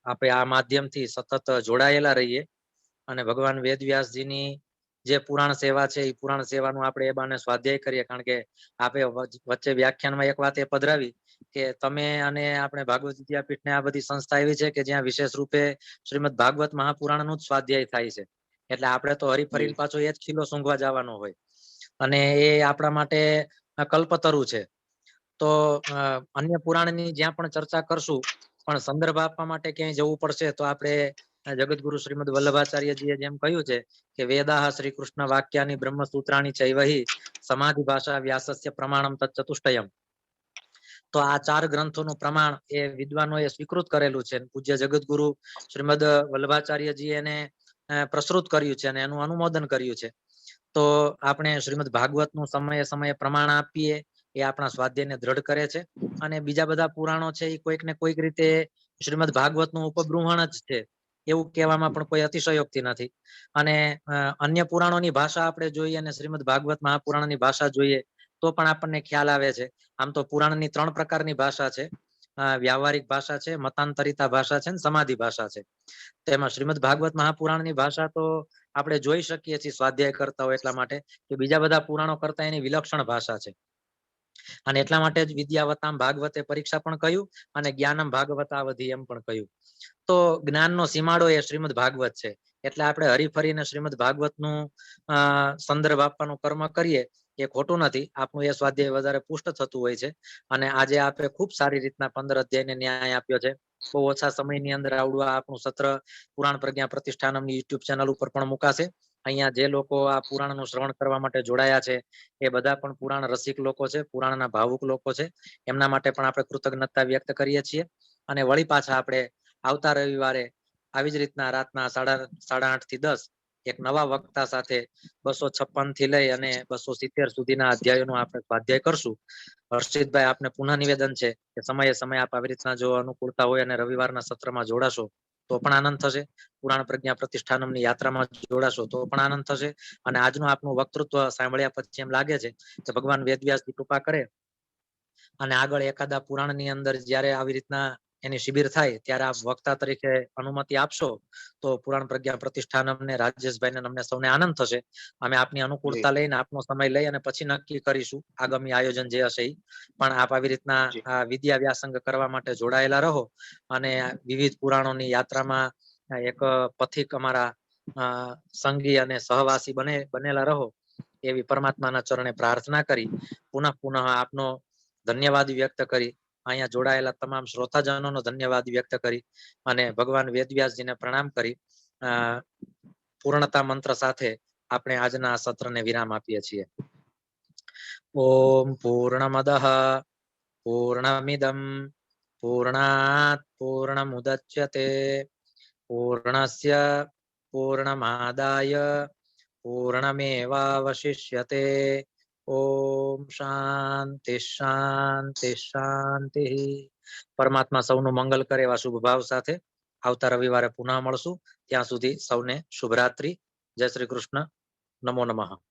આપણે આ માધ્યમથી સતત જોડાયેલા રહીએ અને ભગવાન વેદવ્યાસજીની જે પુરાણ સેવા છે એ પુરાણ સેવાનું આપણે એ બાને સ્વાધ્યાય કરીએ, કારણ કે આપે વચ્ચે વ્યાખ્યાનમાં એક વાત એ પધરાવી કે તમે અને આપણે ભાગવત વિદ્યાપીઠને આ બધી સંસ્થા એવી છે કે જ્યાં વિશેષ રૂપે શ્રીમદ ભાગવત મહાપુરાણનું જ સ્વાધ્યાય થાય છે. એટલે આપણે તો હરીફરીને પાછો એ જ ખીલો સૂંઘવા જવાનો હોય અને એ આપણા માટે કલ્પતરુ છે. તો અન્ય પુરાણની જ્યાં પણ ચર્ચા કરશું, પણ સંદર્ભ આપવા માટે ક્યાંય જવું પડશે તો આપણે જગતગુરુ શ્રીમદ વલ્લભાચાર્યજીએ જેમ કહ્યું છે કે વેદાહ શ્રી કૃષ્ણ વાક્યાની બ્રહ્મસૂત્રાણી ચૈવહી સમાધિ ભાષા વ્યાસસ્ય પ્રમાણમ તત્ચતુષ્ટયમ. તો આ 4 ગ્રંથોનું પ્રમાણ એ વિદ્વાનોએ સ્વીકૃત કરેલું છે. પૂજ્ય જગતગુરુ શ્રીમદ વલ્લભાચાર્યજી એને પ્રસૃત કર્યું છે અને એનું અનુમોદન કર્યું છે. તો આપણે શ્રીમદ ભાગવતનું સમયે સમયે પ્રમાણ આપીએ એ આપણા સ્વાધ્યાયને દ્રઢ કરે છે. અને બીજા બધા પુરાણો છે એ કોઈક ને કોઈક રીતે શ્રીમદ ભાગવતનું ઉપબૃંહણ જ છે, એવું કહેવામાં પણ કોઈ અતિશયોક્તિ નથી. અને અન્ય પુરાણોની ભાષા આપણે જોઈએ અને શ્રીમદ ભાગવત મહાપુરાણની ભાષા જોઈએ તો પણ આપણને ખ્યાલ આવે છે. આમ તો પુરાણની 3 પ્રકારની ભાષા છે. વ્યાવહારિક ભાષા છે, મતાંતરિતા ભાષા છે અને સમાધિ ભાષા છે. તેમાં શ્રીમદ ભાગવત મહાપુરાણની ભાષા તો આપણે જોઈ શકીએ છીએ સ્વાધ્યાય કરતા હોય એટલા માટે કે બીજા બધા પુરાણો કરતા એની વિલક્ષણ ભાષા છે. અને એટલા માટે જ વિદ્યાવતામ ભાગવતે પરીક્ષા પણ કહ્યું અને જ્ઞાનમ ભાગવતાવધિ એમ પણ કહ્યું. તો જ્ઞાનનો સીમાડો એ શ્રીમદ ભાગવત છે. એટલે આપણે હરીફરીને શ્રીમદ ભાગવતનું સંદર્ભ આપવાનું કર્મ કરીએ એ ખોટું નથી. આપણું એ સ્વાધ્યાય વધારે પુષ્ટ થતું હોય છે. અને આજે આપણે ખૂબ સારી રીતના 15 અધ્યાયને ન્યાય આપ્યો છે. બહુ ઓછા સમયની અંદર આવડું આપણું સત્ર પુરાણ પ્રજ્ઞા પ્રતિષ્ઠાનમની YouTube ચેનલ ઉપર પણ મુકાશે. અહીંયા જે લોકો આ પુરાણનું શ્રવણ કરવા માટે જોડાયા છે એ બધા પણ પુરાણ રસિક લોકો છે, પુરાણના ભાવુક લોકો છે. એમના માટે પણ આપણે કૃતજ્ઞતા વ્યક્ત કરીએ છીએ. અને વળી પાછા આપણે આવતા રવિવારે આવી જ રીતના રાતના 8:30 થી 10 એક નવા વક્તા સાથે 256 થી લઈ અને 270 સુધીના અધ્યાયોનું આપણે સ્વાધ્યાય કરશું. હર્ષિતભાઈ, આપને પુનઃ નિવેદન છે કે સમયે સમયે આપ આવી રીતના જો અનુકૂળતા હોય અને રવિવારના સત્રમાં જોડાશો તો પણ આનંદ થશે. પુરાણ પ્રજ્ઞા પ્રતિષ્ઠાનમની યાત્રામાં જોડાશો તો પણ આનંદ થશે. અને આજનું આપનું વક્તૃત્વ સાંભળ્યા પછી એમ લાગે છે કે ભગવાન વેદવ્યાસજી કૃપા કરે અને આગળ એખાદા પુરાણની અંદર જ્યારે આવી રીતના એની શિબિર થાય ત્યારે આપ વક્તા તરીકે અનુમતિ આપશો તો પુરાણ પ્રજ્ઞા પ્રતિષ્ઠાનમને રાજેશભાઈને અમને સૌને આનંદ થશે. અમે આપની અનુકૂળતા લઈને આપનો સમય લઈ અને પછી નક્કી કરીશું આગામી આયોજન જે હશે એ. પણ આપ આવી રીતના આ વિદ્યા વ્યાસંગ કરવા માટે જોડાયેલા રહો અને વિવિધ પુરાણોની યાત્રામાં એક પથિક અમારા સંગી અને સહવાસી બનેલા રહો એવી પરમાત્માના ચરણે પ્રાર્થના કરી પુનઃ આપનો ધન્યવાદ વ્યક્ત કરી અહીંયા જોડાયેલા તમામ શ્રોતાજનોનો ધન્યવાદ વ્યક્ત કરી અને ભગવાન વેદવ્યાસજીને પ્રણામ કરી પૂર્ણતા મંત્ર સાથે આપણે આજના આ સત્રને વિરામ આપીએ છીએ. ઓમ પૂર્ણમદઃ પૂર્ણમિદં પૂર્ણાત પૂર્ણમુદચ્યતે પૂર્ણસ્ય પૂર્ણમાદાય પૂર્ણમેવાવશિષ્યતે. ઓમ શાંતિ શાંતિ શાંતિ. પરમાત્મા સૌનું મંગલ કરે એવા શુભ ભાવ સાથે આવતા રવિવારે પુનઃ મળશું. ત્યાં સુધી સૌને શુભરાત્રી. જય શ્રી કૃષ્ણ. નમો નમઃ.